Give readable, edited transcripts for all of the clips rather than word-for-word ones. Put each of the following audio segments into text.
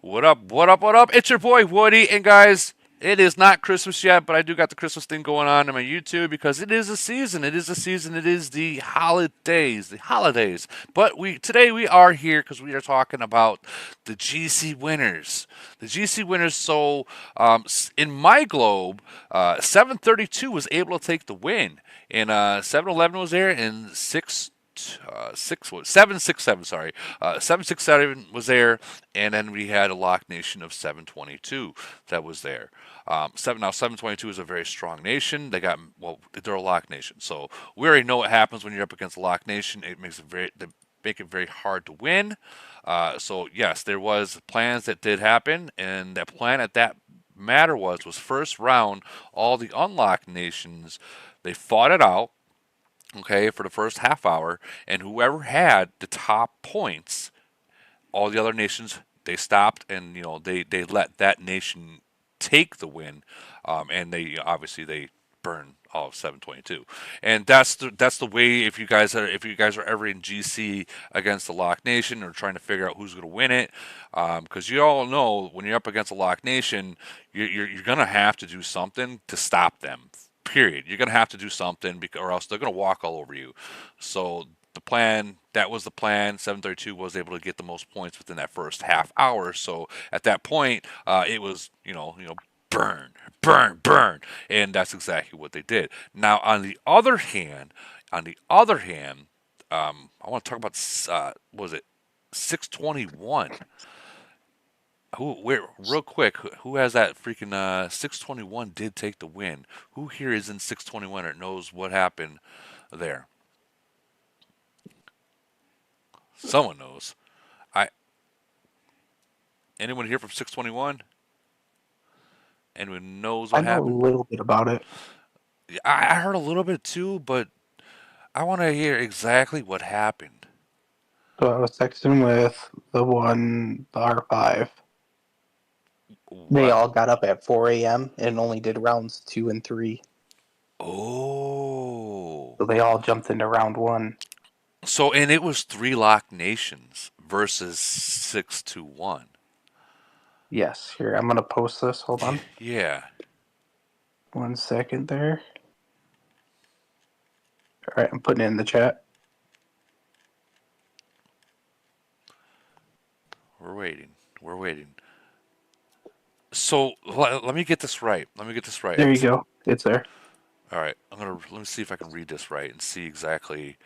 What up? What up? What up? It's your boy Woody, and guys, it is not Christmas yet, but I do got the Christmas thing going on my YouTube because it is a season. It is a season. It is the holidays. The holidays. But today we are here because we are talking about the GC winners. The GC winners. So in my globe, 732 was able to take the win, and 711 was there, and 767, sorry, 767 was there, and then we had a Lock Nation of 722 that was there. 722 is a very strong nation. They're a Lock Nation, so we already know what happens when you're up against a Lock Nation. They make it very hard to win. So yes, there was plans that did happen, and that plan at that matter was first round. All the unlocked nations, they fought it out, okay, for the first half hour, and whoever had the top points, all the other nations, they stopped, and they let that nation take the win, and they obviously they burn all of 722, and that's the way. If you guys are ever in GC against the Lock Nation or trying to figure out who's going to win it, because you all know when you're up against a Lock Nation, you're going to have to do something to stop them. Period. You're going to have to do something, or else they're going to walk all over you. So that was the plan. 732 was able to get the most points within that first half hour. So at that point, it was burn, burn, burn, and that's exactly what they did. Now on the other hand, I want to talk about what was it 621? Real quick, who has that freaking 621 did take the win? Who here is in 621 or knows what happened there? Someone knows. I Anyone here from 621? Anyone knows I what know a happened? little bit about it. I heard a little bit too, but I want to hear exactly what happened. So I was texting with the R5. They What? all got up at 4 a.m. and only did rounds two and three. Oh. So they all jumped into round one. And it was three Lock Nations versus 621. Yes, here, I'm going to post this. Hold on Yeah. 1 second there. All right, I'm putting it in the chat. We're waiting. We're waiting. So let me get this right. Let me get this right. There you go. It's there. All right. Let me see if I can read this right and see exactly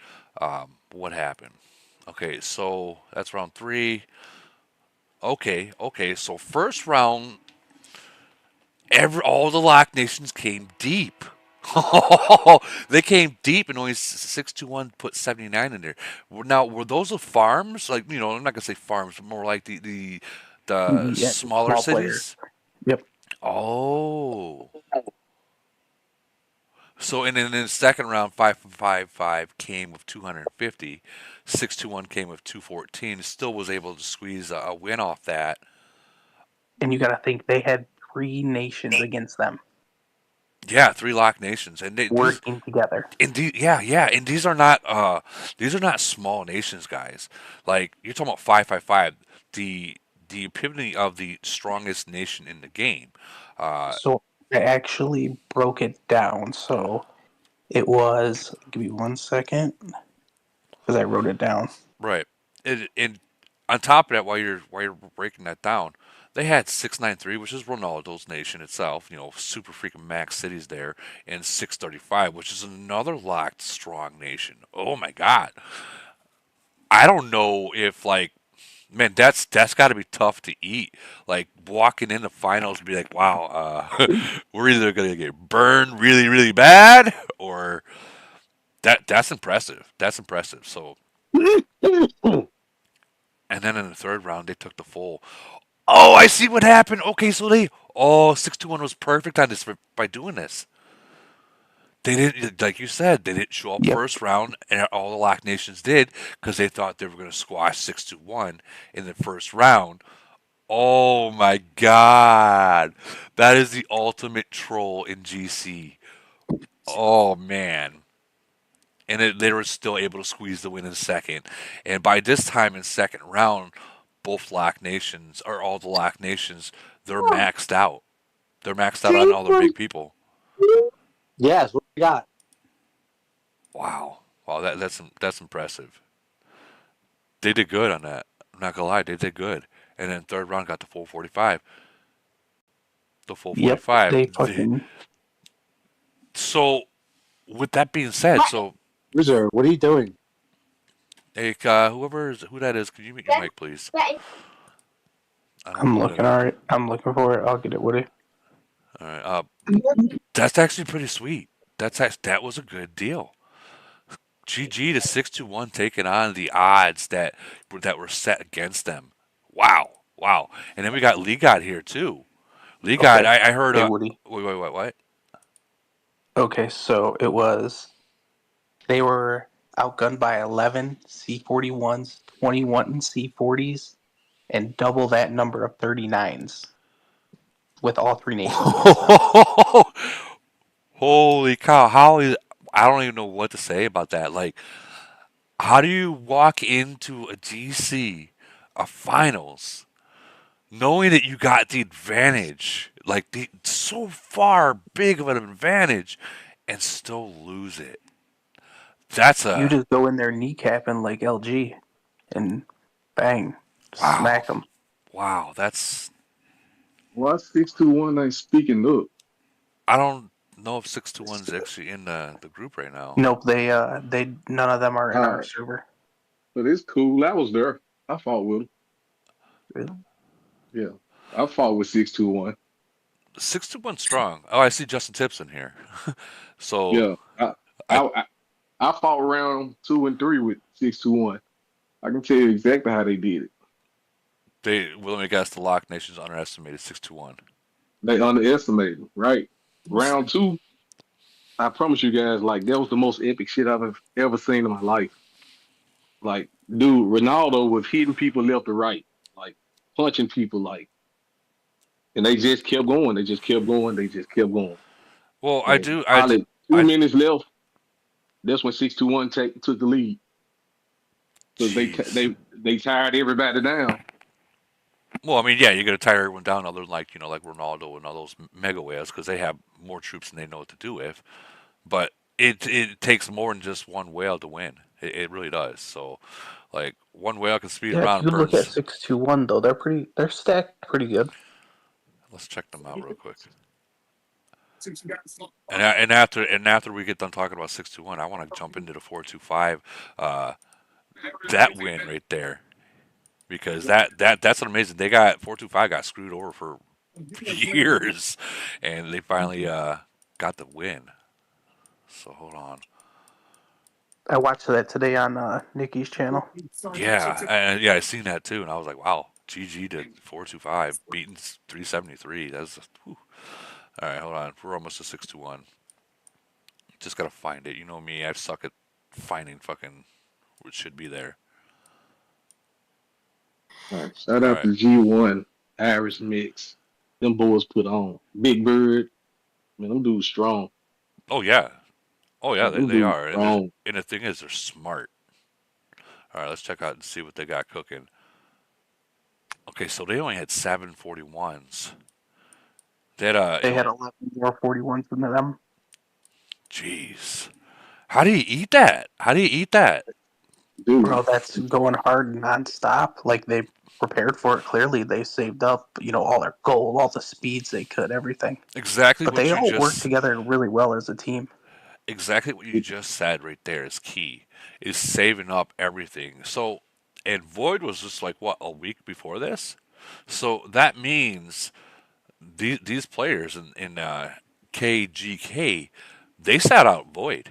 what happened. Okay, so that's round three. Okay, okay. So first round, all the Lock Nations came deep. They came deep, and only 621 put 79 in there. Now, were those the farms? Like, I'm not gonna say farms, but more like the Yeah, smaller small players. cities. Yep. Oh. So and then in the second round, 555 came with 250, 621 came with 214. Still was able to squeeze a win off that. And you got to think they had three nations against them Yeah, three Lock Nations, and working together. yeah, and these are not small nations, guys. Like you're talking about 555, the epitome of the strongest nation in the game. Uh, So I actually broke it down. So it was, give me 1 second because I wrote it down. right, and on top of that, while you're breaking that down, they had 693, which is Ronaldo's nation itself. Super freaking max cities there, and 635, which is another locked strong nation. Oh my God, I don't know if like man, that's got to be tough to eat. Like walking in the finals and be like, wow, we're either gonna get burned really really bad or that's impressive. That's impressive. So and then in the third round they took the full. Oh, I see what happened. Okay, so 621 was perfect on this by doing this. They didn't, like you said, they didn't show up Yep. first round, and all the Lock Nations did because they thought they were going to squash 621 in the first round. Oh my God. That is the ultimate troll in GC. Oh man. And they were still able to squeeze the win in second. And by this time in second round, both lock nations, or all the lock nations, they're maxed out. They're maxed out on all their big people. Yes, what you got? Wow, wow, that's impressive. They did good on that. I'm not gonna lie, they did good. And then third round got the full 45. The full Yep, 45. they fucking. So with that being said, so Reserve, what are you doing? hey, who that is, could you mute your mic, please? I don't I'm know who that looking. is. All right, I'm looking for it. I'll get it, Woody. All right, that's actually pretty sweet. That was a good deal. GG to 621 taking on the odds that were set against them. Wow, wow. And then we got Ligot here too. Ligot, Okay. I heard. Hey, Woody. Wait, what? Okay, so it was they were outgunned by 11 C41s, 21 C40s, and double that number of 39s with all three nations against them. Holy cow! I don't even know what to say about that. Like, how do you walk into a GC, a finals, knowing that you got the advantage, like so far big of an advantage, and still lose it? That's You a just go in there kneecapping like LG and bang, wow, smack them. wow. That's Why 621 ain't speaking up? I don't know if 621's actually in the group right now. Nope, they none of them are in our Alright, server. but it's cool. I was there. I fought with him. Really? Yeah. I fought with 621. 621 strong. Oh, I see Justin Tipson here. So Yeah. I, I I I I fought round 2 and 3 with 621. I can tell you exactly how they did it. they well, let me guess, the Lock Nation's underestimated 621. They underestimated, right? Round two, I promise you guys, like that was the most epic shit I've ever seen in my life. Like, dude, Ronaldo was hitting people left or right, like punching people, like, and they just kept going. They just kept going. They just kept going. Well, And I do, probably two I minutes left. That's when 621 took the lead because jeez. they tired everybody down. Well, I mean, yeah, you're gonna tire everyone down, other than like like Ronaldo and all those mega whales, because they have more troops than they know what to do with. But it takes more than just one whale to win. It really does. So, like one whale can speed Yeah, if around and you look at burns. 621 though, they're stacked pretty good. Let's check them out real quick. And after we get done talking about 621, I want to jump into the 425. Uh, that win right there, because that's an amazing. They got 425 got screwed over for years, and they finally got the win. So hold on. I watched that today on Nikki's channel. Yeah, I seen that too, and I was like, wow, GG to 425 beating 373. That's whew. All right. Hold on, we're almost to 621. Just gotta find it. You know me, I suck at finding fucking what should be there. All right, shout All out right. to G1 Irish Mix. Them boys put on Big Bird. Man, them dudes strong. Oh yeah. Oh yeah, Man, them they dudes are, strong. and the thing is, they're smart. All right, let's check out and see what they got cooking. Okay, so they only had 741s. That They had 11 more 41s than them. jeez, how do you eat that? How do you eat that? Dude, Bro, that's going hard nonstop. Like they prepared for it. Clearly, they saved up, all their gold, all the speeds they could, everything. Exactly But they what you all work just together really well as a team. exactly what you just said right there is key. Is saving up everything. So, and Void was just like what, a week before this. So that means these players in KGK, they sat out Void.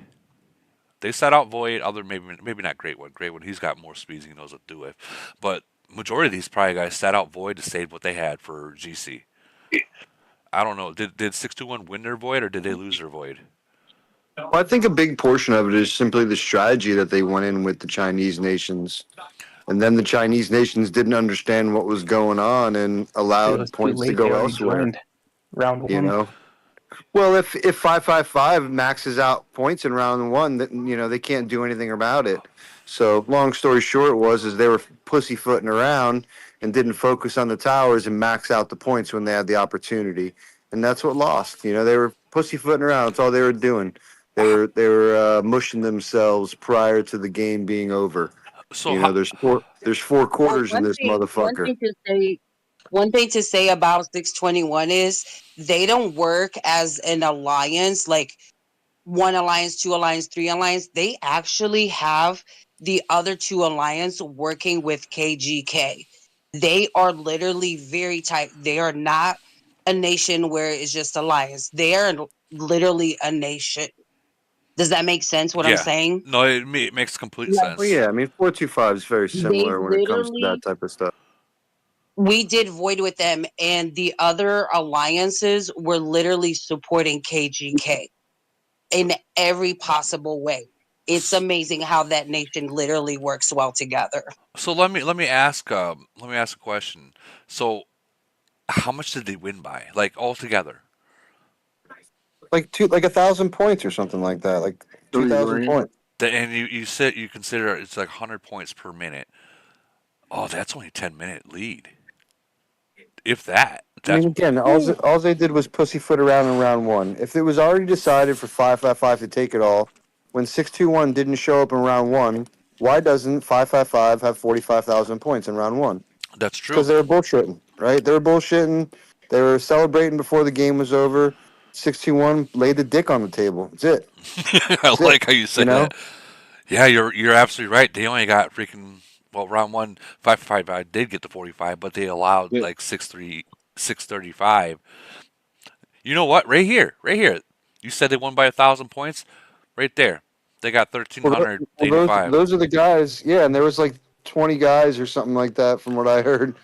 They sat out Void. Other maybe not Great One. Great One, he's got more speeds he knows what to do with. But majority of these probably guys sat out Void to save what they had for GC. I don't know. Did 621 win their Void, or did they lose their Void? Well, I think a big portion of it is simply the strategy that they went in with the Chinese nations. And then the Chinese nations didn't understand what was going on and It allowed was too points to late. They go already elsewhere, joined round you one. know? Well, if 555 maxes out points in round one, then they can't do anything about it. So long story short was is they were pussyfooting around, and didn't focus on the towers and max out the points when they had the opportunity. And that's what lost. You know, they were pussyfooting around. That's all they were doing. They were mushing themselves prior to the game being over. So You how, know, there's four Well, quarters in this motherfucker. one thing to say about 621 is they don't work as an alliance, like one alliance, two alliance, three alliance. They actually have the other two alliance working with KGK. They are literally very tight. They are not a nation where it's just alliance. They are literally a nation. Does that make sense what I'm yeah. saying? No, it makes complete Like Well, sense. yeah, I mean, 425 is very they similar when it comes to that literally type of stuff. we did Void with them, and the other alliances were literally supporting KGK in every possible way. It's S- amazing how that nation literally works well together. So let me ask a question. So how much did they win by, like altogether? Like 1,000 points or something like that. Like 2,000 3 grand. points. And you said you consider it's like 100 points per minute. Oh, that's only a 10-minute lead. If that, I mean, that's again, whew. all they did was pussyfoot around in round one. If it was already decided for 555 to take it all, when 621 didn't show up in round one, why doesn't 555 have 45,000 points in round one? That's It's because true. they were bullshitting, right? They were bullshitting. They were celebrating before the game was over. 621 laid the dick on the table. That's it. I That's it. like how you You said know? that. Yeah, you're absolutely right. They only got freaking well round one 555 did get to 45, but they allowed Yeah. like 635. You know what? Right here. You said they won by 1,000 points. Right there, they got Well, 1,385. those are the guys. Yeah, and there was like 20 guys or something like that, from what I heard,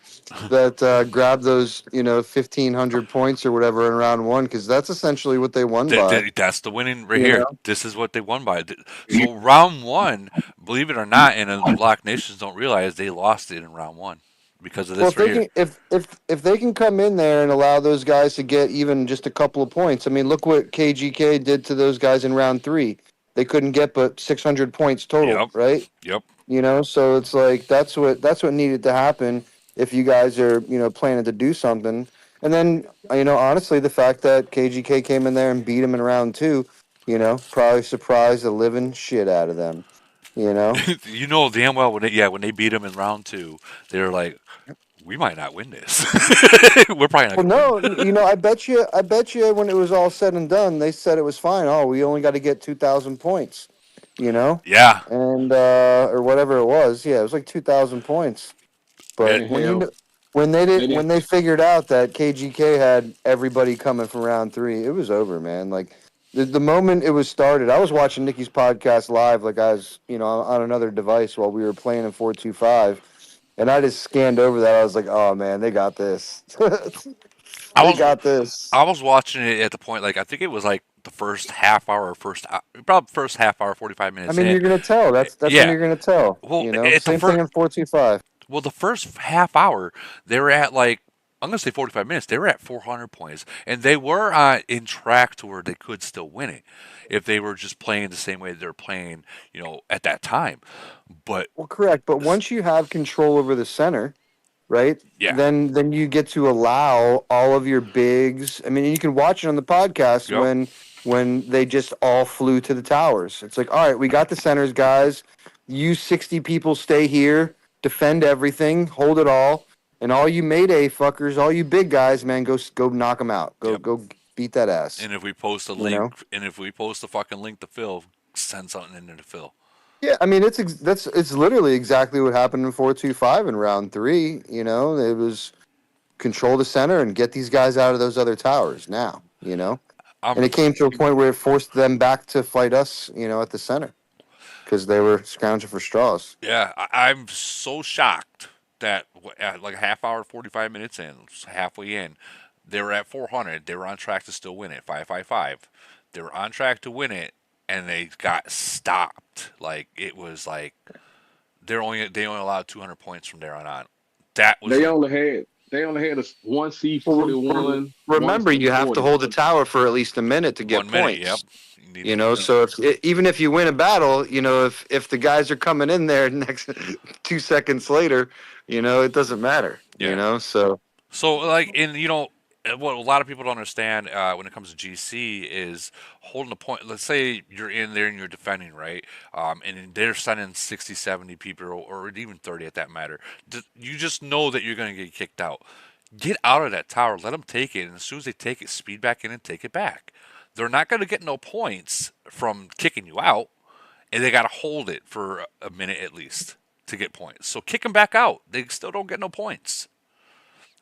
that grabbed those 1,500 points or whatever in round one, because that's essentially what they won by. That's the winning right You here. know. This is what they won by. So round one, believe it or not, and the Lock Nations don't realize they lost it in round one because of Well, this if right they here. can, if they can come in there and allow those guys to get even just a couple of points. I mean, look what KGK did to those guys in round three. They couldn't get but 600 points total, Yep, right? yep. So it's like that's what needed to happen if you guys are planning to do something. And then honestly, the fact that KGK came in there and beat them in round two, probably surprised the living shit out of them. You know. You know damn well when they beat them in round two, they're like, we might not win this. We're probably not Well, gonna win. no, I bet you when it was all said and done, they said it was fine. Oh, we only got to get 2,000 points, you know, Yeah, and or whatever it was. Yeah, it was like 2,000 points. it, But And hell, they when didn't. they figured out that KGK had everybody coming from round three, it was over, man. Like the moment it was started, I was watching Nikki's podcast live, like I was, on another device while we were playing in 425, and I just scanned over that. I was like, oh man, they got this. I They was got this. I was watching it at the point like I think it was like the first half hour, probably first half hour, 45 minutes I mean, in. you're gonna tell. That's when Yeah, you're gonna tell. well at the Same thing first in 425. well the first half hour they were at like I'm gonna say 45 minutes. They were at 400 points, and they were in track to where they could still win it if they were just playing the same way they were playing, at that time. But Well, correct. But once you have control over the center, right? yeah, Then you get to allow all of your bigs. I mean, you can watch it on the podcast yep. when they just all flew to the towers. It's like, all right, we got the centers, guys. You 60 people stay here, defend everything, hold it all, and all you Mayday fuckers, all you big guys, man, go knock them out. Go Yep. go beat that ass. And if we post a You link, know. and if we post a fucking link to Phil, send something in there to Phil. Yeah, I mean it's literally exactly what happened in 425 in round three. It was control the center and get these guys out of those other towers now. And I'm it came to a point where it forced them back to fight us. At the center because they were scrounging for straws. Yeah, I'm so shocked that at like a half hour, 45 minutes in, halfway in, they were at 400. They were on track to still win it, 555. They were on track to win it, and they got stopped. Like it was like they only allowed 200 points from there on. That was They only had They only had one C Well, 41, one remember, C you have to 40. hold the tower for at least a minute to get 1 minute. Yep. points. You need You to. know, Yep. so even if you win a battle, if the guys are coming in there next 2 seconds later, it doesn't matter. Yeah. So So like in what a lot of people don't understand when it comes to GC is holding a point. Let's say you're in there and you're defending, right? And they're sending 60, 70 people or even 30 at that matter. You just know that you're going to get kicked out. Get out of that tower. Let them take it. And as soon as they take it, speed back in and take it back. They're not going to get no points from kicking you out. And they got to hold it for a minute at least to get points. So kick them back out. They still don't get no points.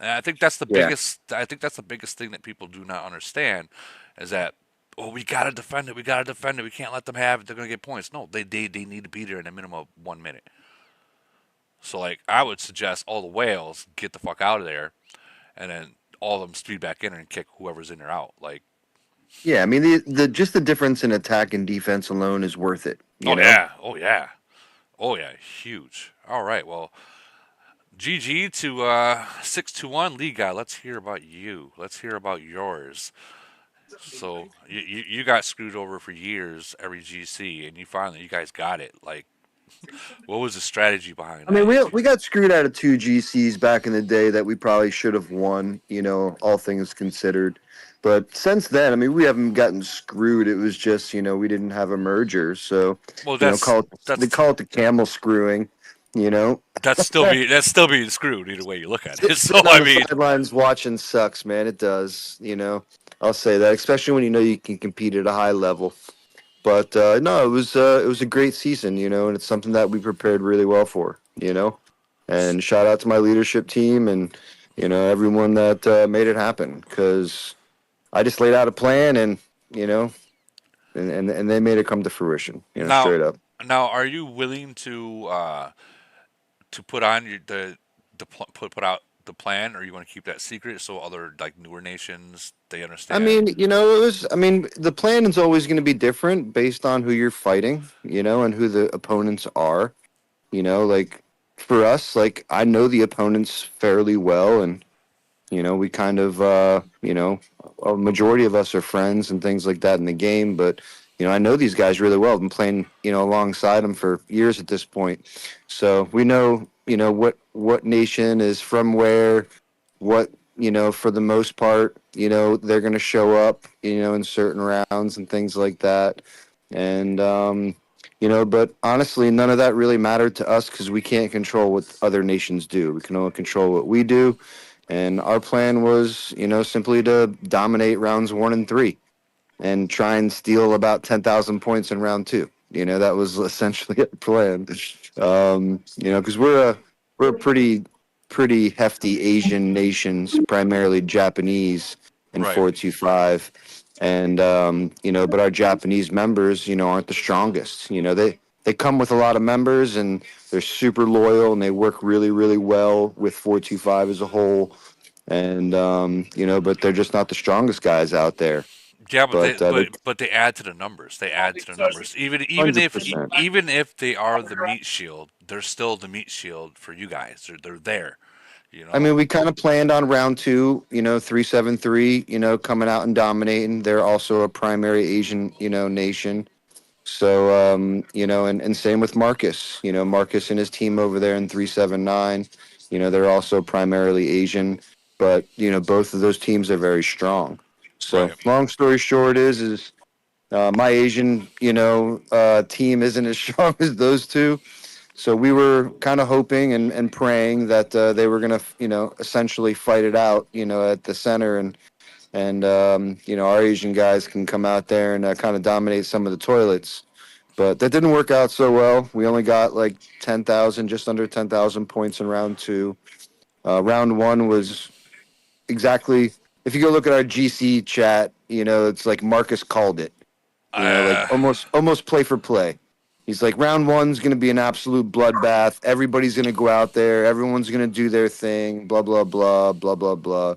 And I think that's the yeah, biggest. I think that's the biggest thing that people do not understand, is that we gotta defend it. We gotta defend it. We can't let them have it. They're gonna get points. No, they need to be there in a minimum of 1 minute. So like I would suggest all the whales get the fuck out of there, and then all of them speed back in and kick whoever's in there out. Like yeah. I mean, the just the difference in attack and defense alone is worth it. oh yeah, oh yeah, oh yeah, huge. All right, well GG to 621 league guy. Let's hear about you. Let's hear about yours. So you got screwed over for years every GC, and you guys got it. Like, what was the strategy behind I mean, that? we got screwed out of two GCs back in the day that we probably should have won. All things considered. But since then, I mean, we haven't gotten screwed. It was just we didn't have a merger, so Well, they call it the camel screwing. You know, that's still being screwed either way you look at it. So Sitting on I the mean, sidelines watching sucks, man. It does. I'll say that, especially when you can compete at a high level. But no, it was a great season, and it's something that we prepared really well for. And shout out to my leadership team and everyone that made it happen, because I just laid out a plan and and they made it come to fruition. now Straight up. now are you willing to put on put out the plan, or you want to keep that secret so other like newer nations they I understand? mean, it was. I mean, the plan is always going to be different based on who you're fighting, and who the opponents are. Like for us, like I know the opponents fairly well, and we kind of, a majority of us are friends and things like that in the game. But I know these guys really well. I've been playing, alongside them for years at this point, so we know, what nation is from where, what for the most part, they're going to show up, in certain rounds and things like that, and but honestly, none of that really mattered to us because we can't control what other nations do. We can only control what we do. And our plan was, simply to dominate rounds 1 and 3 and try and steal about 10,000 points in round 2. That was essentially our plan. Because we're a pretty hefty Asian nations, primarily Japanese in Right. 425. And but our Japanese members, aren't the strongest. They come with a lot of members and they're super loyal and they work really, really well with 425 as a whole. And but they're just not the strongest guys out there. Yeah, but But they they add to the numbers. They add to the numbers. ,100%. Even if they are the meat shield, they're still the meat shield for you guys. They're there. You I know. mean, we kind of planned on round 2, 373, coming out and dominating. They're also a primary Asian, nation. So, and same with Marcus. Marcus and his team over there in 379. They're also primarily Asian, but both of those teams are very strong. So, Right. long story short is my Asian, team isn't as strong as those two. So we were kind of hoping and praying that they were going to, essentially fight it out, at the center, and our Asian guys can come out there and kind of dominate some of the toilets. But that didn't work out so well. We only got like 10,000, just under 10,000 points in round 2. Round 1 was exactly, if you go look at our GC chat, it's like Marcus called it. Like Uh, almost play for play. He's like, round 1's going to be an absolute bloodbath. Everybody's going to go out there. Everyone's going to do their thing. Blah blah blah blah blah blah.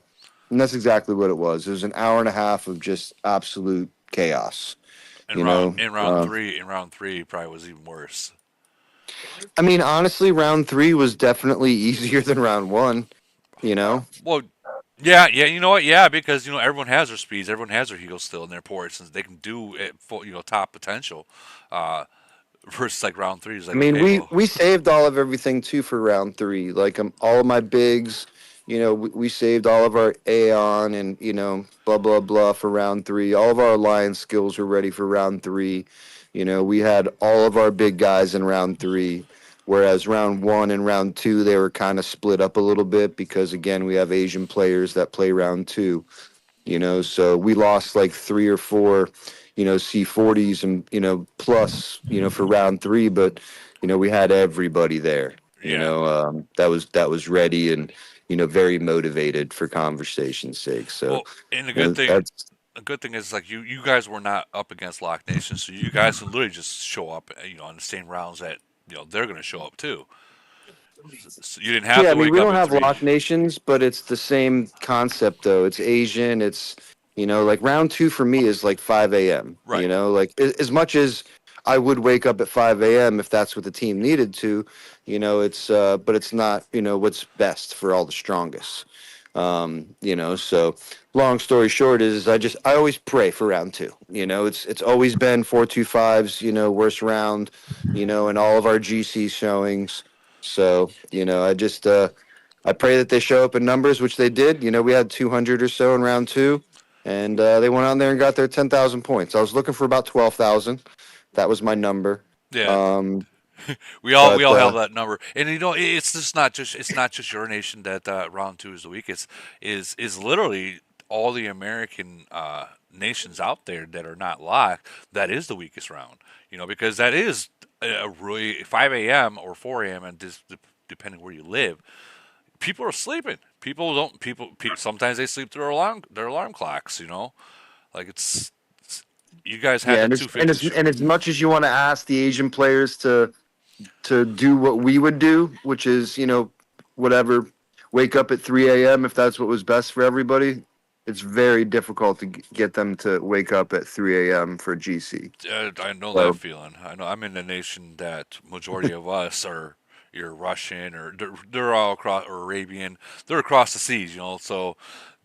And that's exactly what it was. It was an hour and a half of just absolute chaos. You know, uh, in round three probably was even worse. I mean, honestly, round 3 was definitely easier than round 1. You know. Well, yeah, yeah. You know what? Yeah, because everyone has their speeds, everyone has their heels still in their ports, and they can do it full, top potential. Uh, versus like round three is I like, mean, okay, we well, we saved all of everything too for round three. Like all of my bigs, we saved all of our Aeon and blah blah blah for round three. All of our alliance skills were ready for round three. We had all of our big guys in round three. Whereas round one and round two, they were kind of split up a little bit because again, we have Asian players that play round two. So we lost like three or four, C40s and plus, for round three, but we had everybody there, yeah. that was ready and very motivated for conversation's sake. So Well, and that's the good thing is like you guys were not up against Lock Nation, so you guys can literally just show up, on the same rounds that they're going to show up too. So you didn't have Yeah, I to mean, wake we up don't at have three. lock nations, but it's the same concept though. It's Asian. It's like round two for me is like 5 a.m. Right. Like as much as I would wake up at 5 a.m. if that's what the team needed to, it's but it's not what's best for all the strongest. So long story short is I always pray for round two. It's always been 4-2-5s. Worst round. In all of our GC showings. So, I pray that they show up in numbers, which they did. We had 200 or so in round two, and they went on there and got their 10,000 points. I was looking for about 12,000. That was my number. Yeah. Um, We but all have that number, and it's not just your nation that round two is the weakest. Is literally all the American nations out there that are not locked. That is the weakest round. Because that is a really 5 a.m. or 4 a.m. and just depending where you live, people are sleeping. People don't. Sometimes they sleep through their alarm clocks. Like you guys had yeah, the and two 50 and as much as you want to ask the Asian players to do what we would do, which is whatever, wake up at 3 a.m. if that's what was best for everybody. It's very difficult to get them to wake up at 3 a.m. for GC. I know that So feeling. I know I'm in a nation that majority of us are you're Russian or they're all across or Arabian. They're across the seas, So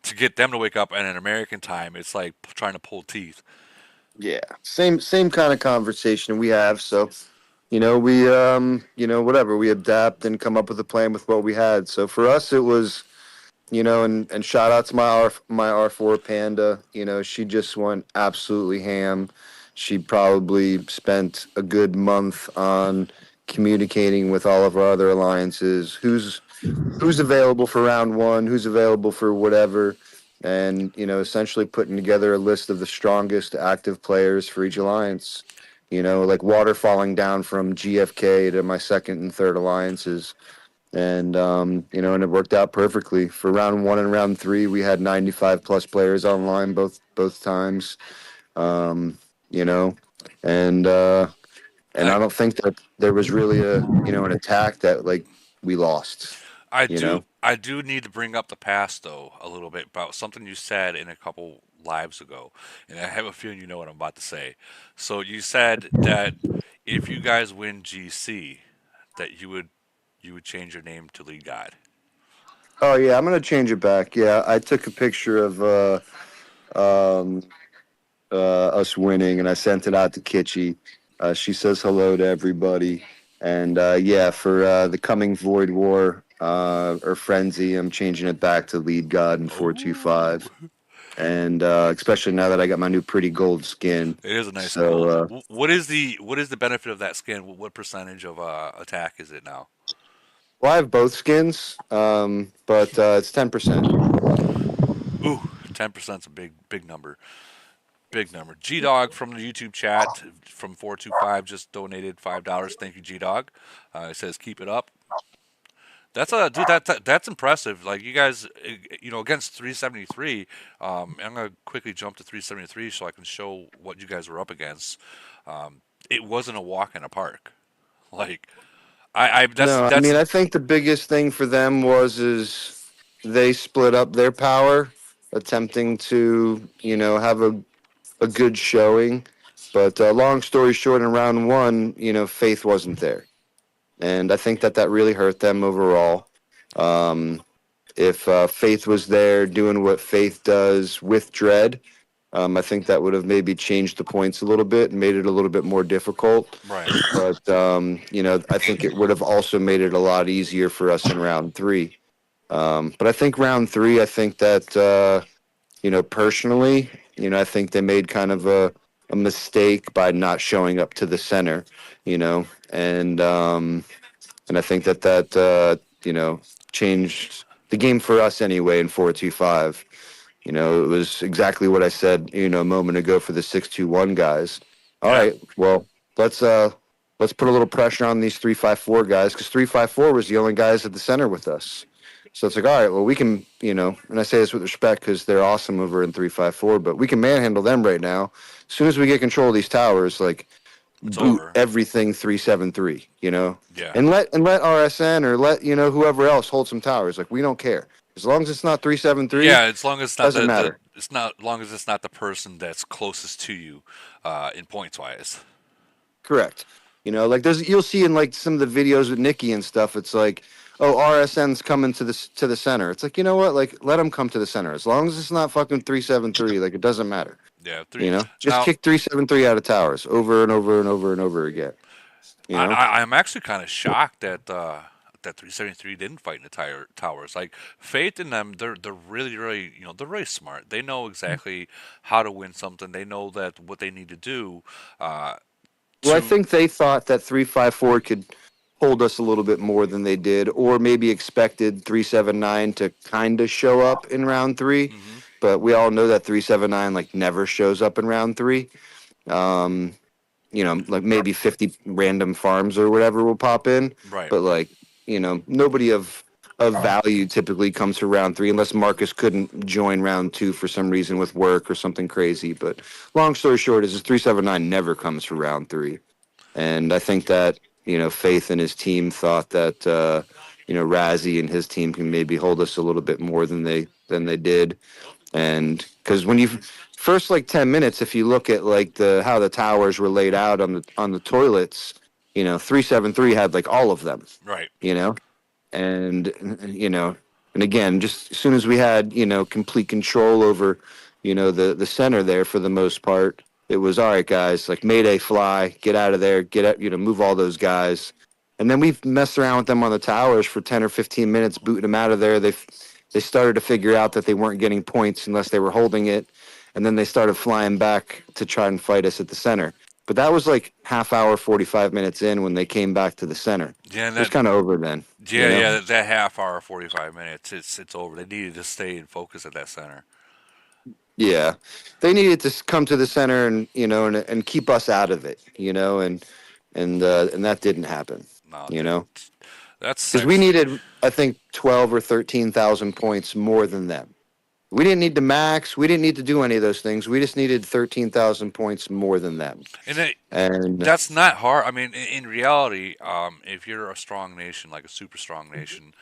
to get them to wake up at an American time, it's like trying to pull teeth. yeah, same kind of conversation we have. So we whatever, we adapt and come up with a plan with what we had. So for us it was and shout out to my R4 Panda. She just went absolutely ham. She probably spent a good month on communicating with all of our other alliances. Who's available for round one? Who's available for whatever? And essentially putting together a list of the strongest active players for each alliance. Like water falling down from GFK to my second and third alliances, and it worked out perfectly for round one and round three. We had 95 plus players online both times. um, you know and I I don't think that there was really an attack that like we lost. I you know do I do need to bring up the past though a little bit about something you said in a couple lives ago, and I have a feeling you know what I'm about to say. So you said that if you guys win GC, that you would change your name to Lead God. oh yeah, I'm gonna change it back. Yeah, I took a picture of um, us winning, and I sent it out to Kitschy. She says hello to everybody, and yeah, for the coming Void War or Frenzy, I'm changing it back to Lead God in Oh, 425, and especially now that I got my new pretty gold skin. it is a nice So, gold. What is the benefit of that skin? What percentage of attack is it now? well, I have both skins, but it's 10%. Ooh, 10%'s a big number. Big number. G Dog from the YouTube chat from 425 just donated $5. Thank you, G Dog. It says keep it up. That's a dude. That's impressive. Like you guys, against 373. I'm gonna quickly jump to 373 so I can show what you guys were up against. It wasn't a walk in a park. Like No, I that's mean, I think the biggest thing for them is they split up their power, attempting to have a good showing. But long story short, in round one, faith wasn't there, and I think that really hurt them overall. Um, if Faith was there doing what Faith does with Dread, I think that would have maybe changed the points a little bit and made it a little bit more difficult. Right. But I think it would have also made it a lot easier for us in round three. But I think round three, I think that personally, I think they made kind of a mistake by not showing up to the center, and I think that changed the game for us anyway in 4-2-5. It was exactly what I said, a moment ago for the 6-2-1 guys. All Yeah. right, well, let's put a little pressure on these 3-5-4 guys because 3-5-4 was the only guys at the center with us. So it's like, all right, well, we can, and I say this with respect because they're awesome over in 3-5-4, but we can manhandle them right now. As soon as we get control of these towers, like, It's boot over. everything 3-7-3, Yeah. and let RSN or let whoever else hold some towers. Like, we don't care as long as it's not 3-7-3. Yeah, as long as it's not Doesn't matter. it's not long as it's not the person that's closest to you, in points wise. Correct. Like you'll see in like some of the videos with Nikki and stuff. It's like, oh, RSN's coming to the center. It's like, you know what? Like, let them come to the center as long as it's not fucking 3-7-3. Like, it doesn't matter. Yeah, three. Just Now, kick 3-7-3 out of towers over and over and over and over again. I'm actually kind of shocked that that 373 didn't fight in the towers. Like Faith in them, they're really really they're really smart. They know exactly how to win something. They know that what they need to do. Well, I To think they thought that 3-5-4 could hold us a little bit more than they did, or maybe expected 3-7-9 to kind of show up in round three. Mhm. But we all know that 3-7-9 like never shows up in round three. Um, like maybe 50 random farms or whatever will pop in, Right. but like, nobody of value typically comes to round three unless Marcus couldn't join round two for some reason with work or something crazy. But long story short is 3-7-9 never comes for round three. And I think that, Faith and his team thought that, Razzie and his team can maybe hold us a little bit more than they did. And because when you first like 10 minutes, if you look at like how the towers were laid out on the toilets, 3-7-3 had like all of them, Right. you know, and and again, just as soon as we had complete control over the center there for the most part, it was all right, guys. Like Mayday, fly, get out of there, get out, move all those guys, and then we've messed around with them on the towers for 10 or 15 minutes, booting them out of there. They started to figure out that they weren't getting points unless they were holding it, and then they started flying back to try and fight us at the center. But that was like half hour, 45 minutes in when they came back to the center. Yeah, and It was that kind of over then. yeah, that half hour, 45 minutes, it's over. They needed to stay and focus at that center. Yeah, they needed to come to the center and and keep us out of it, and that didn't happen, No, you know, that's because we needed I think 12 or 13,000 points more than them. We didn't need to max. We didn't need to do any of those things. We just needed 13,000 points more than them. and And that's not hard. I mean, in reality, if you're a strong nation, like a super strong nation,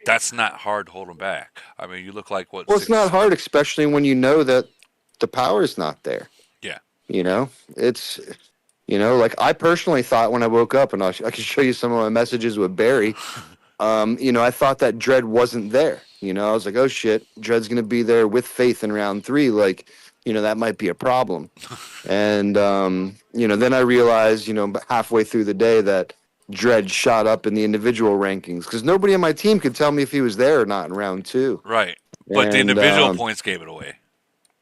that's not hard to hold them back. I mean, you look like what well, it's not six? hard, especially when you know that the power's not there. Yeah, It's like I personally thought when I woke up, and I can show you some of my messages with Barry. I thought that Dread wasn't there. I was like, oh shit, Dread's gonna be there with Faith in round three. Like, that might be a problem. And then I realized, halfway through the day that Dread shot up in the individual rankings because nobody on my team could tell me if he was there or not in round two. right. But the And individual points gave it away.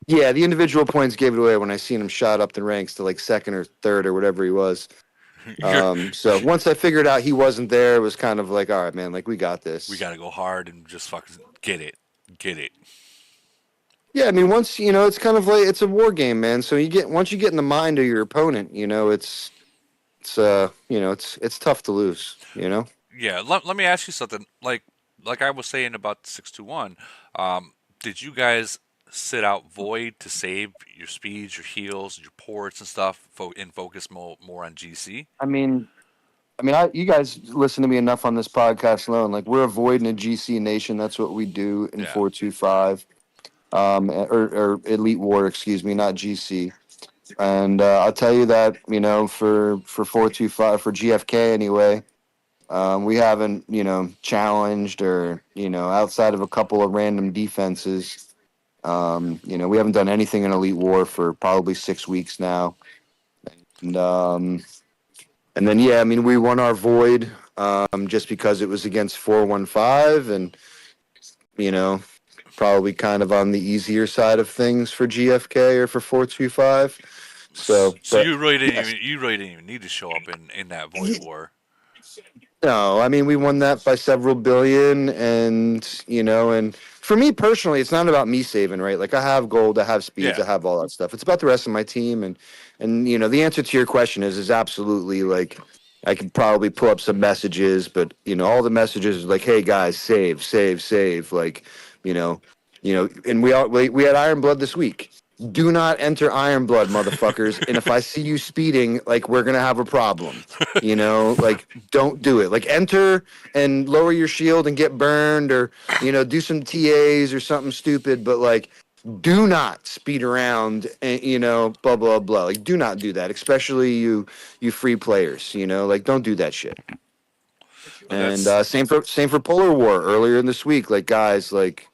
yeah, the individual points gave it away when I seen him shot up the ranks to like second or third or whatever he was. So once I figured out he wasn't there, it was kind of like, all right, man, like we got this. We got to go hard and just fucking get it. Yeah, I mean, once it's kind of like it's a war game, man. So once you get in the mind of your opponent, it's tough to lose. Yeah. Let me ask you something. Like I was saying about the 621. Did you guys sit out void to save your speeds, your heals, your ports and stuff, and focus more on GC? You guys listen to me enough on this podcast alone. Like we're avoiding a GC nation. That's what we do in Yeah. 425, or Elite War, excuse me, not GC. And I'll tell you that for 425 for GFK anyway. We haven't, challenged or, outside of a couple of random defenses. We haven't done anything in Elite War for probably 6 weeks now. And then, yeah, I mean, we won our void just because it was against 415 and, you know, probably kind of on the easier side of things for GFK or for 425. So, So but you really didn't yes. even need to show up in that void war. No, I mean we won that by several billion, and for me personally, it's not about me saving, right? Like I have gold, I have speeds, Yeah, I have all that stuff. It's about the rest of my team, and the answer to your question is absolutely like I could probably pull up some messages, but all the messages are like, hey guys, save, save, save, like you know, and we had Iron Blood this week. Do not enter Iron Blood, motherfuckers. And if I see you speeding, like we're gonna have a problem. Like don't do it. Like enter and lower your shield and get burned, or do some TAs or something stupid. But like, do not speed around and blah blah blah. Like, do not do that, especially you free players. Like don't do that shit. And that's same for Polar War earlier in this week. Like guys, like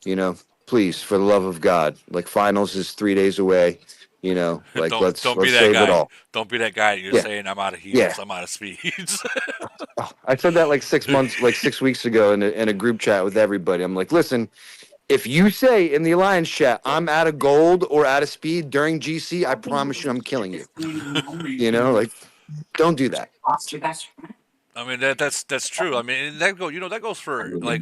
you know, please, for the love of God, like finals is 3 days away. Like let's don't be let's that save it guy. all. Don't be that guy. You're Yeah, saying I'm out of yeah. heals. I'm out of speeds. I said that like 6 months, like 6 weeks ago in a group chat with everybody. I'm like, listen, if you say in the alliance chat I'm out of gold or out of speed during GC, I promise you I'm killing you. Like don't do that. I mean that's true. I mean that goes for like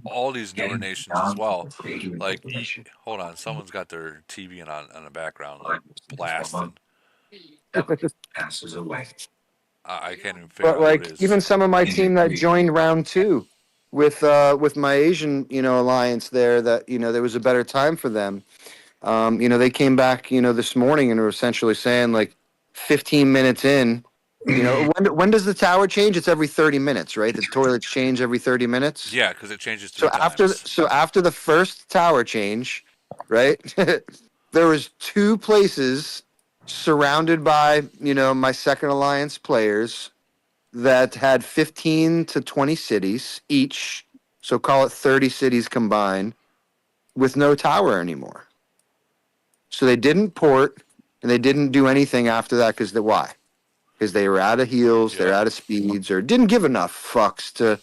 all these newer nations as well. Like hold on, someone's got their TV on the background like blasting. I can't even figure But out who it like is. even some of my team that joined round two with my Asian, alliance there, that there was a better time for them. They came back, this morning and were essentially saying like 15 minutes in, when does the tower change? It's every 30 minutes, right? The toilets change every 30 minutes. Yeah, because it changes So three times. after the first tower change, right? There was two places surrounded by, my second alliance players that had 15 to 20 cities each. So call it 30 cities combined with no tower anymore. So they didn't port and they didn't do anything after that because why? Because they were out of heals, they're Yep. out of speeds, or didn't give enough fucks to,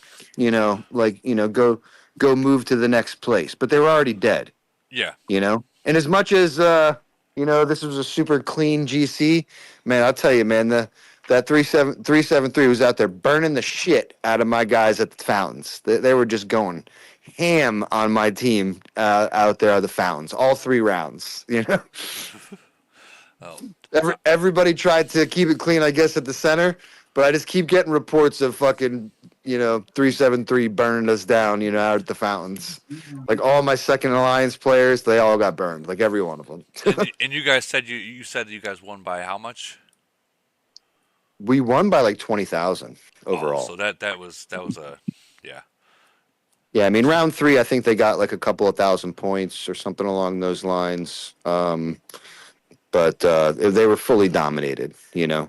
go move to the next place. But they were already dead. Yeah. And as much as this was a super clean GC, man, I'll tell you, man, that 373 was out there burning the shit out of my guys at the fountains. They were just going ham on my team out there at the fountains, all 3 rounds. Oh, Everybody tried to keep it clean, I guess, at the center, but I just keep getting reports of fucking 373 burning us down, out at the fountains. Like all my second alliance players, they all got burned, like every one of them. and you guys said you said you guys won by how much? We won by like 20,000 Oh, overall. so that was a yeah. Yeah, I mean, round three, I think they got like a couple of thousand points or something along those lines. But they were fully dominated, They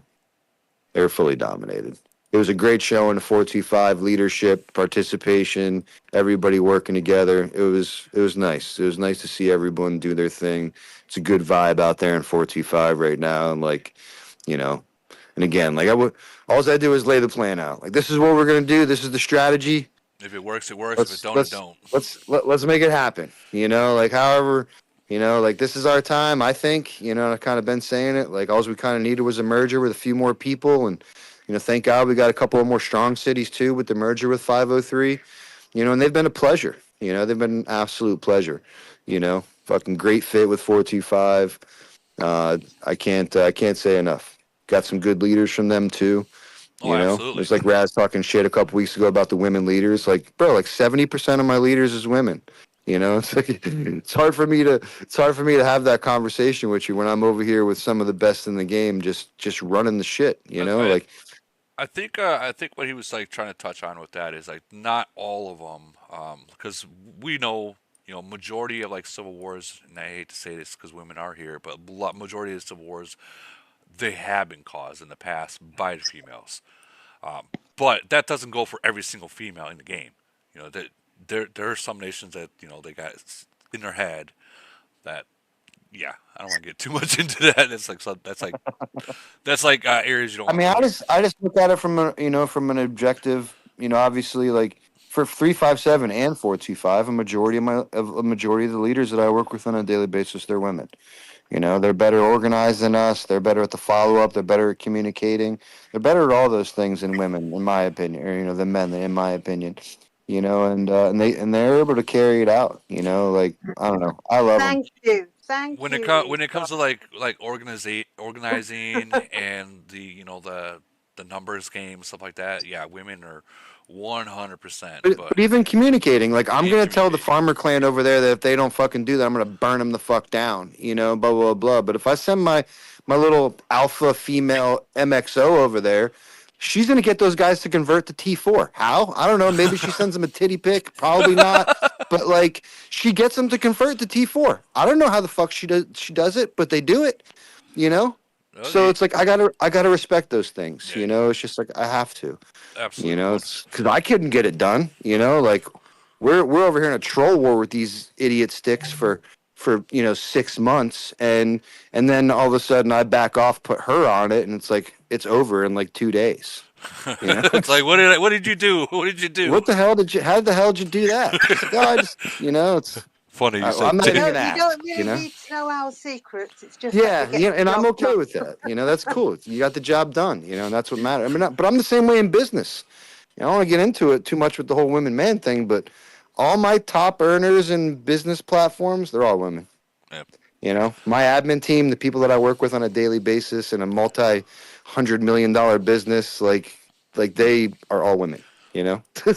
were fully dominated. It was a great show in the 425 leadership, participation, everybody working together. It was nice. It was nice to see everyone do their thing. It's a good vibe out there in 425 right now, and like, you know, and again, like all I do is lay the plan out. Like this is what we're gonna do. This is the strategy. If it works, it works. If it let's don't, it let's don't. let's make it happen. Like however, like this is our time. I think I've kind of been saying it. Like all we kind of needed was a merger with a few more people, and thank God we got a couple of more strong cities too with the merger with 503. And they've been a pleasure. They've been an absolute pleasure. Fucking great fit with 425. I can't say enough. Got some good leaders from them too. Oh, absolutely. It's like Raz talking shit a couple weeks ago about the women leaders. Like, bro, like 70% of my leaders is women. It's like it's hard for me to have that conversation with you when I'm over here with some of the best in the game, just running the shit. I, Like I think what he was like trying to touch on with that is like not all of them, because we know majority of like civil wars, and I hate to say this because women are here, but majority of civil wars they have been caused in the past by the females. But that doesn't go for every single female in the game. You know, that there are some nations that they got in their head that yeah, I don't want to get too much into that. That's like areas you don't I want mean, to go near. I just look at it from a from an objective. Obviously, like for 357 and 425, a majority of the leaders that I work with on a daily basis, they're women. They're better organized than us. They're better at the follow up. They're better at communicating. They're better at all those things than women, in my opinion, or than men, in my opinion. And they're able to carry it out. Like I don't know, I love them. Thank you, Lee When it comes God. to like organizing and the numbers game stuff like that, yeah, women are 100%. But But even communicating, like I'm in gonna tell the communicating, farmer clan over there that if they don't fucking do that, I'm gonna burn them the fuck down. Blah blah blah. But if I send my little alpha female MXO over there, she's gonna get those guys to convert to T4. How? I don't know. Maybe she sends them a titty pic. Probably not. But like she gets them to convert to T4. I don't know how the fuck she does it, but they do it. You know. oh, So it's like I gotta respect those things. yeah, It's just like I have to. absolutely one. It's because I couldn't get it done. Like we're over here in a troll war with these idiot sticks for 6 months, and then all of a sudden I back off, put her on it, and it's like it's over in like 2 days. It's like It's what did you do? What did you do? what the hell did you? How the hell did you do that? She's like, oh, I just it's. Funny you say I'm not You even tick. gonna don't ask. really need to know our secrets. It's just that Yeah, we get and the I'm job okay done. with that. That's cool. You got the job done. And that's what matters. I mean, but I'm the same way in business. I don't want to get into it too much with the whole women man thing, but all my top earners in business platforms, they're all women. Yeah. My admin team, the people that I work with on a daily basis in a multi-$100 million business, like they are all women. You know, I'm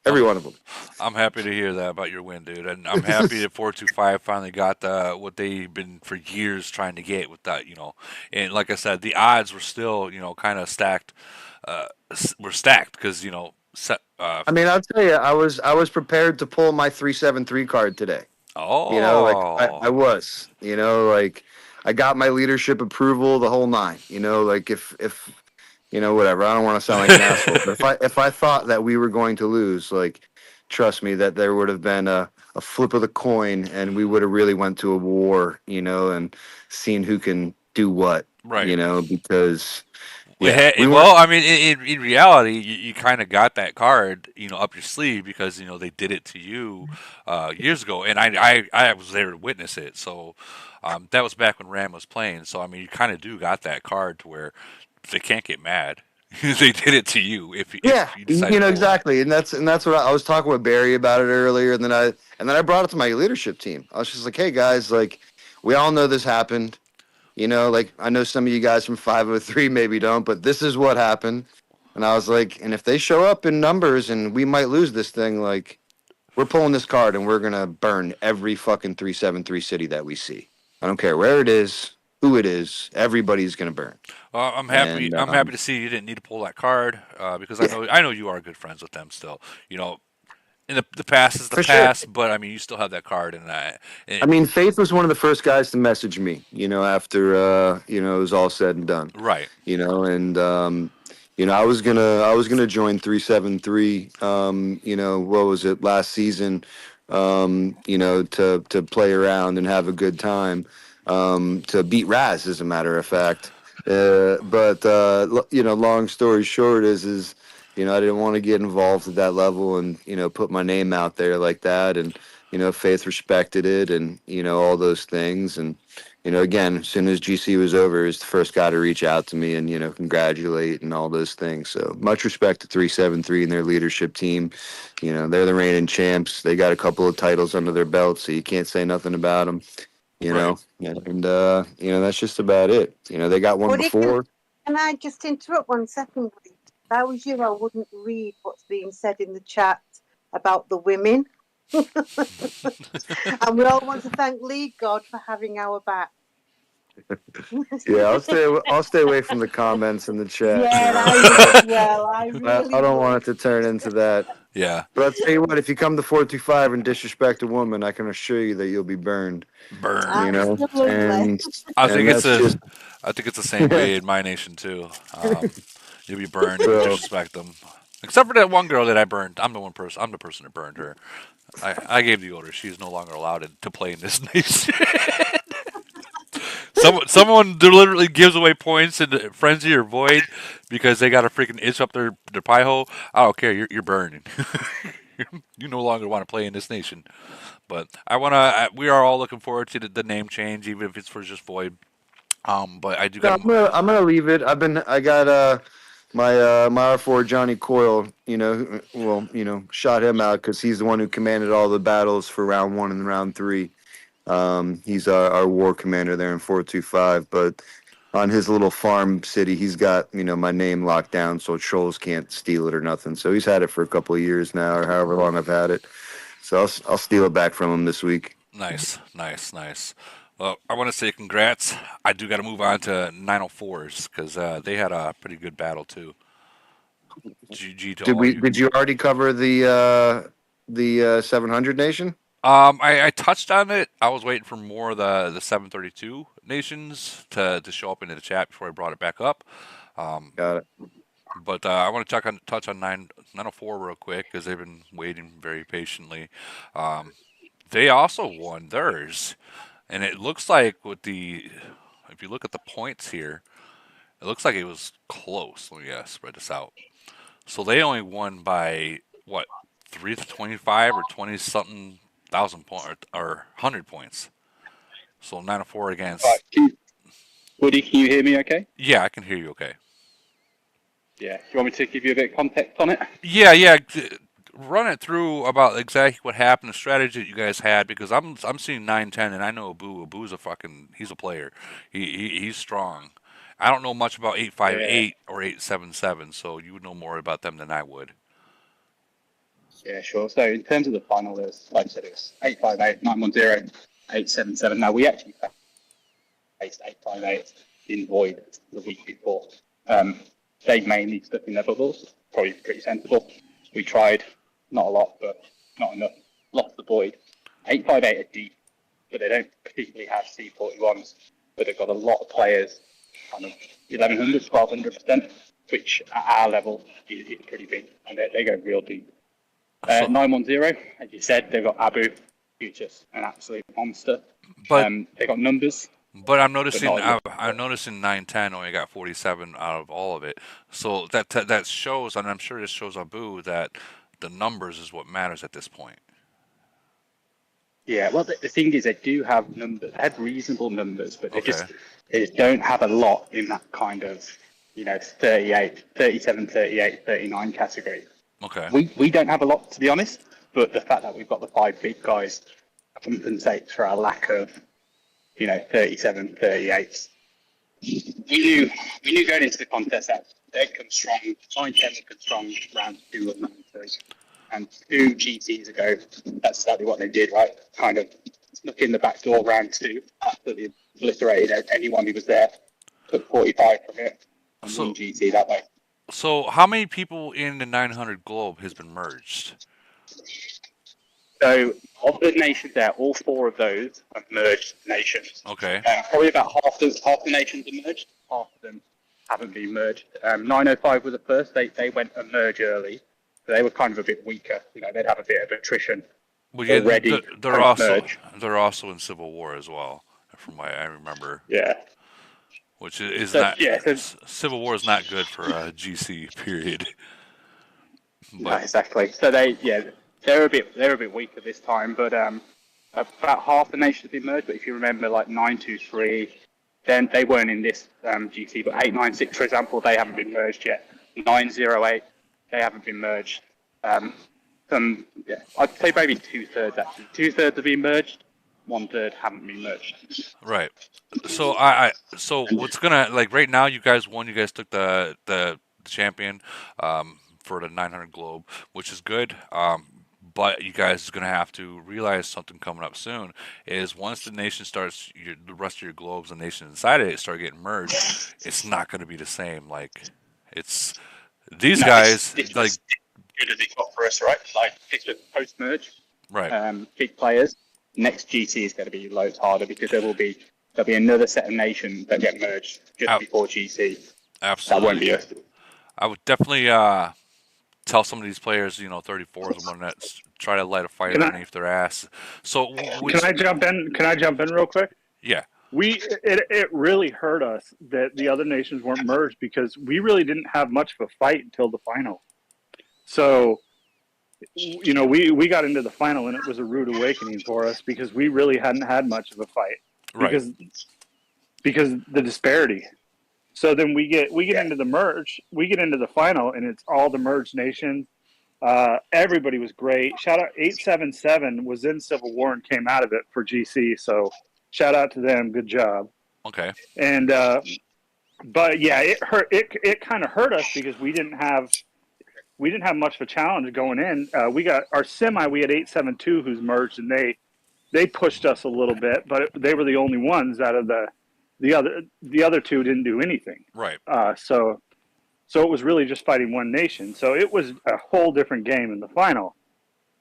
every one of them. I'm happy to hear that about your win, dude, and I'm happy that 425 finally got what they've been for years trying to get with that. And like I said, the odds were still kind of stacked. Were stacked because I mean, I'll tell you, I was prepared to pull my 373 card today. Like I oh was, like I got my leadership approval, the whole nine. Like if whatever. I don't want to sound like an asshole, but if I thought that we were going to lose, like trust me, that there would have been a flip of the coin, and we would have really went to a war, and seen who can do what, right. because yeah, we weren't. Well, I mean, in reality, you kind of got that card, up your sleeve because they did it to you years ago, and I was there to witness it. So that was back when Ram was playing. So I mean, you kind of do got that card to where they can't get mad. They did it to you Yeah, if you decide to pull that. exactly, and that's what I was talking with Barry about it earlier, and then I brought it to my leadership team. I was just like, hey guys, like we all know this happened. Like I know some of you guys from 503 maybe don't, but this is what happened. And I was like, and if they show up in numbers and we might lose this thing, like we're pulling this card and we're gonna burn every fucking 373 city that we see. I don't care where it is, who it is, everybody's gonna burn. I'm happy. And I'm happy to see you didn't need to pull that card because yeah, I know you are good friends with them still. You know, in the past is the for sure. past, but I mean, you still have that card, and I mean, Faith was one of the first guys to message me, after it was all said and done. right, And I was gonna join 373, what was it, last season, to play around and have a good time, to beat Raz, as a matter of fact. But long story short is I didn't want to get involved at that level and put my name out there like that, and Faith respected it, and all those things. And again, as soon as GC was over, he was the first guy to reach out to me and congratulate and all those things. So much respect to 373 and their leadership team. They're the reigning champs. They got a couple of titles under their belt, so you can't say nothing about them. right. And that's just about it. They got one But before. can I just interrupt 1 second, please? If I was you, I wouldn't read what's being said in the chat about the women. And we all want to thank Lee God for having our back. Yeah, I'll stay away from the comments in the chat. Yeah, I would as well. I I really don't want would. it to turn into that. Yeah, But I'll tell you what, if you come to 425 and disrespect a woman, I can assure you that you'll be burned. burn. Absolutely. And I and think it's that's just I think it's the same way in my nation too. You'll be burned if you Bro, disrespect them. Except for that one girl that I burned. I'm the one person. I'm the person that burned her. I gave the order. She's no longer allowed to play in this nation. Someone deliberately gives away points in Frenzy or Void because they got a freaking itch up their pie hole. I don't care. You're burning. You no longer want to play in this nation. But I want to. We are all looking forward to the name change, even if it's for just Void. But I do no, got. I'm gonna leave it. I got my R4 Johnny Coyle. Shot him out because he's the one who commanded all the battles for round 1 and round 3. He's our war commander there in 425, but on his little farm city, he's got my name locked down, so trolls can't steal it or nothing. So he's had it for a couple of years now, or however long I've had it. So I'll steal it back from him this week. Nice, nice, nice. Well, I want to say congrats. I do got to move on to 904s because they had a pretty good battle too. GG to Did all we? you. Did you already cover the 700 nation? I touched on it. I was waiting for more of the 732 nations to show up into the chat before I brought it back up. Got it. But I want to touch on 904 real quick because they've been waiting very patiently. They also won theirs, and it looks like if you look at the points here, it looks like it was close. Let me spread this out. So they only won by what 3 to 25 or 20 something thousand point or 100 points. So 904 against. Right, Woody, can you hear me okay? Yeah, I can hear you okay. Yeah. Do you want me to give you a bit of context on it? Yeah. Run it through about exactly what happened, the strategy that you guys had, because I'm seeing 910 and I know Abu. Abu's he's a player. He's strong. I don't know much about 858 or 877, so you would know more about them than I would. Yeah, sure. So in terms of the final, there's, like I said, it was 858, 910, 877. Now, we actually faced 858 in Void the week before. They mainly stuck in their bubbles, probably pretty sensible. We tried, not a lot, but not enough. Lost the Void. 858 are deep, but they don't particularly have C41s, but they've got a lot of players, kind of 1100, 1200%, which at our level is pretty big, and they go real deep. 910, as you said, they've got Abu, who's just an absolute monster. But they got numbers. But I'm noticing I'm noticing 910 only got 47 out of all of it. So that shows, and I'm sure this shows Abu that the numbers is what matters at this point. Yeah, well, the thing is, they do have numbers. They have reasonable numbers, but they just don't have a lot in that kind of 38, 37, 38, 39 category. Okay. We don't have a lot, to be honest, but the fact that we've got the 5 big guys compensates for our lack of 37, 38. We knew going into the contest that they'd come strong. 910 would come strong round 2 of 93. And 2 GTs ago, that's exactly what they did, right? Kind of snuck in the back door round 2, absolutely obliterated anyone who was there, took 45 from it, and won GT that way. So how many people in the 900 globe has been merged? So, of the nations there, all 4 of those are merged nations. Okay. Probably about half the nations are merged. Half of them haven't been merged. 905 was the first. They went a merge early. So they were kind of a bit weaker. They'd have a bit of attrition. Well, yeah, already. They're also in Civil War as well, from what I remember. Yeah. Which is not. Yeah, Civil War is not good for GC. Period. But, no, exactly. So they're a bit weaker this time, but about half the nation have been merged. But if you remember, like 923, then they weren't in this GT, but 896, for example, they haven't been merged yet. 908, they haven't been merged. I'd say maybe 2/3 actually. 2/3 have been merged. 1/3 haven't been merged. Right. So so what's gonna right now? You guys won. You guys took the champion for the 900 globe, which is good. But you guys are going to have to realize something coming up soon is once the nation starts, the rest of your globes, the nation inside it start getting merged, it's not going to be the same. It's these guys. It's good as it's got for us, right? It's a post-merge. Right. Big players. Next GT is going to be loads harder because there'll be another set of nations that get merged just before GT. Absolutely. That won't be us. I would definitely tell some of these players, 34s and whatnot, try to light a fire Can I underneath their ass. So can which, I jump in? Can I jump in real quick? yeah, It really hurt us that the other nations weren't merged because we really didn't have much of a fight until the final. So we got into the final and it was a rude awakening for us because we really hadn't had much of a fight right, because the disparity. So then we get into the merge, we get into the final, and it's all the merged nations. Everybody was great. Shout out 877 was in Civil War and came out of it for GC. So shout out to them. Good job. okay, And but yeah, it hurt. It kind of hurt us because we didn't have much of a challenge going in. We got our semi. We had 872 who's merged, and they pushed us a little bit, but they were the only ones out of the other two didn't do anything. right. So it was really just fighting one nation. So it was a whole different game in the final.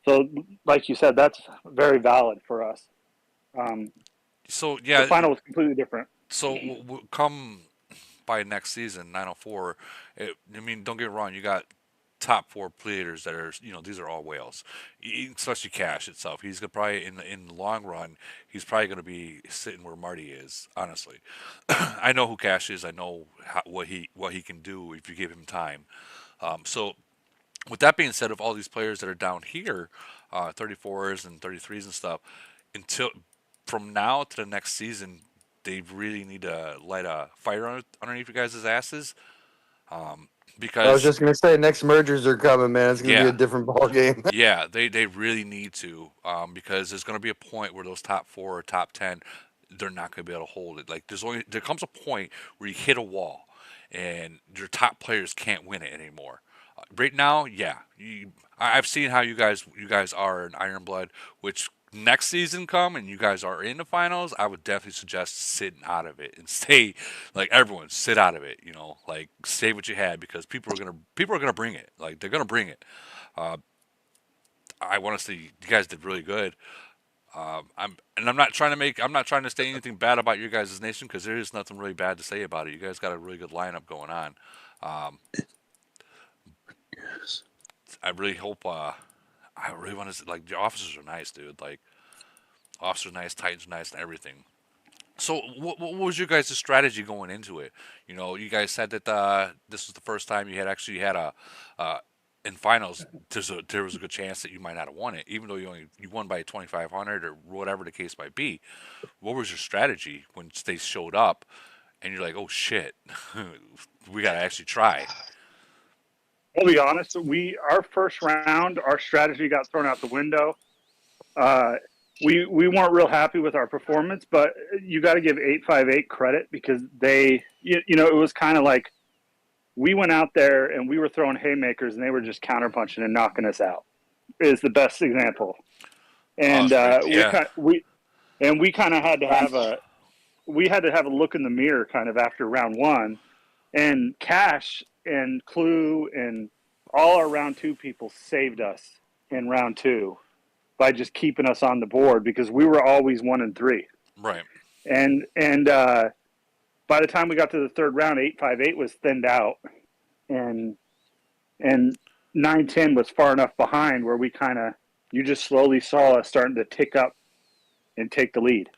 So like you said, that's very valid for us. So The yeah, final was completely different. so come by next season, 904. I mean, don't get me wrong, you got top four players that are, these are all whales, especially Cash itself. He's gonna probably in the long run, he's probably going to be sitting where Marty is. Honestly, I know who Cash is. I know what he can do if you give him time. So with that being said, of all these players that are down here, 34s and 33s and stuff, until from now to the next season, they really need to light a fire underneath you guys' asses. I was Because just gonna say, next mergers are coming, man. It's gonna be a yeah, different ball game. yeah, they really need to, because there's going to be a point where those top four or top 10, they're not going to be able to hold it. Like there comes a point where you hit a wall, and your top players can't win it anymore. Right now, yeah, I've seen how you guys are in Iron Blood, which next season come and you guys are in the finals, I would definitely suggest sitting out of it and stay, like everyone sit out of it. Like save what you had, because people are gonna bring it. Like they're gonna bring it. I want to say you guys did really good. I'm not trying to say anything bad about your guys' nation, because there is nothing really bad to say about it. You guys got a really good lineup going on. Um, I really hope. I really want to, like, the officers are nice, dude. Like officers nice, Titans nice, and everything. So, what was your guys' strategy going into it? You guys said that this was the first time you had uh, in finals. There was a good chance that you might not have won it, even though you won by 2,500 or whatever the case might be. What was your strategy when they showed up, and you're like, oh shit, we gotta actually try? I'll be honest. Our first round, our strategy got thrown out the window. Uh, we weren't real happy with our performance, but you got to give 858 credit because it was kind of like we went out there and we were throwing haymakers and they were just counterpunching and knocking us out. Is the best example. And Sweet, we yeah, kind we kind of had to have a look in the mirror kind of after round one, and Cash and Clue and all our round two people saved us in round two by just keeping us on the board because we were always 1-3. right. And by the time we got to the third round, 858 was thinned out, and 910 was far enough behind where you just slowly saw us starting to tick up and take the lead.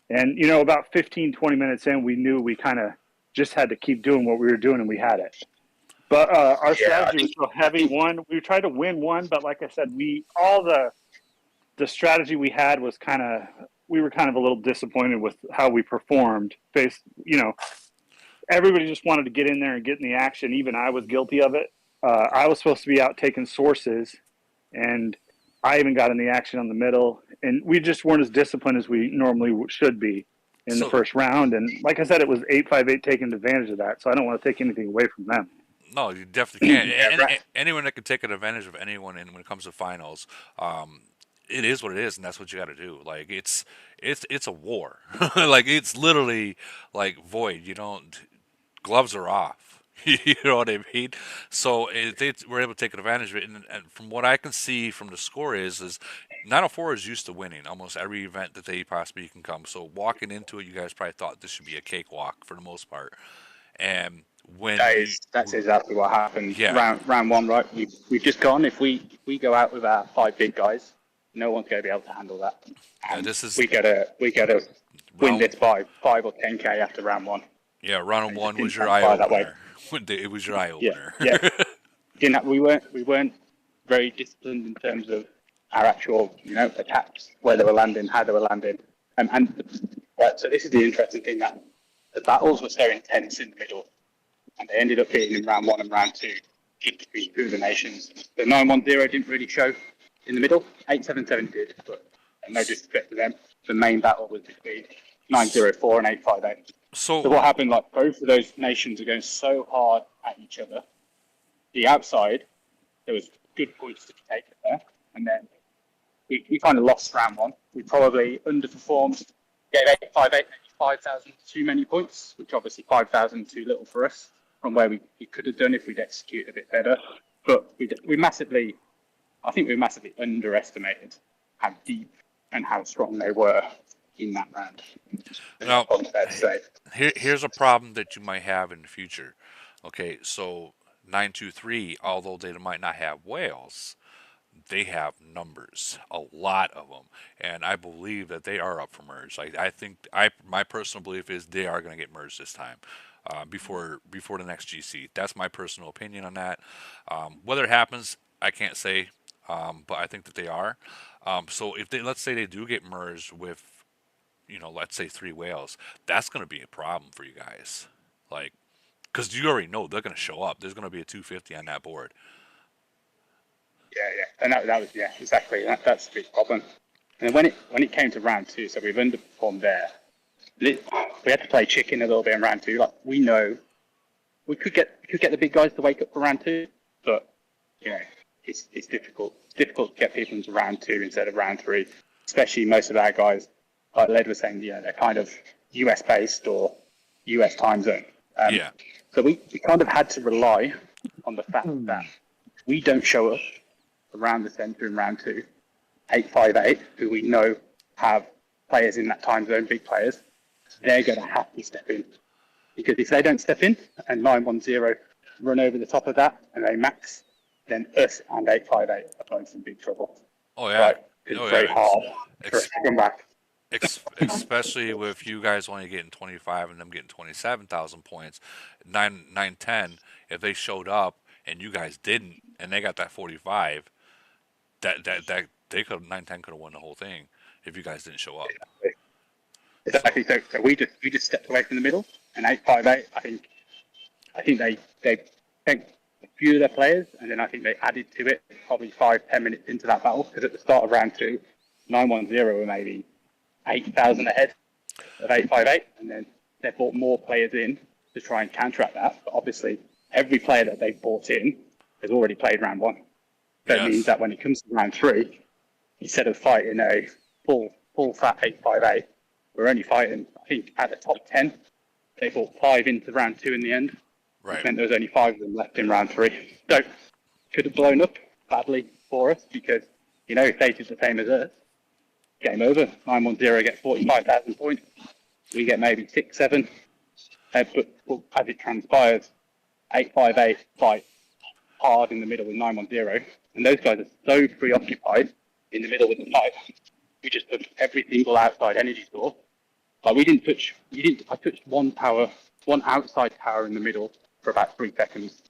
And about 15, 20 minutes in, we knew we kind of just had to keep doing what we were doing, and we had it. But our strategy was so heavy. We tried to win one, but like I said, all the strategy we had was we were kind of a little disappointed with how we performed. Everybody just wanted to get in there and get in the action. Even I was guilty of it. I was supposed to be out taking sources, and I even got in the action on the middle. And we just weren't as disciplined as we normally should be in the So first round. And like I said, it was 858 taking advantage of that. So I don't want to take anything away from them. no, you definitely can't. Yeah, right. Anyone that can take advantage of anyone, when it comes to finals, it is what it is, and that's what you got to do. Like it's a war. Like it's literally like void. You don't gloves are off. You know what I mean? So they were able to take advantage of it, and from what I can see from the score is 904 is used to winning almost every event that they possibly can come. So walking into it, you guys probably thought this should be a cakewalk for the most part. And when That's exactly what happened. yeah, Round one, right? We've just gone. If we go out with our five big guys, no one's going to be able to handle that, yeah, and this is we gotta win round this by 5 or 10K after round one. yeah, round And it just one was didn't your eye transpire that way. opener. It was your eye Yeah, opener. yeah. We weren't very disciplined in terms of our actual, attacks, where they were landing, how they were landing, and right. So this is the interesting thing, that the battles were so intense in the middle, and they ended up being in round one and round two, between two of the nations. The 910 didn't really show in the middle. 877 did, but no disrespect to them. The main battle was between 904 and 858. So So what happened? Like, both of those nations are going so hard at each other. The outside, there was good points to be taken there, and then we kind of lost round one. We probably underperformed, gave 858 maybe 5,000 too many points, which obviously 5,000 too little for us from where we could have done if we'd executed a bit better. But we massively, I think we massively underestimated how deep and how strong they were in that round. now, That's fair to say. here's a problem that you might have in the future. Okay, so 923, although they might not have whales, they have numbers, a lot of them, and I believe that they are up for merge. I think my personal belief is they are going to get merged this time, before the next GC. That's my personal opinion on that. Whether it happens, I can't say, but I think that they are. So if they, let's say they do get merged with, let's say three whales, that's going to be a problem for you guys. Like, because you already know they're going to show up. There's going to be a 250 on that board. Yeah, and that was, yeah, exactly. That's the big problem. And when it came to round two, so we've underperformed there. We had to play chicken a little bit in round two. Like, we know we could get the big guys to wake up for round two, but it's difficult. It's difficult to get people into round two instead of round three, especially most of our guys, like Led was saying, they're kind of US based or US time zone. Yeah. So we kind of had to rely on the fact that we don't show up around the centre in round two, 858, who we know have players in that time zone, big players, they're going to have to step in. Because if they don't step in and 910 run over the top of that and they max, then us and 858 are both in big trouble. Oh yeah. Right? It's very hard for us to come back. Especially with you guys only getting 25 and them getting 27,000 points. 910, if they showed up and you guys didn't, and they got that 45, that they could 910 could have won the whole thing if you guys didn't show up. Exactly. So we just stepped away from the middle, and 858. I think they picked a few of their players, and then I think they added to it probably 5-10 minutes into that battle, because at the start of round two, 910 were maybe 8,000 ahead of 858, and then they brought more players in to try and counteract that. But obviously, every player that they've brought in has already played round one. That means that when it comes to round three, instead of fighting a full fat 858, we're only fighting, I think, at the top 10. They brought 5 into round two in the end. Right. Which meant there was only 5 of them left in round three. So could have blown up badly for us, because, if they did the same as us, game over. 910 get 45,000 points. We get maybe 6, 7. But as it transpires, 858 fight hard in the middle with 910, and those guys are so preoccupied in the middle with the fight. We just took every single outside energy source. Like, I touched one outside tower in the middle for about 3 seconds.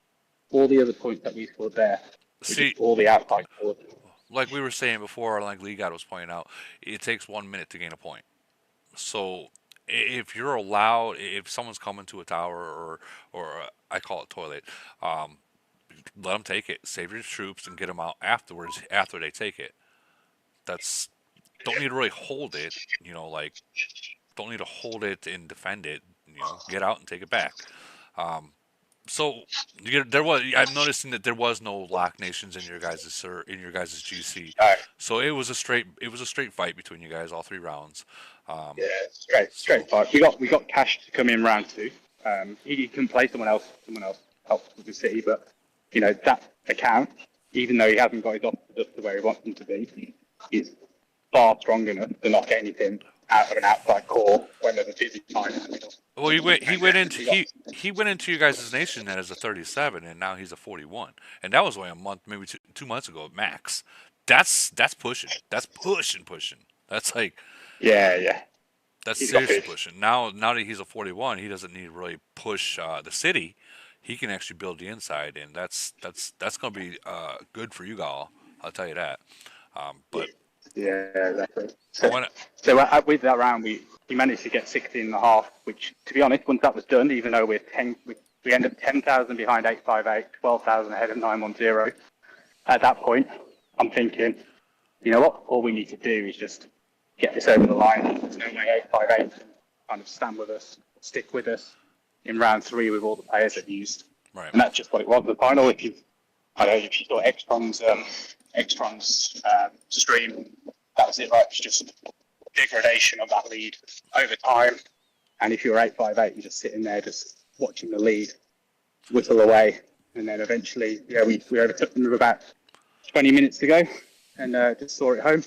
All the other points that we scored there were just all the outside cores. Like we were saying before, like Lee God was pointing out, it takes 1 minute to gain a point. So if you're allowed, if someone's coming to a tower or I call it toilet, let them take it. Save your troops and get them out afterwards after they take it. Don't need to really hold it, don't need to hold it and defend it. Get out and take it back. So I'm noticing that there was no lock nations in your guys' GC. So it was a straight fight between you guys all 3 rounds. Straight fight. We got Cash to come in round two. He can play someone else helped with the city, but that account, even though he hasn't got his options up to where he wants them to be, is far strong enough to not get anything out of an outside core when there's a busy time in the middle. Well, he And went into we got he went into you guys' nation as a 37, and now he's a 41, and that was only a month, maybe 2 months ago at max. That's pushing. That's pushing. That's like yeah. that's He's got seriously food. pushing. Now that he's a 41, he doesn't need to really push the city. He can actually build the inside, and that's going to be good for you all. I'll tell you that. But Yeah, exactly. I So, want to. with that round, we managed to get 16 and a half, which, to be honest, once that was done, even though we ended up 10,000 behind 858, 12,000 ahead of 910. At that point, I'm thinking, you know what? All we need to do is just get this over the line. There's no way 858 can kind of stand with us, stick with us in round three with all the players they've used. Right. And that's just what it was. The final, if you saw Extron's stream, that was it, right? It's just degradation of that lead over time. And if you're 858, you're just sitting there, just watching the lead whittle away. And then eventually, we overtook them with about 20 minutes to go and just saw it home.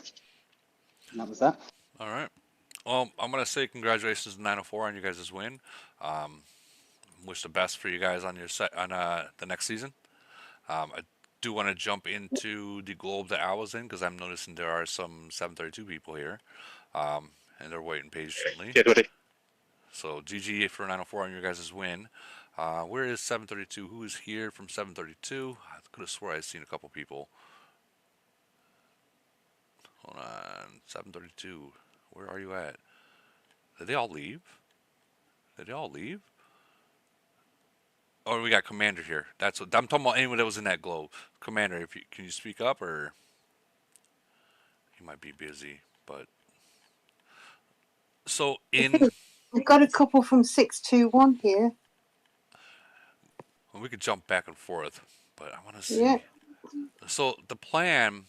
And that was that. All right. Well, I'm gonna say congratulations to 904 on you guys' win. Um, wish the best for you guys on your set on the next season. I do want to jump into the globe that I was in because I'm noticing there are some 732 people here, and they're waiting patiently. Cheers, buddy. So GG for 904 on your guys' win. Where is 732? Who is here from 732? I could have swore I'd seen a couple people. Hold on, 732. Where are you at? Did they all leave? Did they all leave? Oh, we got Commander here. That's what I'm talking about. Anyone that was in that globe, Commander. If you can you speak up, or he might be busy. But so in We've got a couple from 621 here. we could jump back and forth, but I want to see. Yeah. So the plan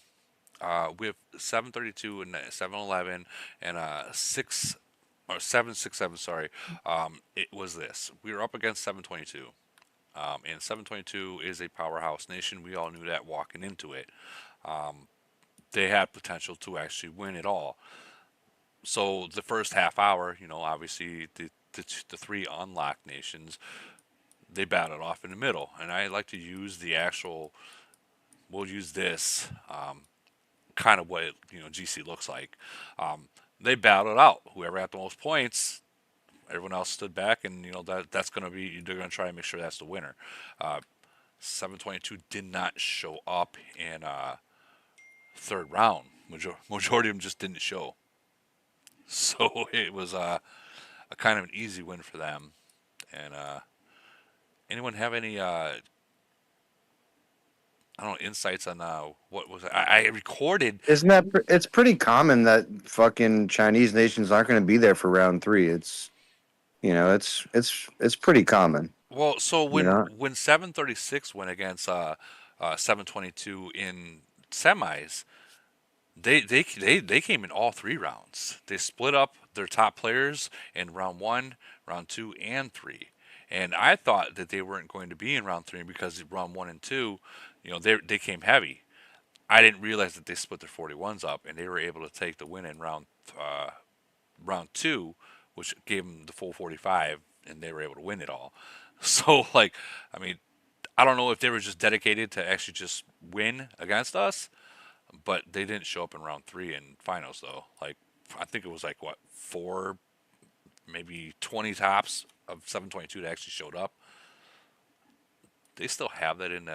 with 732 and 711 and 767. Sorry, it was this. We were up against 722. And 722 is a powerhouse nation. We all knew that walking into it. They had potential to actually win it all. So the first half hour, obviously the three unlocked nations, they battled off in the middle. And I like to use we'll use this kind of what GC looks like. They battled out. Whoever had the most points, everyone else stood back, and that's going to be they're going to try and make sure that's the winner. 722 did not show up in third round. Majority of them just didn't show, so it was a kind of an easy win for them. And anyone have any I don't know insights on what was it? I recorded. Isn't that? It's pretty common that fucking Chinese nations aren't going to be there for round three. It's it's pretty common. Well, so You know, when 736 went against 722 in semis, they came in all three rounds. They split up their top players in round one, round two, and three. And I thought that they weren't going to be in round three because round one and two, they came heavy. I didn't realize that they split their 41s up and they were able to take the win in round two, which gave them the full 45, and they were able to win it all. So, like, I mean, I don't know if they were just dedicated to actually just win against us, but they didn't show up in round three in finals, though. Like, I think it was like, what, four, maybe 20 tops of 722 that actually showed up. They still have that in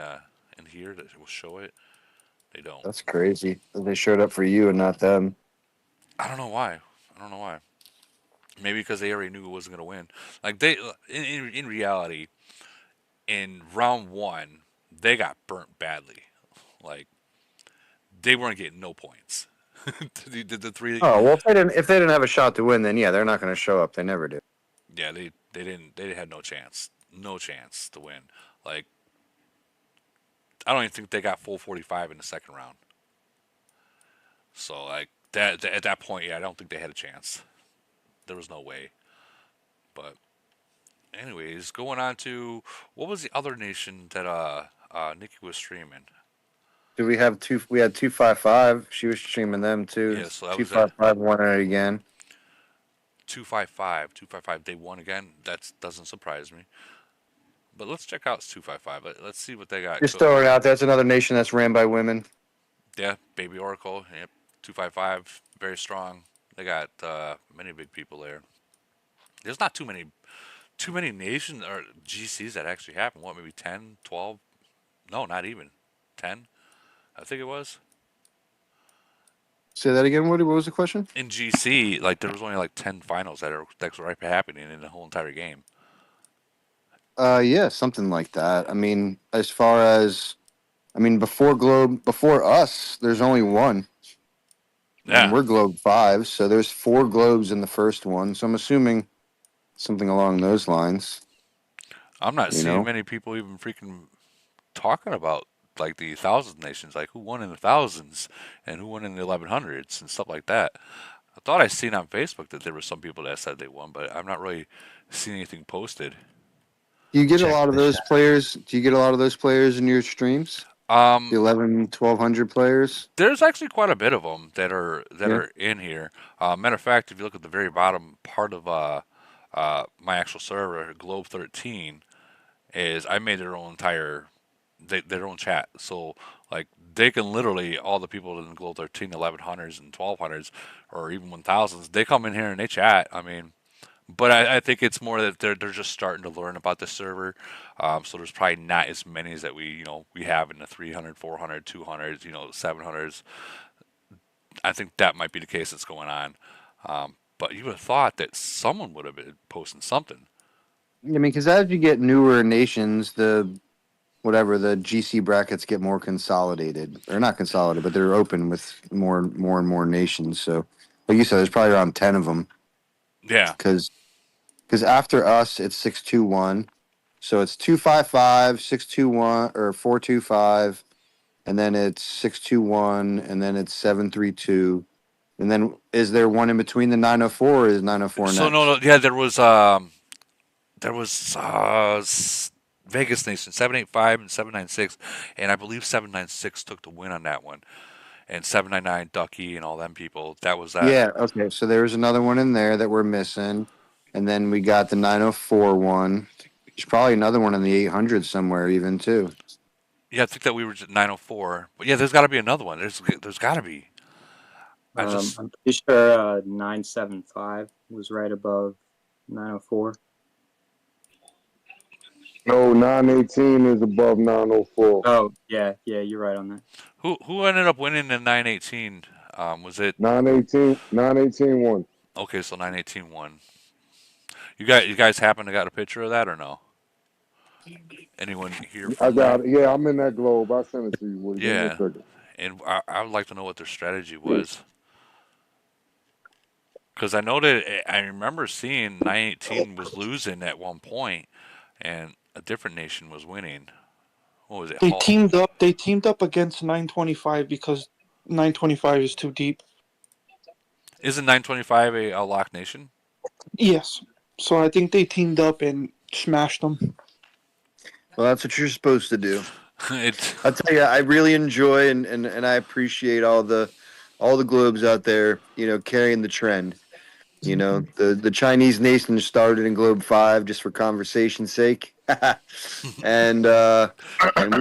here that will show it. They don't. that's crazy. They showed up for you and not them. I don't know why. Maybe because they already knew it wasn't going to win. Like in reality, in round one, they got burnt badly. Like they weren't getting no points. the three. Oh well, if they didn't have a shot to win, then yeah, they're not going to show up. They never do. Yeah, they didn't. They had no chance. No chance to win. Like I don't even think they got full 45 in the second round. So like that at that point, yeah, I don't think they had a chance. There was no way. But anyways, going on to what was the other nation that Nikki was streaming? Do we have two? We had 255. She was streaming them too. Yeah, so that was 255 won it again. 255. 255. They won again. That doesn't surprise me. But let's check out 255. Let's see what they got Just cooking. throwing it out there. That's another nation that's ran by women. Yeah, Baby Oracle. Yep. 255. Very strong. They got many big people there. There's not too many nations or GCs that actually happen. What, maybe 10, 12? No, not even 10. I think it was. Say that again, Woody. What was the question? In GC, like there was only like 10 finals that were happening in the whole entire game. Yeah, something like that. I mean, as far as before Globe, before us, there's only one, and Yeah, we're Globe 5, so there's 4 globes in the first one. So I'm assuming something along those lines. I'm not You seeing know, many people even freaking talking about like the thousands nations, like who won in the thousands and who won in the 1100s and stuff like that. I thought I seen on Facebook that there were some people that said they won, but I'm not really seeing anything posted. do you get a Check lot of the those chat. players? Do you get a lot of those players in your streams? The Um, 11, 1200 players? there's actually quite a bit of them that Yeah. are in here. Matter of fact, if you look at the very bottom part of my actual server, Globe 13, is I made their own their own chat. So like they can literally all the people in the Globe 13, 1100s and 1200s or even 1000s, they come in here and they chat. I mean, but I think it's more that they're just starting to learn about the server. So there's probably not as many as that we have in the 300, 400, 200s, 700s. I think that might be the case that's going on. But you would have thought that someone would have been posting something. I mean, because as you get newer nations, the GC brackets get more consolidated, or not consolidated, but they're open with more and more nations. So, like you said, there's probably around 10 of them. Yeah. Because after us, it's 621. So it's 255, 621, or 425, and then it's 621, and then it's 732. And then is there one in between the 904, or is 904 So no, next? no, yeah, there was Vegas Nation 785 and 796, and I believe 796 took the win on that one, and 799 Ducky and all them people. That was that. Yeah, okay. So there was another one in there that we're missing. And then we got the 904 one. There's probably another one in the 800 somewhere, even too. Yeah, I think that we were just 904, but yeah, there's got to be another one. There's got to be. I just I'm pretty sure 975 was right above 904. No, 918 is above 904. Oh, yeah, you're right on that. who ended up winning in 918? Was it 918 won. okay? So 918 won. You guys happen to got a picture of that or no? Anyone here I from there? got it. Yeah, I'm in that globe. I sent it to you, Woody. Give me a Yeah, second. and I would like to know what their strategy was. Because I know that I remember seeing 918 was losing at one point, and a different nation was winning. What was it? They Hall? teamed up. They teamed up against 925 because 925 is too deep. Isn't 925 a lock nation? Yes. So I think they teamed up and smashed them. Well, that's what you're supposed to do. it. I'll tell you, I really enjoy and I appreciate all the globes out there, carrying the trend. The Chinese nation started in Globe 5 just for conversation's sake. and and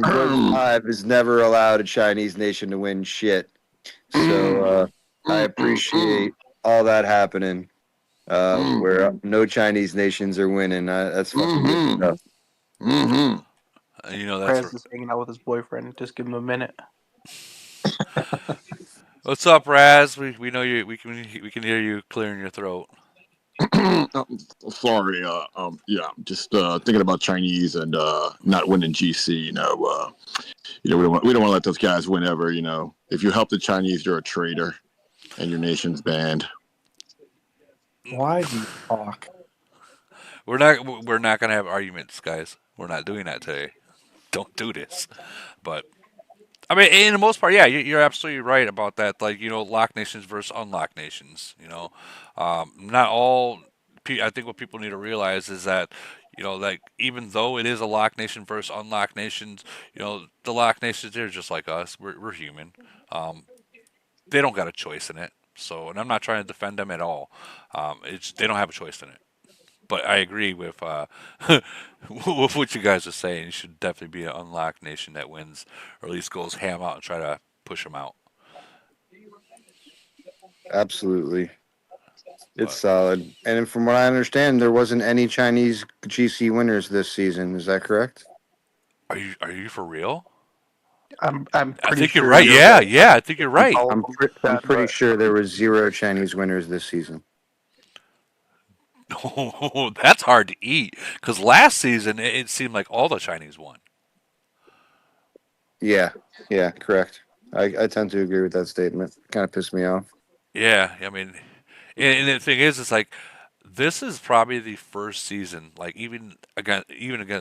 Globe 5 has never allowed a Chinese nation to win shit. So I appreciate all that happening. Where no Chinese nations are winning. That's fucking good stuff. That's Prez is hanging out with his boyfriend. Just give him a minute. what's up, Raz. We know you. We can hear you clearing your throat. Sorry, yeah, just thinking about Chinese and not winning GC. We don't want to let those guys win ever. If you help the Chinese, you're a traitor, and your nation's banned. Why do you talk? We're not gonna have arguments, guys. We're not doing that today. Don't do this. But I mean, in the most part, yeah, you're absolutely right about that. Like, lock nations versus unlock nations. Not all. I think what people need to realize is that, like even though it is a lock nation versus unlock nations, the lock nations they're just like us. We're human. They don't got a choice in it. So, and I'm not trying to defend them at all. It's they don't have a choice in it. But I agree with with what you guys are saying. It should definitely be an unlocked nation that wins, or at least goes ham out and try to push them out. Absolutely. It's But solid. And from what I understand, there wasn't any Chinese GC winners this season. Is that correct? are you for real? I'm I pretty think you're sure right. you're Yeah, right. yeah, I think you're I'm right. told I'm that, pretty but sure there was zero Chinese winners this season. Oh, that's hard to eat. Because last season it seemed like all the Chinese won. Yeah, yeah, correct. I tend to agree with that statement. Kind of pissed me off. Yeah, I mean, and the thing is, it's like this is probably the first season, like even again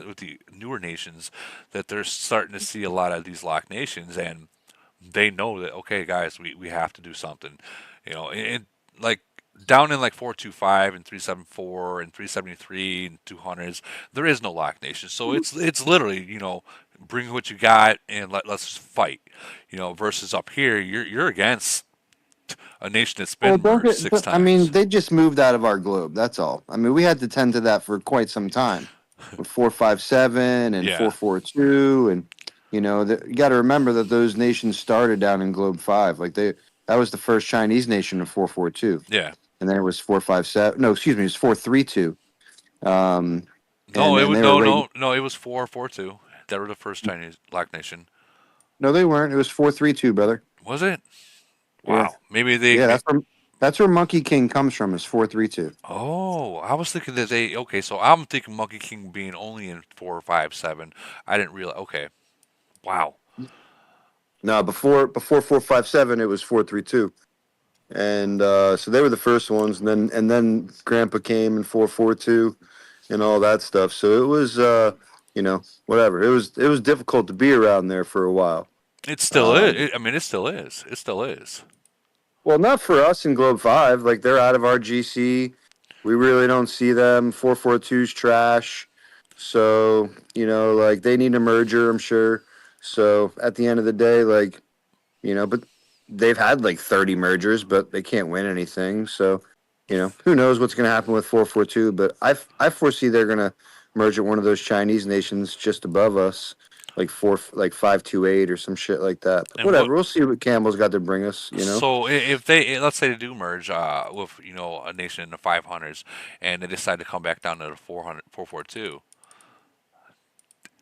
with the newer nations, that they're starting to see a lot of these locked nations, and they know that okay, guys, we have to do something, and like down in like 425 and 374 and 373 and 200s, there is no lock nation. So it's literally bring what you got and let's fight, versus up here you're against a nation that's Well, been merged six I mean, times. they just moved out of our globe. That's all. I mean, we had to tend to that for quite some time with 457 and Yeah, 442, and you got to remember that those nations started down in Globe Five. Like that was the first Chinese nation in 442, yeah. and then it was 457. No, excuse me, it was 432. Um, No, and it then was they were no, right. no, no. It was 442. They were the first Chinese lock nation. No, they weren't. It was 432, brother. Was it? Yeah, Wow. Maybe they. yeah. That's where Monkey King comes from. Is 432. Oh, I was thinking that they. Okay, so I'm thinking Monkey King being only in 457. I didn't realize. Okay, wow. No, before 457, it was 432. And so they were the first ones, and then Grandpa came in 442 and all that stuff. So it was whatever. It was difficult to be around there for a while. It still is. Um, I mean, it still is. It still is. well, not for us in Globe Five. Like they're out of our GC. We really don't see them. 442's trash. So like they need a merger, I'm sure. So at the end of the day, like but they've had like 30 mergers, but they can't win anything. So, who knows what's going to happen with 442? But I foresee they're going to merge at one of those Chinese nations just above us, like 528 or some shit like that. But And what? whatever, we'll see what Campbell's got to bring us. So if they let's say they do merge with a nation in the 500s and they decide to come back down to the 400 442,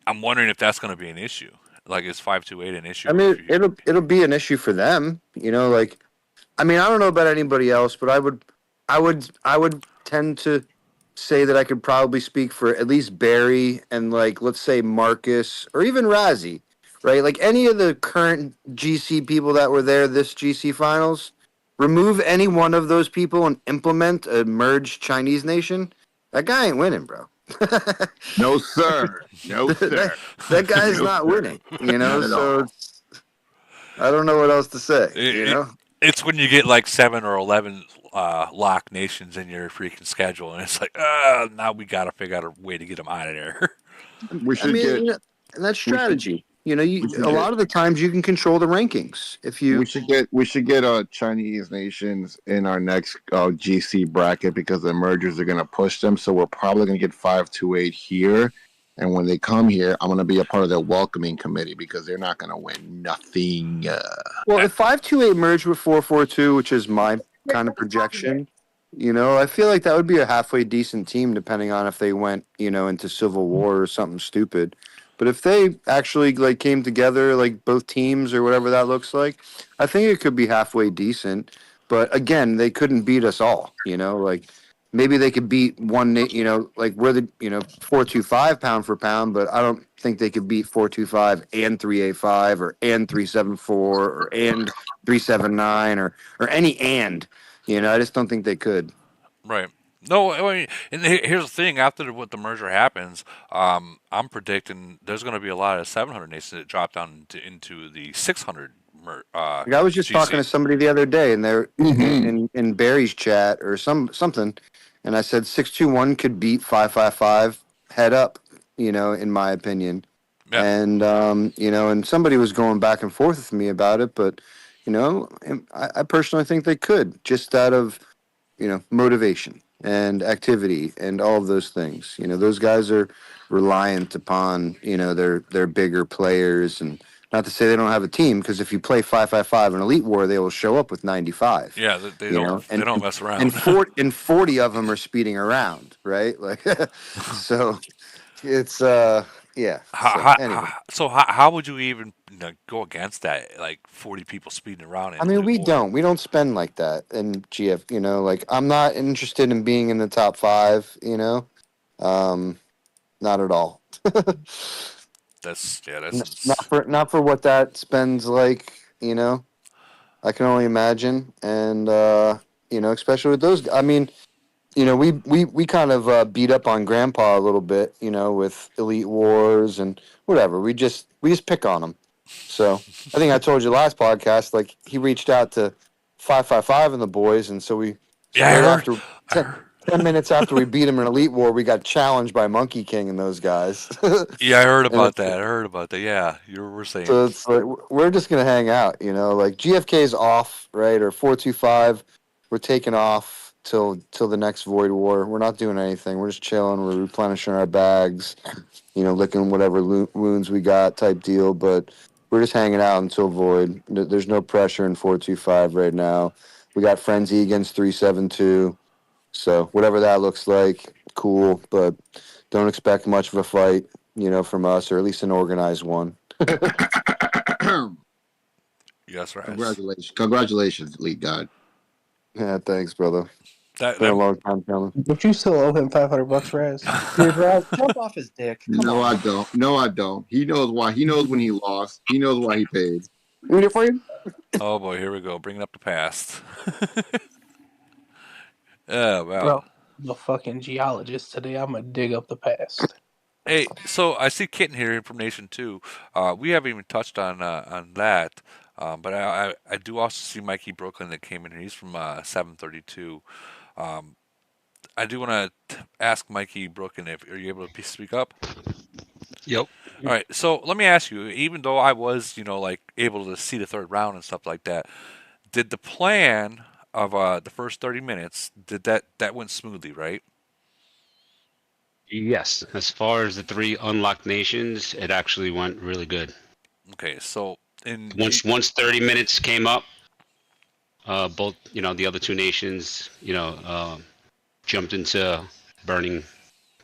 I'm wondering if that's going to be an issue. Like is 528 an I issue? mean, If you, it'll be an issue for them. Like I mean, I don't know about anybody else, but I would tend to say that I could probably speak for at least Barry and like let's say Marcus or even Razzie, right? Like any of the current GC people that were there this GC finals, remove any one of those people and implement a merged Chinese nation. That guy ain't winning, bro. No, sir. No, that, sir. that guy's No, not sir. winning, Not at so all. I don't know what else to say, it, it's when you get like 7 or 11 lock nations in your freaking schedule, and it's like, now we got to figure out a way to get them out of there. We I should mean, get. and that's We should. strategy. We should A get. lot of the times you can control the rankings if We you. should get. We should get Chinese nations in our next GC bracket because the mergers are going to push them. So we're probably going to get 528 here, and when they come here, I'm going to be a part of their welcoming committee because they're not going to win nothing. Well, if 528 merged with 442, which is my kind of projection, I feel like that would be a halfway decent team, depending on if they went, into Civil War or something stupid. But if they actually like came together, like both teams or whatever that looks like, I think it could be halfway decent. But again, they couldn't beat us all. Like maybe they could beat one. Like we're the 425 pound for pound, but I don't think they could beat 425 and 385 or and 374 or and 379 or any and. I just don't think they could. Right. No, I mean, and here's the thing: after what the merger happens, I'm predicting there's going to be a lot of 700 nations that drop down into the 600 Like I was just talking GC. to somebody the other day, and they're Mm-hmm. in Barry's chat or something, and I said 621 could beat 555 head up, in my opinion. Yeah. And and somebody was going back and forth with me about it, but You know, and I personally think they could, just out of motivation and activity and all of those things. Those guys are reliant upon their bigger players, and not to say they don't have a team, because if you play 5-5-5 in Elite War, they will show up with 95. Yeah, they don't And they don't mess and around. 40 of them are speeding around, right? Like, so it's yeah. So anyway. How would you even go against that? Like 40 people speeding around in I mean, Elite War. we don't spend like that in GF. Like, I'm not interested in being in the top five. Um, not at all. That's yeah. That's Not for what that spends like. I can only imagine, and especially with those. I mean, we kind of beat up on Grandpa a little bit, with Elite Wars and whatever. We just pick on him. So I think I told you last podcast, like, he reached out to 555 and the boys, and so yeah. I right heard. after I heard. 10 minutes after we beat him in Elite War, we got challenged by Monkey King and those guys. Yeah, I heard And about that. I heard about that. Yeah, you were saying. so it's like we're just gonna hang out, like GFK's off, right? Or 425, we're taking off till the next Void War. We're not doing anything. We're just chilling. We're replenishing our bags, licking whatever wounds we got, type deal. But we're just hanging out until Void. There's no pressure in 425 right now. We got Frenzy against 372. So whatever that looks like, cool. But don't expect much of a fight, from us, or at least an organized one. Yes, right. Congratulations, League God. Yeah, thanks, brother. That, Been a that long time coming. Don't you still owe him $500, Raz? Dude, Raz, jump off his dick. Come No, on. I don't. No, I don't. He knows why. He knows when he lost. He knows why he paid. oh boy, here we go. Bringing up the past. Oh Bro, well. I'm a fucking geologist today. I'm gonna dig up the past. Hey, so I see Kitten here from Nation 2. We haven't even touched on that, but I do also see Mikey Brooklyn that came in here. He's from 732. Um, I do want to ask Mikey Brooklyn if are you able to speak up? Yep. All right, so let me ask you. Even though I was, like able to see the third round and stuff like that, did the plan of the first 30 minutes did that went smoothly, right? Yes. As far as the three unlocked nations, it actually went really good. Okay, so in Once 30 minutes came up, both the other two nations jumped into burning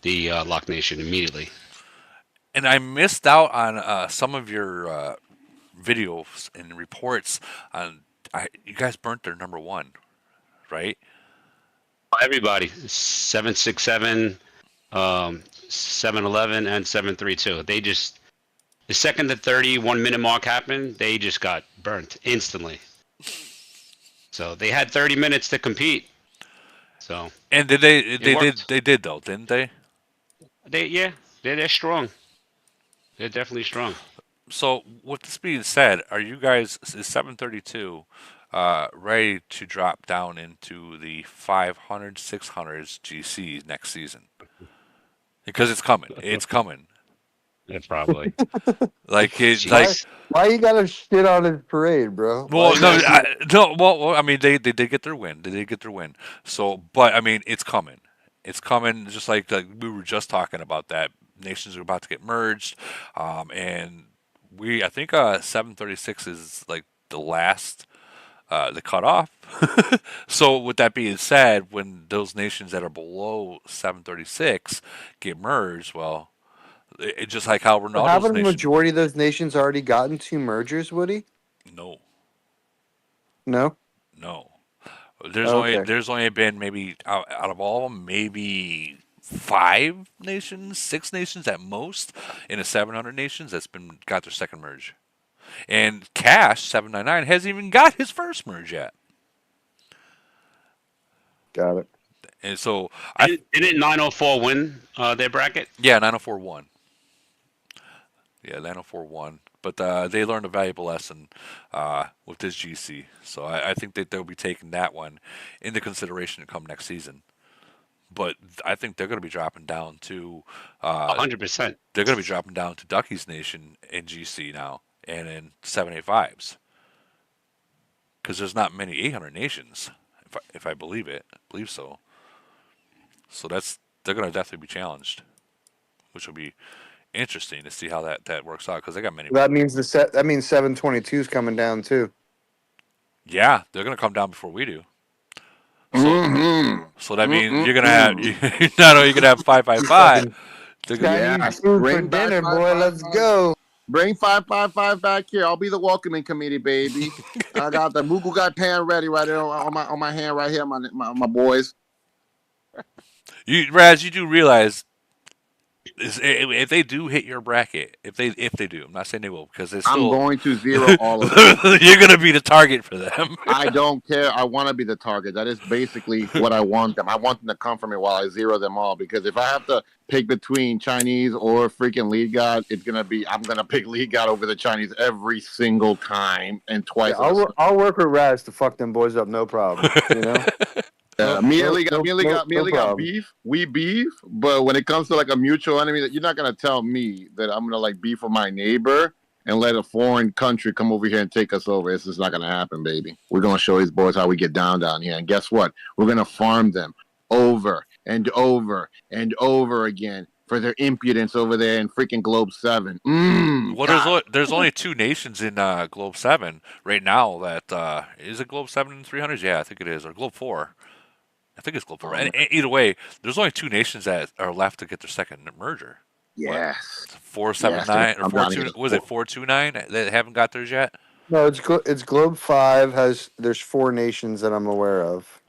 the locked nation immediately. and I missed out on some of your videos and reports on you guys burnt their number one, right? Everybody, 767, 711, and 732. They just the second the 31-minute mark happened, they just got burnt instantly. So they had 30 minutes to compete. So And they did though, didn't they? They're strong. They're definitely strong. So with this being said, are you guys is 732 ready to drop down into the 500 600s GC next season? Because it's coming. It's coming. Yeah, probably. Like it's Why, like why you gotta shit on his parade, bro? Why well, you no, gotta- no. Well, I mean, they did get their win. They did get their win. So, but I mean, it's coming. It's coming. Just like we were just talking about that. Nations are about to get merged, and I think 736 is like the last the cutoff. So, with that being said, when those nations that are below 736 get merged, well, it's just like how Ronaldo's Haven't a nation. majority of those nations already gotten two mergers, Woody? No, No? no. Oh, okay. There's only been maybe out of all of them maybe 5 nations, 6 nations at most in the 700 nations that's been got their second merge, and Cash 799 hasn't even got his first merge yet. Got it. And so Didn't 904 win their bracket? yeah 904 yeah 904 but they learned a valuable lesson with this GC, so I think that they'll be taking that one into consideration to come next season. But I think they're going to be dropping down to 100%. they're going to be dropping down to Ducky's Nation in GC now and in 785s. because there's not many 800 nations, if I believe so. So they're going to definitely be challenged, which will be interesting to see how that works out because they got many. That means that means 722 is coming down too. Yeah, they're going to come down before we do. So Mm-hmm. so that means you're going to have Mm-mm-mm. not only you're going to have 555. Fucking They're gonna, Chinese Yes, food for bring back dinner, boy. Let's 555. go. Bring 555 back here. I'll be the welcoming committee, baby. I got the Mugu guy pan ready right there on my hand right here, my boys. Raz, you do realize if they do hit your bracket, if they do, I'm not saying they will because it's I'm still going to zero all of them. you're gonna be the target for them. I don't care. I want to be the target. That is basically what I want them. I want them to come for me while I zero them all. Because if I have to pick between Chinese or freaking Lead God, I'm gonna pick Lead God over the Chinese every single time and twice. Yeah, I'll work with Raz to fuck them boys up, no problem. You know, Me and Lee no got problem. beef. We beef, but when it comes to like a mutual enemy, that you're not gonna tell me that I'm gonna like beef with my neighbor and let a foreign country come over here and take us over. It's just not gonna happen, baby. We're gonna show these boys how we get down here, and guess what? We're gonna farm them over and over and over again for their impudence over there in freaking Globe 7. Well, there's only two nations in Globe 7 right now. That is it. Globe 7 and 300s? Yeah, I think it is, or Globe 4. I think it's Globe 4. And either way, there's only two nations that are left to get their second merger. Yes. 479 or 42? Was it 429 that haven't got theirs yet? No, it's Globe 5 there's 4 nations that I'm aware of.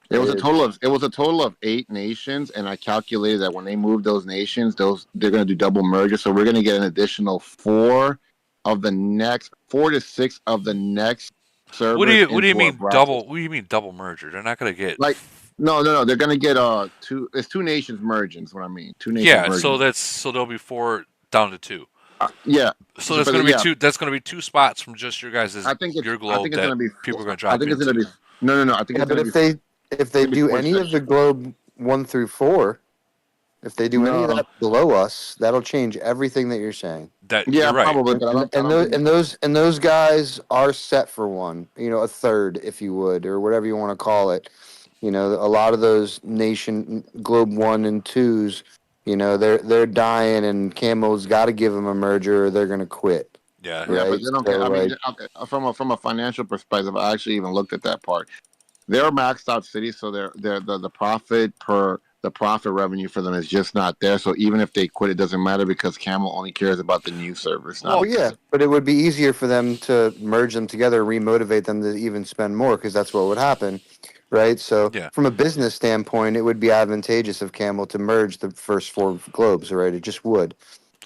It was a total of 8 nations, and I calculated that when they move those nations, they're going to do double merger. So we're going to get an additional 4 to 6 of the next servers. What do you mean double? What do you mean double merger? They're not going to get no. They're going to get 2. It's 2 nations merging. Is what I mean. 2 nations. Yeah, merging. so there'll be 4 down to 2. Yeah. So there's going to be 2. That's going to be 2 spots from just your guys' your globe. I think it's going to be people are going to drop. I think it's going to be no. I think it's going to be. If they do any of the globe 1 through 4, if they do any of that below us, that'll change everything that you're saying. You're right. Probably. And those guys are set for one. A third, if you would, or whatever you want to call it. A lot of those nation globe 1 and 2s, they're dying, and Camo's got to give them a merger, or they're going to quit. Yeah. Right? Yeah, but they don't care. I mean, from a financial perspective, I actually even looked at that part. They're maxed out cities, so the profit revenue for them is just not there. So even if they quit, it doesn't matter because Camel only cares about the new servers. Oh yeah, but it would be easier for them to merge them together, remotivate them to even spend more, because that's what would happen, right? So from a business standpoint, it would be advantageous of Camel to merge the first 4 globes, right? It just would.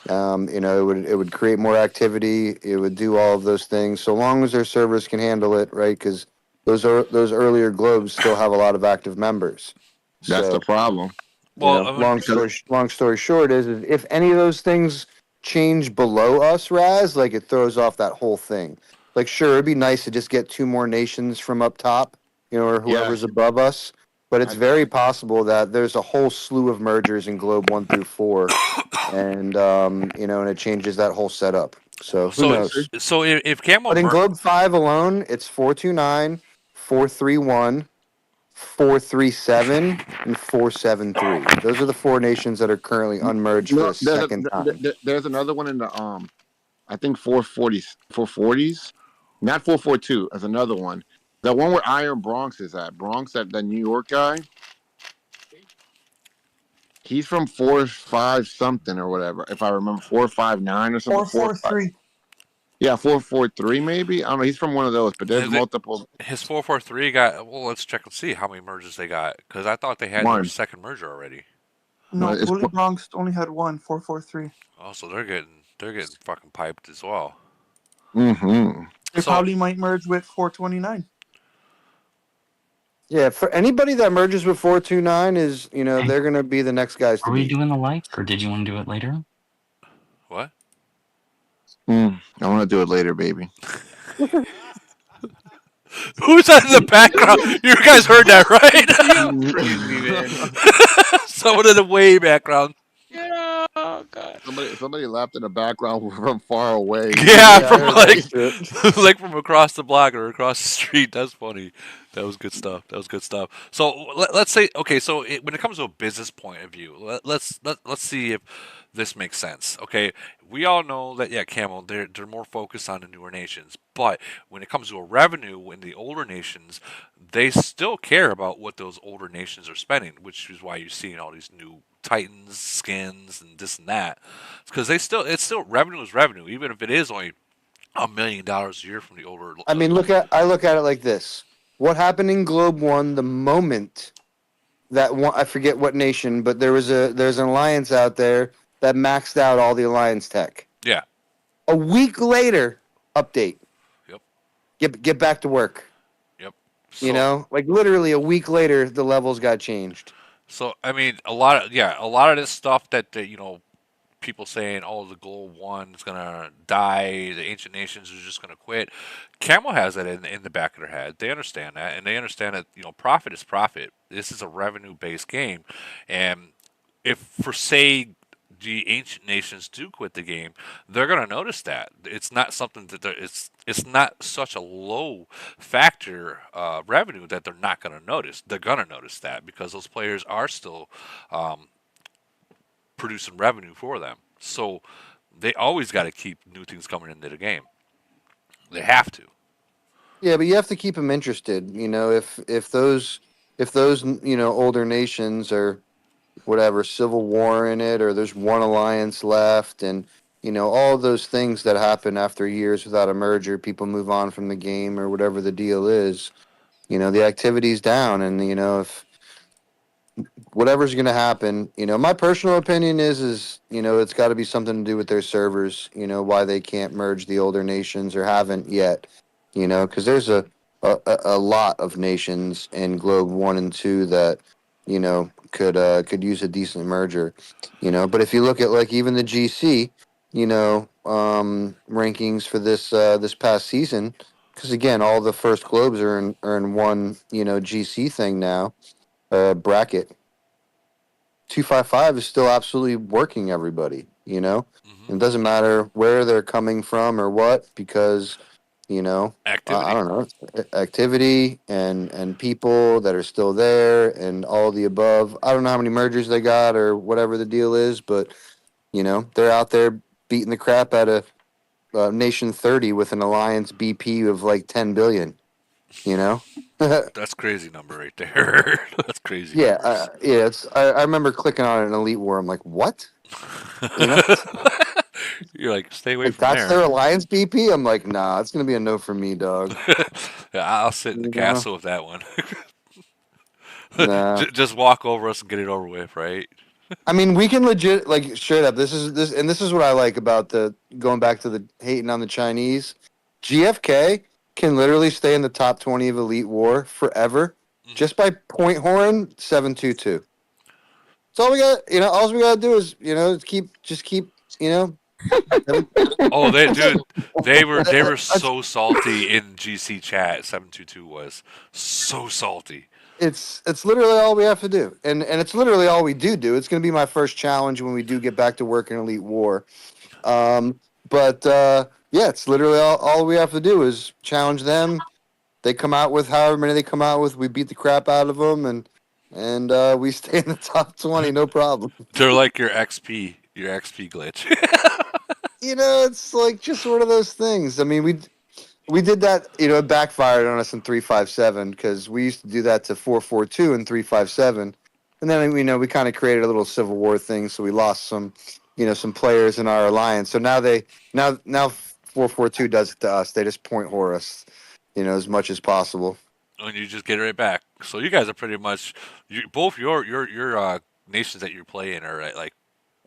It would create more activity. It would do all of those things, so long as their servers can handle it, right? Because those earlier globes still have a lot of active members. That's the problem. Well, long story short is if any of those things change below us, Raz, like it throws off that whole thing. Like, sure, it'd be nice to just get 2 more nations from up top, or whoever's above us. But it's very possible that there's a whole slew of mergers in Globe 1 through 4, and and it changes that whole setup. So who knows? So if Camel, but in Globe 5 alone, it's 429. 431, 437, and 473. Those are the 4 nations that are currently unmerged for a second time. There's another one in the I think 440s, not 442. There's another one. The one where Iron Bronx is at. Bronx, that the New York guy. He's from 45 something or whatever. If I remember, 459 or something. 443. Yeah, 443 maybe. I don't know. He's from one of those, but there's multiple. His 443 got. Well, let's check and see how many mergers they got, because I thought they had their second merger already. No, Bully Bronx only had 1, 443. Oh, so they're getting fucking piped as well. Mm-hmm. They probably might merge with 429. Yeah, for anybody that merges with 429 is, they're going to be the next guys to Are we doing the like, or did you want to do it later? What? I want to do it later, baby. Who's that in the background? You guys heard that, right? Crazy, man. Someone in the way background. Yeah, God. Somebody laughed in the background from far away. Yeah, Yeah, I from heard like that shit. like from across the block or across the street. That's funny. That was good stuff. That was good stuff. So let's say okay. So when it comes to a business point of view, let's see if this makes sense. Okay, we all know that yeah, Camel they're more focused on the newer nations, but when it comes to a revenue in the older nations, they still care about what those older nations are spending, which is why you're seeing all these new Titans skins and this and that, because it's still revenue is revenue, even if it is only $1 million a year from the older. I mean, I look at it like this. What happened in Globe One the moment that one, I forget what nation, but there's an alliance out there that maxed out all the alliance tech. Yeah. A week later, update. Yep. Get back to work. Yep. You know, like literally a week later, the levels got changed. So I mean, a lot of this stuff that you know people saying, "Oh, the Gold One is gonna die. The Ancient Nations is just gonna quit." Camel has that in the back of their head. They understand that, and they understand that you know profit is profit. This is a revenue based game, and if for say the Ancient Nations do quit the game, they're gonna notice that it's not something that it's not such a low factor revenue that they're not gonna notice. They're gonna notice that because those players are still producing revenue for them. So they always got to keep new things coming into the game. They have to. Yeah, but you have to keep them interested. You know, if those older nations are whatever civil war in it, or there's one alliance left, and all those things that happen after years without a merger, people move on from the game or whatever the deal is. The activity's down, and if whatever's going to happen, my personal opinion is it's got to be something to do with their servers. Why they can't merge the older nations or haven't yet. Because there's a lot of nations in Globe 1 and 2 that could use a decent merger. But if you look at like even the GC, rankings for this past season, because again, all the first globes are in one GC thing now, bracket. 255 is still absolutely working everybody. It doesn't matter where they're coming from or what, because Activity. I don't know, activity and people that are still there and all the above. I don't know how many mergers they got or whatever the deal is, but they're out there beating the crap out of Nation 30 with an alliance BP of like 10 billion. That's crazy number right there. That's crazy Yeah, numbers. yeah. I remember clicking on it in Elite War. I'm like, what? You know, You're like, stay away like from that's there. their alliance BP. I'm like, nah, it's gonna be a no for me, dog. Yeah, I'll sit in the You know, castle with that one. nah. Just walk over us and get it over with, right? I mean, we can legit like straight up. This is what I like about the going back to the hating on the Chinese. GFK can literally stay in the top 20 of Elite War forever just by point horn 722. That's all we got. All we gotta do is keep you know. Oh, dude, they were so salty in GC chat. 722 was so salty. It's literally all we have to do, and it's literally all we do. It's going to be my first challenge when we do get back to work in Elite War. But yeah, it's literally all we have to do is challenge them. They come out with however many they come out with. We beat the crap out of them, and we stay in the top 20, no problem. They're like your XP glitch. It's like just one of those things. I mean, we did that. It backfired on us in 357 because we used to do that to 442 and 357, and then we kind of created a little civil war thing. So we lost some players in our alliance. So now 442 does it to us. They just point whore us, as much as possible. And you just get it right back. So you guys are pretty much both your nations that you're playing are at like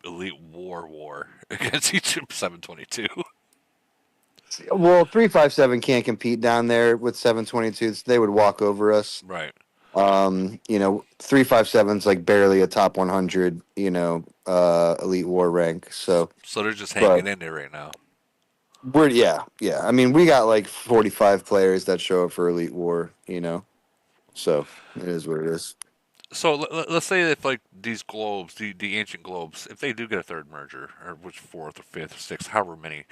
elite war against each of 722. Well, 357 can't compete down there with 722s. They would walk over us. Right. 357's like barely a top 100, elite war rank. So they're just hanging in there right now. Yeah. I mean, we got like 45 players that show up for Elite War, so it is what it is. So let's say if like these globes, the ancient globes, if they do get a third merger, or which fourth or fifth or sixth, however many,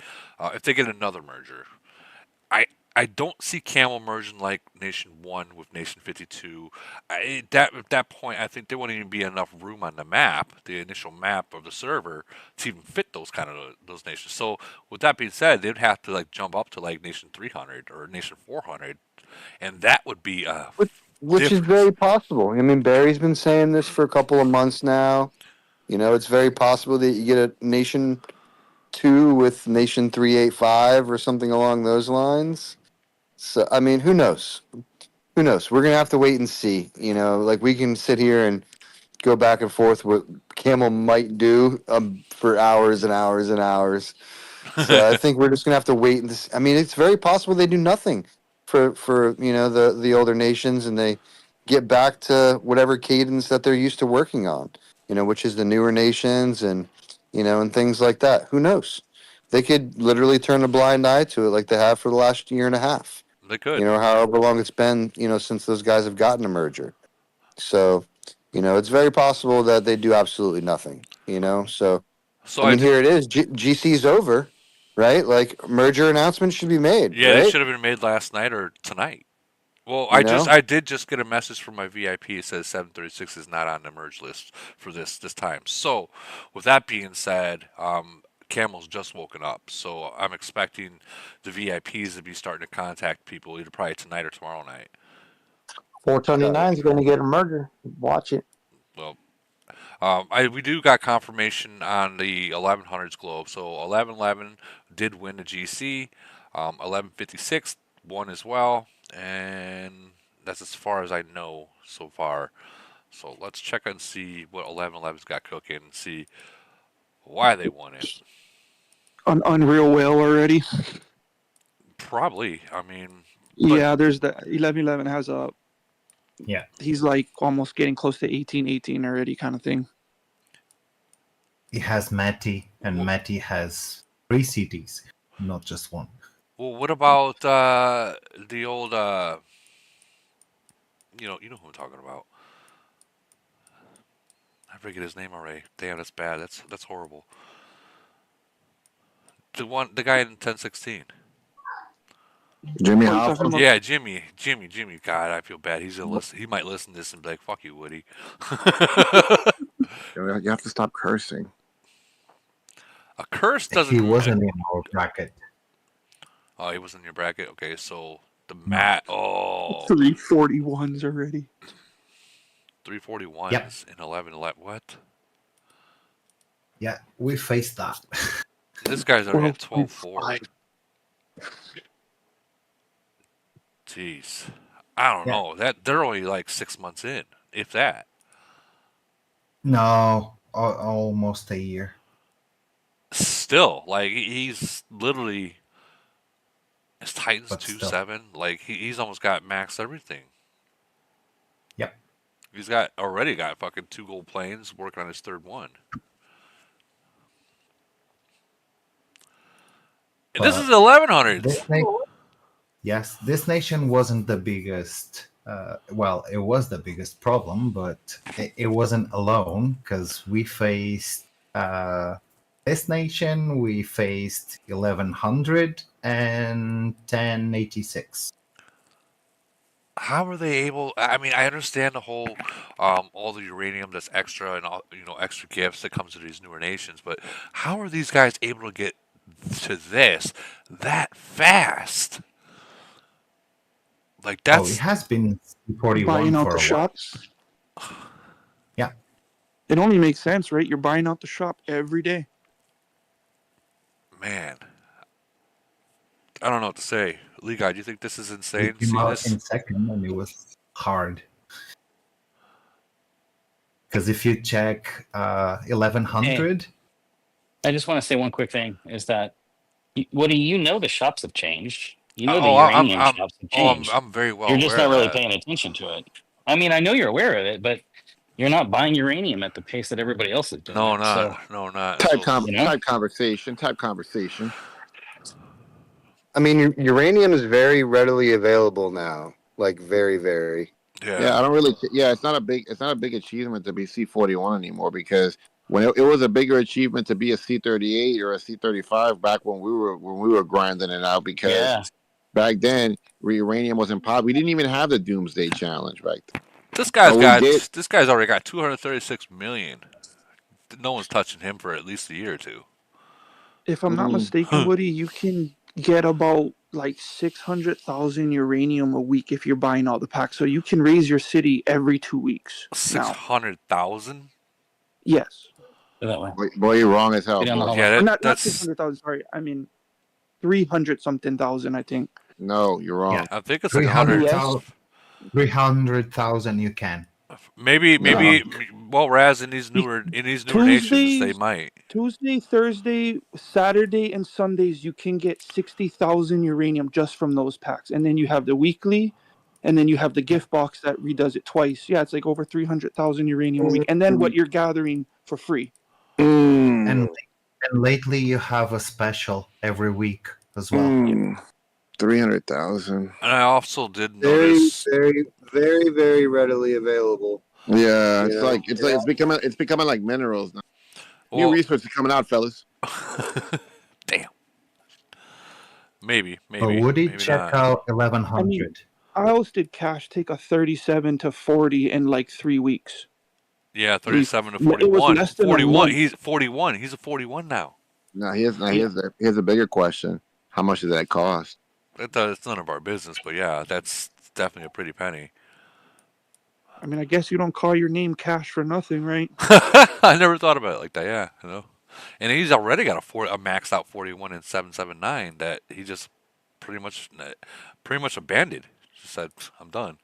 if they get another merger, I I don't see Camel merging like Nation One with Nation 52. At that point, I think there wouldn't even be enough room on the map, the initial map of the server, to even fit those kind of those nations. So with that being said, they'd have to like jump up to like Nation 300 or Nation 400, and that would be a Which is difference. very possible. I mean, Barry's been saying this for a couple of months now. You know, it's very possible that you get a Nation 2 with Nation 385 or something along those lines. So, I mean, who knows? Who knows? We're going to have to wait and see. You know, like we can sit here and go back and forth what Camel might do for hours and hours and hours. So I think we're just gonna have to wait. And I mean, it's very possible they do nothing for the older nations, and they get back to whatever cadence that they're used to working on. You know, which is the newer nations and and things like that. Who knows? They could literally turn a blind eye to it, like they have for the last year and a half. They could. However long it's been, since those guys have gotten a merger. So, it's very possible that they do absolutely nothing. So So I I mean, did. here it is. GC's over, right? Like merger announcement should be made, Yeah, they right? should have been made last night or tonight. Well, You know, I did just get a message from my VIP. It says 736 is not on the merge list for this time. So, with that being said, Camel's just woken up, so I'm expecting the VIPs to be starting to contact people either probably tonight or tomorrow night. 429 is going to get a murder. Watch it. Well, we do got confirmation on the 1100s globe. So 1111 did win the GC. 1156 won as well, and that's as far as I know so far. So let's check and see what 1111's got cooking and see why they won it. On Unreal Whale already. Probably. I mean, Yeah, there's the 1111 has a. Yeah. He's like almost getting close to 1818 already, kind of thing. It has Matty, and Matty has 3 cities, not just one. well, what about the old? You know who I'm talking about. I forget his name already. Damn, that's bad. That's horrible. The guy in 1016. Jimmy What are you talking Hoffa. about? Yeah, Jimmy. God, I feel bad. He's a listen. He might listen to this and be like, "Fuck you, Woody." You have to stop cursing. A curse He doesn't. wasn't in our bracket. Oh, he was in your bracket. Okay, so the mat. Oh, 341s already. 341s Yep. in 11. What? Yeah, we faced that. This guy's already at 12-4. Jeez, I don't know. That they're only like 6 months in, if that. No, almost a year. Still, like he's literally. His Titans But 2-7. Like he's almost got max everything. Yep. He's already got fucking 2 gold planes, working on his third one. And this is 1100s. Yes, this nation wasn't the biggest. Well, it was the biggest problem, but it wasn't alone because we faced this nation. We faced 1100 and 1086. How are they able? I mean, I understand the whole, all the uranium that's extra and all, extra gifts that comes to these newer nations, but how are these guys able to get to this that fast? Like that's. It has been 41 buying out for the a while. shops. Yeah. It only makes sense, right? You're buying out the shop every day. Man, I don't know what to say. Lee Guy, do you think this is insane? We came See out this? in second, and it was hard. Because if you check 1100, I just want to say one quick thing: is that Woody, the shops have changed. You know the Oh, uranium shops have changed. I'm very well You're just aware not of really that. paying attention to it. I mean, I know you're aware of it, but you're not buying uranium at the pace that everybody else is doing. No, it. not. No, not. Type So, conversation. Type conversation. I mean, uranium is very readily available now. Like very, very. Yeah, I don't really. Yeah, it's not a big. It's not a big achievement to be C41 anymore because when it was a bigger achievement to be a C38 or a C35 back when we were grinding it out because Yeah. back then uranium wasn't pop. We didn't even have the Doomsday Challenge back then. This But we did. guy's already got 236 million. No one's touching him for at least a year or two. If I'm not mistaken, Woody, you can get about like 600,000 uranium a week if you're buying all the packs. So you can raise your city every 2 weeks now. 600,000. Yes. That way. Boy, you're wrong as hell, bro. Yeah, not that's 600,000. Sorry, I mean 300 something thousand. I think. No, you're wrong. I think it's like 100. 300,000 you can. Maybe No. well, Raz in these newer nations they might. Tuesday, Thursday, Saturday, and Sundays you can get 60,000 uranium just from those packs, and then you have the weekly, and then you have the gift box that redoes it twice. Yeah, it's like over 300,000 uranium a week, and then what you're gathering for free. And lately you have a special every week as well. 300,000. And I also did Very, notice. very readily available. Yeah, You it's know? like it's becoming like minerals now. Well- New research is coming out, fellas. Damn. Maybe. But Woody, maybe check not. out I 1100. mean, I always did Cash take a 37 to 40 in like 3 weeks. Yeah, 37 to It was 41. less than a 41. month. He's 41. He's a 41 now. No, here's a bigger question. How much did that cost? It's none of our business, but yeah, that's definitely a pretty penny. I mean, I guess you don't call your name Cash for nothing, right? I never thought about it like that. Yeah, and he's already got a maxed out 41 and 779 that he just pretty much abandoned. Just said I'm done,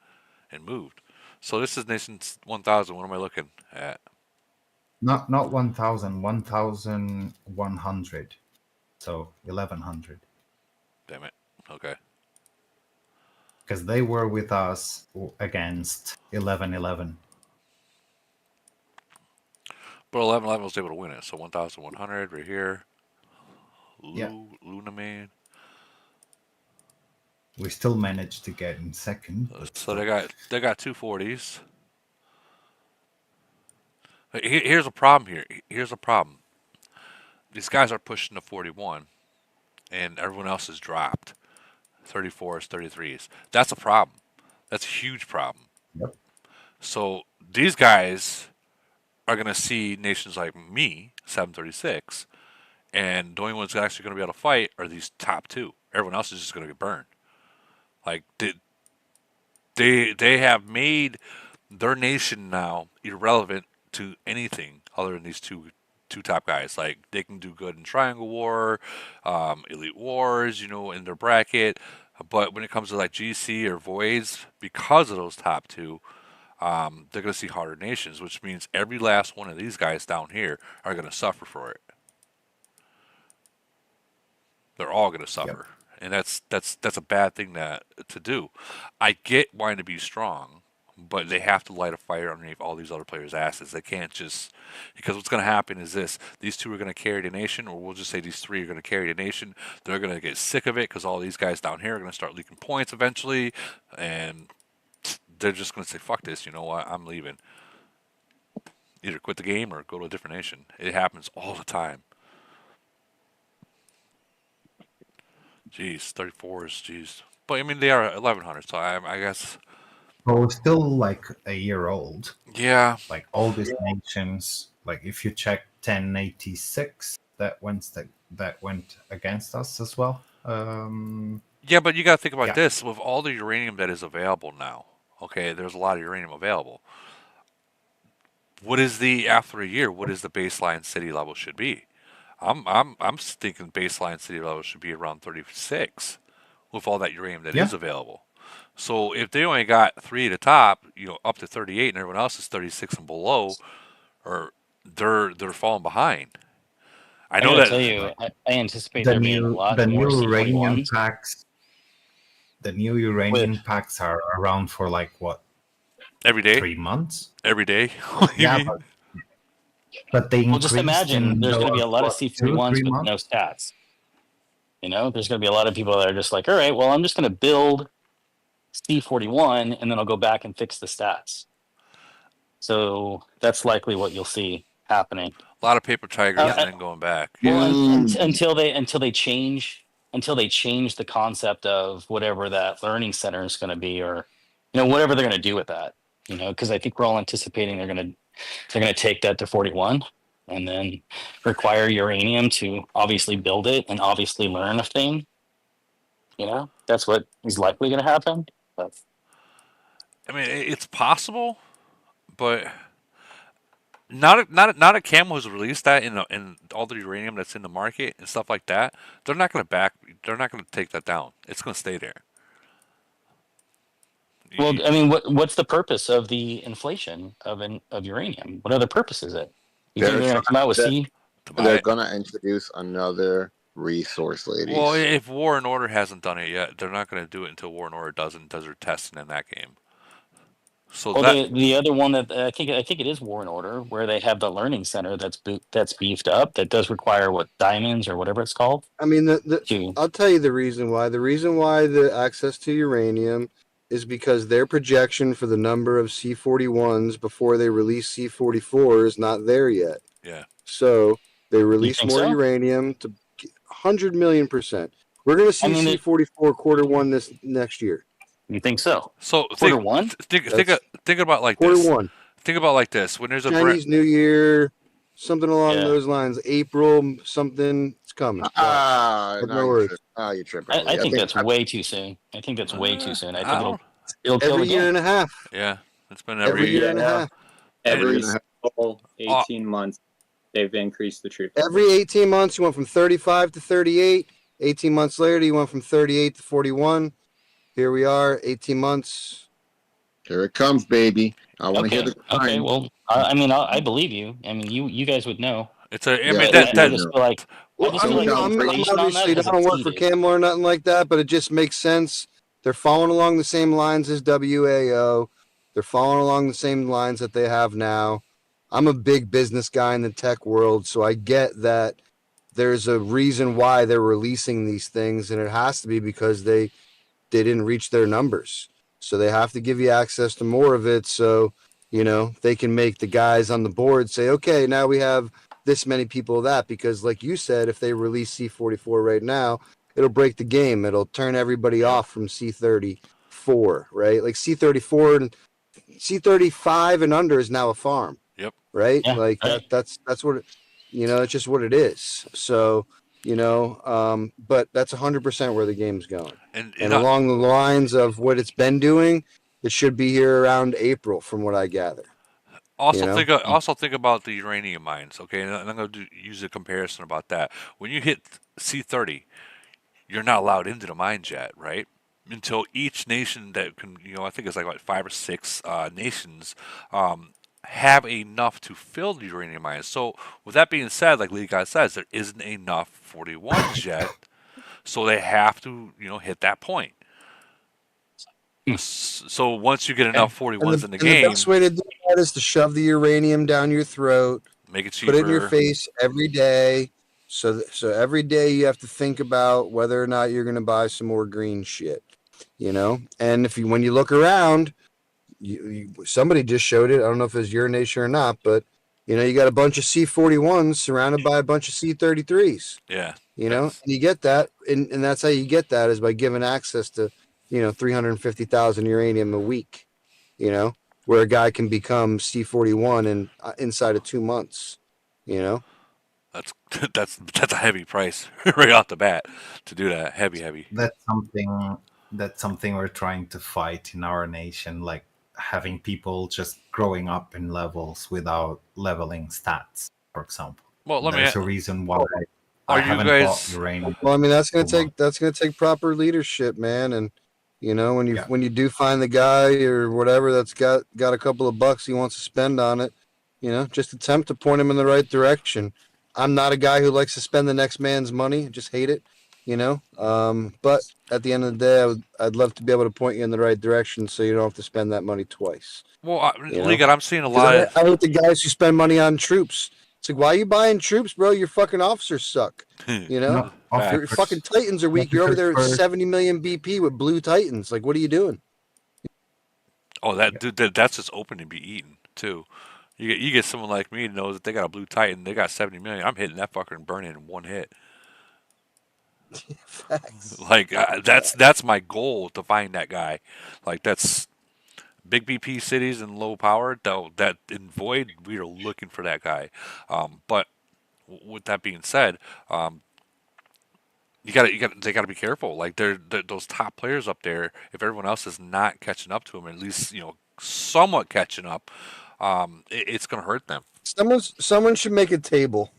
and moved. So this is Nation's 1000. What am I looking at? Not 1,000, 1,100. So 1,100. Damn it. Okay. Because they were with us against 1111. But 1111 was able to win it. So 1,100 right here. Yeah. Luna Man. We still managed to get in second. So they got 240s. Here's a problem here. Here's a problem. These guys are pushing to 41, and everyone else has dropped 34s, 33s. That's a problem. That's a huge problem. Yep. So these guys are going to see nations like me, 736, and the only ones actually going to be able to fight are these top two. Everyone else is just going to get burned. Like they have made their nation now irrelevant to anything other than these two top guys. Like they can do good in Triangle War, Elite Wars, in their bracket. But when it comes to like GC or Voids, because of those top two, they're going to see harder nations, which means every last one of these guys down here are going to suffer for it. They're all going to suffer, and that's a bad thing to do. I get wanting to be strong, but they have to light a fire underneath all these other players' asses. They can't just, because what's going to happen is this: these two are going to carry the nation, or we'll just say these three are going to carry the nation. They're going to get sick of it because all these guys down here are going to start leaking points eventually, and they're just going to say, "Fuck this! You know what? I'm leaving." Either quit the game or go to a different nation. It happens all the time. Jeez, 34s, jeez. But I mean, they are 1100, so I guess. But we're still like a year old. Yeah. Like all these nations, like if you check 1086, that went against us as well. Yeah, but you got to think about this. With all the uranium that is available now, okay, there's a lot of uranium available. What is after a year? What is the baseline city level should be? I'm thinking baseline city level should be around 36 with all that uranium that is available. So if they only got 3 at the top, up to 38, and everyone else is 36 and below, or they're falling behind. I know that. Tell you, I anticipate there being a lot more new uranium C41s. packs. The new uranium packs are around for like what? Every day. 3 months. Every day. Yeah, but they Well, just imagine there's going to be a lot of C41s with months? no stats. There's going to be a lot of people that are just like, all right, well, I'm just going to build C41, and then I'll go back and fix the stats. So that's likely what you'll see happening. A lot of paper tigers and then going back. Until they change the concept of whatever that learning center is going to be, or whatever they're going to do with that. Because I think we're all anticipating they're going to take that to 41, and then require uranium to obviously build it and obviously learn a thing. That's what is likely going to happen. But I mean, it's possible, but not a Camel has released that in all the uranium that's in the market and stuff like that. They're not going to take that down. It's going to stay there. Well, I mean, what's the purpose of the inflation of uranium? What other purpose is it? You think they're going to come out with C? They're going to introduce another resource, ladies. Well, if War and Order hasn't done it yet, they're not going to do it until War and Order does their testing in that game. So the other one that I think it is War and Order, where they have the learning center that's beefed up, that does require diamonds or whatever it's called. I mean, I'll tell you the reason why. The reason why the access to uranium is because their projection for the number of C41s before they release C44 is not there yet. Yeah. So they release more uranium to 100 million%. We're going to see C44 quarter 1 this next year. You think so? So quarter 1? Think about like quarter this. 1. Think about like this. When there's a Chinese New Year, something along those lines. April, something. It's coming. No worries. You're tripping. I think that's way too soon. I think that's way too soon. I think it'll kill every the year game. and a half. Yeah, it's been every year and a half. Every single 18 months, they've increased the truth. Every 18 months, you went from 35 to 38. 18 months later, you went from 38 to 41. Here we are, 18 months. Here it comes, baby. I want to hear the climb. Okay, well, I believe you. I mean, you guys would know. It's a. I mean, I just feel like. Well, I mean, I'm obviously don't work for Camel or nothing like that, but it just makes sense. They're following along the same lines as WAO. They're following along the same lines that they have now. I'm a big business guy in the tech world, so I get that there's a reason why they're releasing these things, and it has to be because they didn't reach their numbers. So they have to give you access to more of it so, they can make the guys on the board say, okay, now we have this many people of that. Because like you said, if they release C44 right now, it'll break the game. It'll turn everybody off from C34, right? Like C34 and C35 and under is now a farm. Yep. Right? Yeah, like that's what it, it's just what it is. So, but that's 100% where the game's going. And along the lines of what it's been doing, it should be here around April, from what I gather. Also think about the uranium mines, okay? And I'm going to use a comparison about that. When you hit C30, you're not allowed into the mines yet, right? Until each nation that can, I think it's like 5 or 6 nations have enough to fill the uranium mines. So with that being said, like Lee Guy says, there isn't enough 41s yet, so they have to hit that point. So once you get enough 41s in the game, the best way to do that is to shove the uranium down your throat, make it cheaper, put it in your face every day. So every day you have to think about whether or not you're going to buy some more green shit, And when you look around, somebody just showed it. I don't know if it's your nation or not, but you got a bunch of C41s surrounded by a bunch of C33s. Yeah. And you get that, and that's how you get that, is by giving access to 350,000 uranium a week. Where a guy can become C41 inside of 2 months. That's a heavy price right off the bat to do that. Heavy. That's something we're trying to fight in our nation, like having people just growing up in levels without leveling stats, for example. Well, there's a reason why I haven't bought uranium. Well, I mean, that's gonna take proper leadership, man. And when you do find the guy or whatever that's got a couple of bucks he wants to spend on it, just attempt to point him in the right direction. I'm not a guy who likes to spend the next man's money. I just hate it, But at the end of the day, I'd love to be able to point you in the right direction so you don't have to spend that money twice. Well, Liga, I'm seeing a lot of... I hate the guys who spend money on troops. It's like, why are you buying troops, bro? Your fucking officers suck. Your fucking Titans are weak. You're over there at 70 million BP with blue Titans. Like, what are you doing? Oh, that dude, that's just open to be eaten too. You get someone like me that knows that they got a blue titan, they got 70 million. I'm hitting that fucker and burning it in one hit. Facts. Like that's my goal to find that guy. Like that's big BP cities and low power. Though that in void, we are looking for that guy. But with that being said, they gotta be careful. Like they're those top players up there. If everyone else is not catching up to them, at least somewhat catching up, it's gonna hurt them. Someone should make a table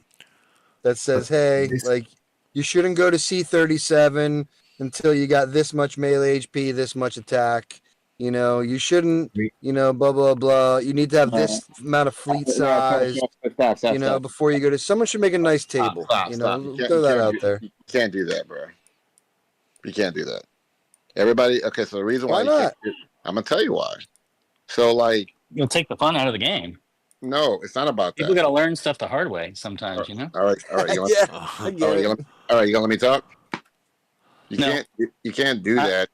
that says, "Hey, This like you shouldn't go to C37 until you got this much melee HP, this much attack. You shouldn't, blah blah blah. You need to have this amount of fleet size, Stop. before you go to." Someone should make a nice table. Stop. Throw that out there. You can't do that, bro. You can't do that. Everybody. Okay, so the reason why Why you can't not? I'm gonna tell you why. So like, You'll take the fun out of the game. no, it's not about People that. got to learn stuff the hard way sometimes, you know. All right. You Yeah, want, I all get right, it. all right, you gonna let me talk? You No. can't. You can't do that.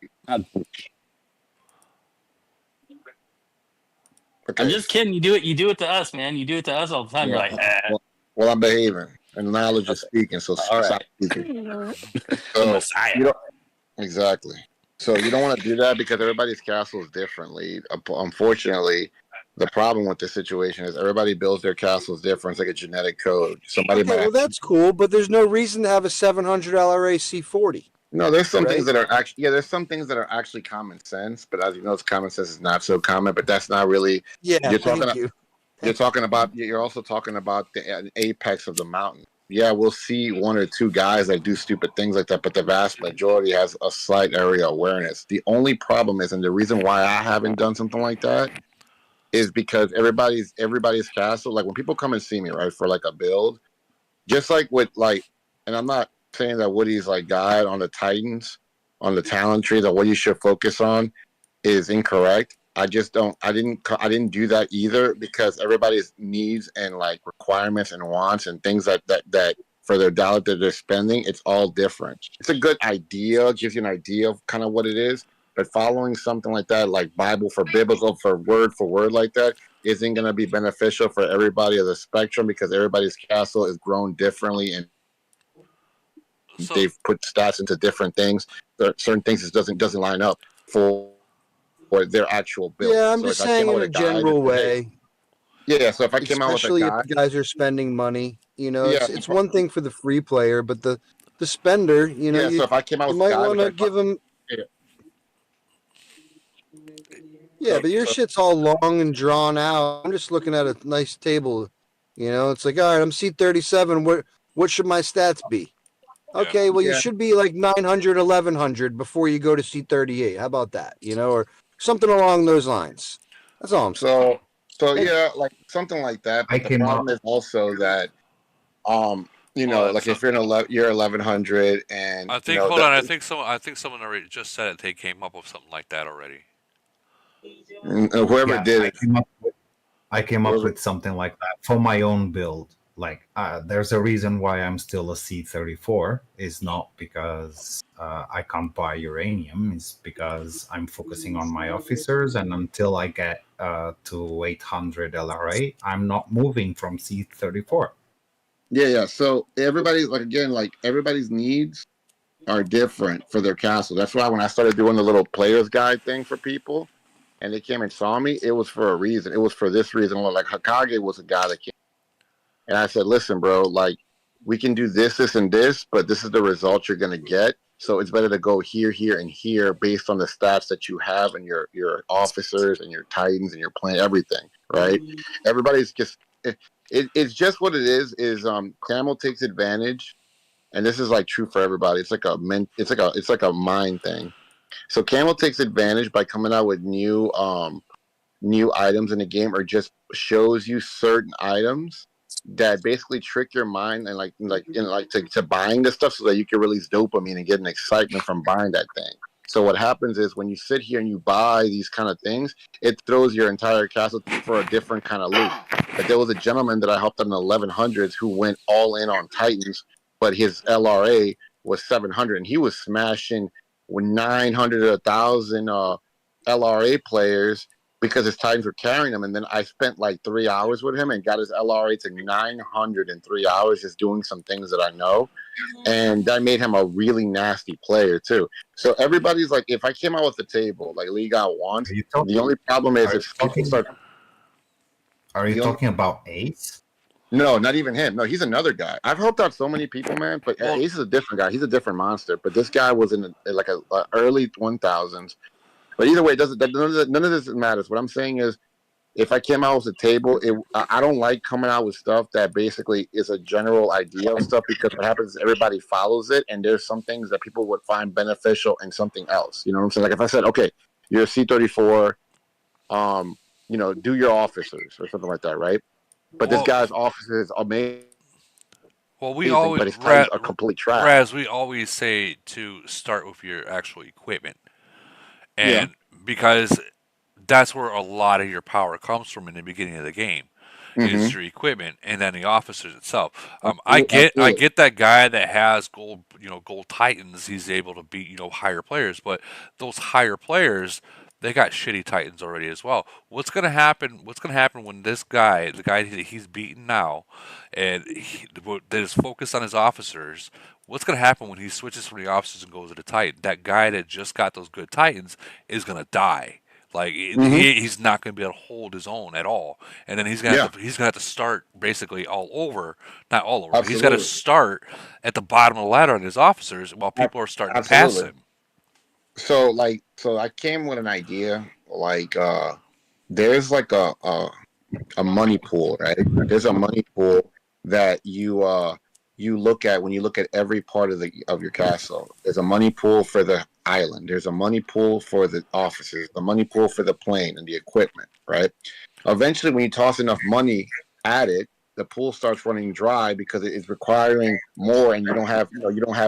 Okay. I'm just kidding. You do it to us, man. You do it to us all the time. You're like, Well, I'm behaving, and knowledge is speaking. So all stop right. speaking. The So Messiah. you don't exactly. So you don't want to do that because everybody's castle is differently. Unfortunately, the problem with this situation is everybody builds their castles different. It's like a genetic code. Somebody Okay, might well have, that's cool, but there's no reason to have a 700 LRA C40. no. There's some things right? that are actually There's some things that are actually common sense, but as you know, common sense is not so common. But that's not really. Yeah, You're thank talking. you. You're talking about. You're also talking about the apex of the mountain. Yeah, we'll see one or two guys that do stupid things like that, but the vast majority has a slight area awareness. The only problem is, and the reason why I haven't done something like that is because everybody's castle. Like when people come and see me, right, for like a build, just like with like, and I'm not saying that Woody's like guide on the Titans, on the talent tree, that what you should focus on is incorrect. I just don't. I didn't do that either because everybody's needs and like requirements and wants and things that for their dollar that they're spending, it's all different. It's a good idea, gives you an idea of kind of what it is, but following something like that, like Bible for biblical for word like that, isn't going to be beneficial for everybody of the spectrum because everybody's castle is grown differently and they've put stats into different things. There are certain things that doesn't line up for their actual build. Yeah, I'm So just if I came saying out in with a guide that general said, hey, way. yeah, so if I came out with a Especially if guide, the guys are spending money, yeah, it's one thing for the free player, but the spender, yeah. So if I came out you with might guide, want to like, give them. yeah. Yeah, but your shit's all long and drawn out. I'm just looking at a nice table. It's like, all right, I'm C37. What should my stats be? Okay, well, you Yeah. should be like 900, 1100 before you go to C38. How about that? Or something along those lines. That's all I'm saying. So yeah, like something like that. But the problem is also that, like if you're you're 1100, and I think. Hold on. I think someone already just said it. They came up with something like that already. Whoever Yeah, did it. I came up with something like that for my own build. Like, there's a reason why I'm still a C34. It's not because I can't buy uranium. It's because I'm focusing on my officers, and until I get to 800 LRA, I'm not moving from C34. Yeah. So everybody's needs are different for their castle. That's why when I started doing the little player's guide thing for people, and they came and saw me, it was for a reason. It was for this reason. Like Hokage was a guy that came, and I said, "Listen, bro, like we can do this, and this, but this is the result you're gonna get. So it's better to go here, and here based on the stats that you have and your officers and your titans and your plan, everything, right? Everybody's just it's just what it is. Camel takes advantage, and this is like true for everybody. It's like a mind thing. So Camel takes advantage by coming out with new items in the game, or just shows you certain items that basically trick your mind and to buying this stuff so that you can release dopamine and get an excitement from buying that thing. So what happens is when you sit here and you buy these kind of things, it throws your entire castle for a different kind of loop. But there was a gentleman that I helped in the 1100s who went all in on Titans, but his LRA was 700, and he was smashing with 900 or 1,000 LRA players because his Titans were carrying him. And then I spent like 3 hours with him and got his LRA to 900 in 3 hours just doing some things that I know. And that made him a really nasty player too. So everybody's like, if I came out with the table, like League Out wants, the only problem is if people start. Are you talking about Ace? No, not even him. No, he's another guy. I've helped out so many people, man. But Ace is a different guy. He's a different monster. But this guy was in like a early 1000s. But either way, none of this matters. What I'm saying is, if I came out with a table, I don't like coming out with stuff that basically is a general idea of stuff, because what happens is everybody follows it, and there's some things that people would find beneficial in something else. You know what I'm saying? Like if I said, okay, you're a C-34, do your officers or something like that, right? But this guy's officers are amazing. Well, we always, but his Titans are complete trash. Raz, we always say to start with your actual equipment, and because that's where a lot of your power comes from in the beginning of the game, is your equipment, and then the officers itself. I get that guy that has gold Titans, he's able to beat higher players, but those higher players, they got shitty Titans already as well. What's gonna happen? What's gonna happen when this guy, the guy that he's beaten now, and that is focused on his officers? What's gonna happen when he switches from the officers and goes to the Titan? That guy that just got those good Titans is gonna die. Like he's not going to be able to hold his own at all, and then he's gonna have to start basically all over, not all over. But he's got to start at the bottom of the ladder on his officers while people are starting to pass him. So I came with an idea. Like there's like a money pool, right? There's a money pool that you look at when you look at every part of your castle. There's a money pool for the island. There's a money pool for the officers, the money pool for the plane and the equipment, right? Eventually, when you toss enough money at it, the pool starts running dry because it is requiring more, and you don't have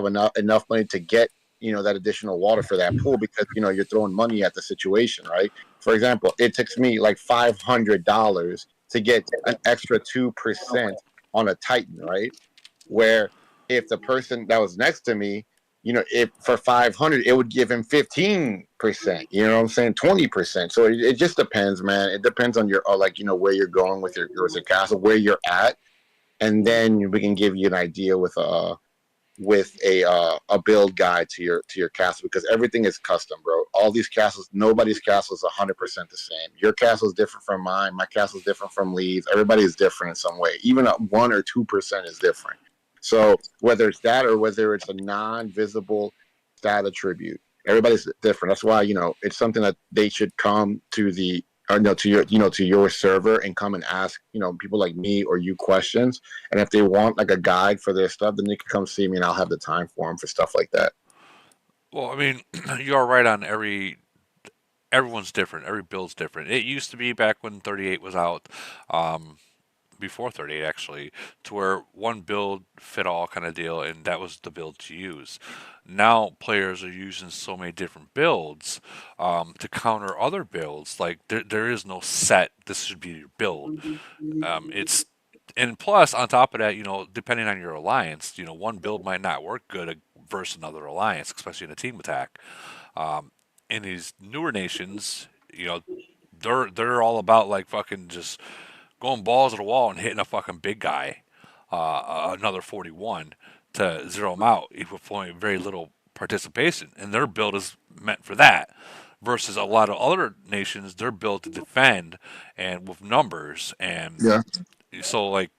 enough money to get that additional water for that pool, because you're throwing money at the situation, right? For example, it takes me like $500 to get an extra 2% on a Titan, right? Where if the person that was next to me, if for 500, it would give him 15%. You know what I'm saying? 20%. So it just depends, man. It depends on your where you're going with your castle, where you're at, and then we can give you an idea with a build guide to your castle, because everything is custom, bro. All these castles, nobody's castle is 100% the same. Your castle is different from mine. My castle is different from Lee's. Everybody is different in some way. Even 1 or 2% is different. So whether it's that or whether it's a non-visible stat attribute, everybody's different. That's why it's something that they should come to to your server and come and ask people like me or you questions. And if they want like a guide for their stuff, then they can come see me, and I'll have the time for them for stuff like that. Well, I mean, you are right on everyone's different. Every build's different. It used to be back when 38 was out. Before 38 actually, to where one build fit all kind of deal, and that was the build to use. Now players are using so many different builds to counter other builds. Like there is no set, this should be your build. And plus on top of that, depending on your alliance, one build might not work good versus another alliance, especially in a team attack. In these newer nations, they're all about like fucking just going balls to the wall and hitting a fucking big guy, another 41 to zero them out with very little participation, and their build is meant for that. Versus a lot of other nations, they're built to defend and with numbers, and so like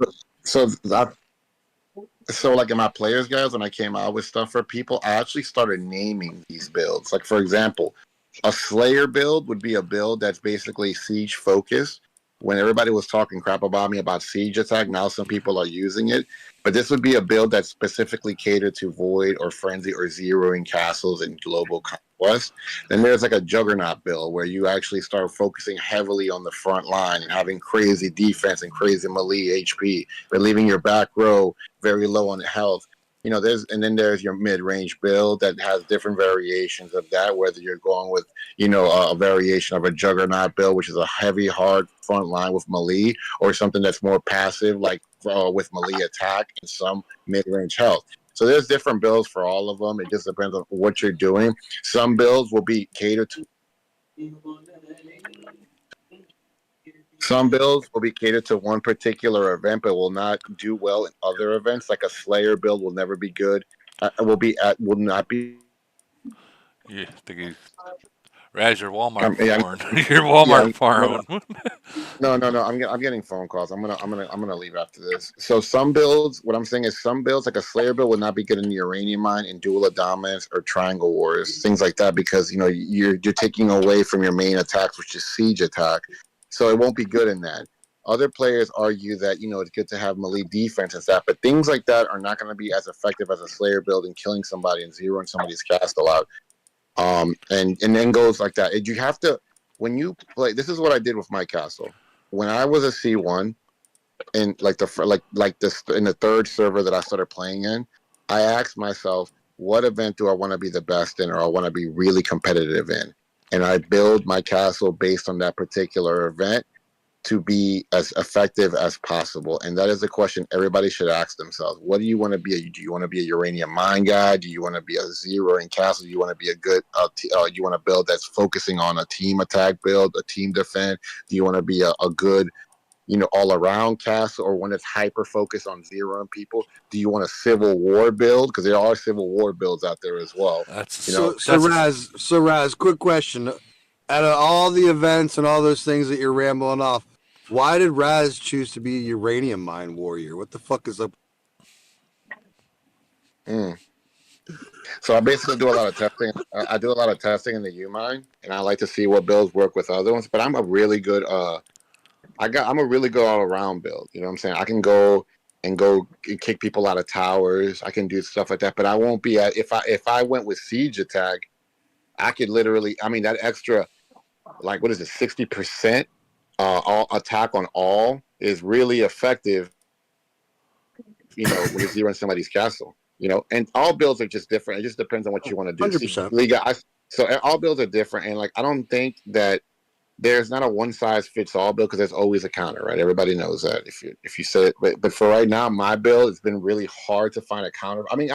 in my players guys, when I came out with stuff for people, I actually started naming these builds. Like for example, a Slayer build would be a build that's basically siege focused. When everybody was talking crap about me about siege attack, now some people are using it. But this would be a build that's specifically catered to void or frenzy or zeroing castles in global conquest. Then there's like a juggernaut build where you actually start focusing heavily on the front line and having crazy defense and crazy melee HP, but leaving your back row very low on health. There's your mid-range build that has different variations of that, whether you're going with, a variation of a juggernaut build, which is a heavy, hard front line with melee, or something that's more passive, like with melee attack and some mid-range health. So there's different builds for all of them. It just depends on what you're doing. Some builds will be catered to Some builds will be catered to one particular event, but will not do well in other events. Like a Slayer build will never be good. Will not be. Yeah, think you, Raz, your Walmart Yeah, porn, your yeah. Walmart No, no, porn. no. I'm getting phone calls. I'm gonna leave after this. So some builds, what I'm saying is some builds, like a Slayer build, will not be good in the Uranium Mine, in Duel of Dominance, or Triangle Wars, things like that, because you're taking away from your main attacks, which is siege attack. So it won't be good in that. Other players argue that it's good to have melee defense and stuff, but things like that are not going to be as effective as a Slayer build in killing somebody and zeroing somebody's castle out. And then goes like that. You have to, when you play. This is what I did with my castle when I was a C1, and like this in the third server that I started playing in. I asked myself, what event do I want to be the best in, or I want to be really competitive in, and I build my castle based on that particular event to be as effective as possible. And that is a question everybody should ask themselves. What do you want to be? Do you want to be a uranium mine guy? Do you want to be a zero in castle? Do you want to be a good, you want to build that's focusing on a team attack build, a team defend? Do you want to be a good, all around castle, or one that's hyper focused on zeroing people? Do you want a civil war build? Because there are civil war builds out there as well. So Raz, quick question. Out of all the events and all those things that you're rambling off, why did Raz choose to be a uranium mine warrior? What the fuck is up? So I basically do a lot of testing. I do a lot of testing in the U mine, and I like to see what builds work with other ones. But I'm a really good I'm a really good all around build. You know what I'm saying? I can go and kick people out of towers. I can do stuff like that. But I won't be at if I went with siege attack, I could literally, I mean, that extra, like, what is it, 60% all attack on all is really effective. When you're zeroing somebody's castle. And all builds are just different. It just depends on what you want to do. 100%. So all builds are different, and I don't think that there's not a one size fits all build, because there's always a counter, right? Everybody knows that if you say it. But for right now, my build, it's been really hard to find a counter. I mean,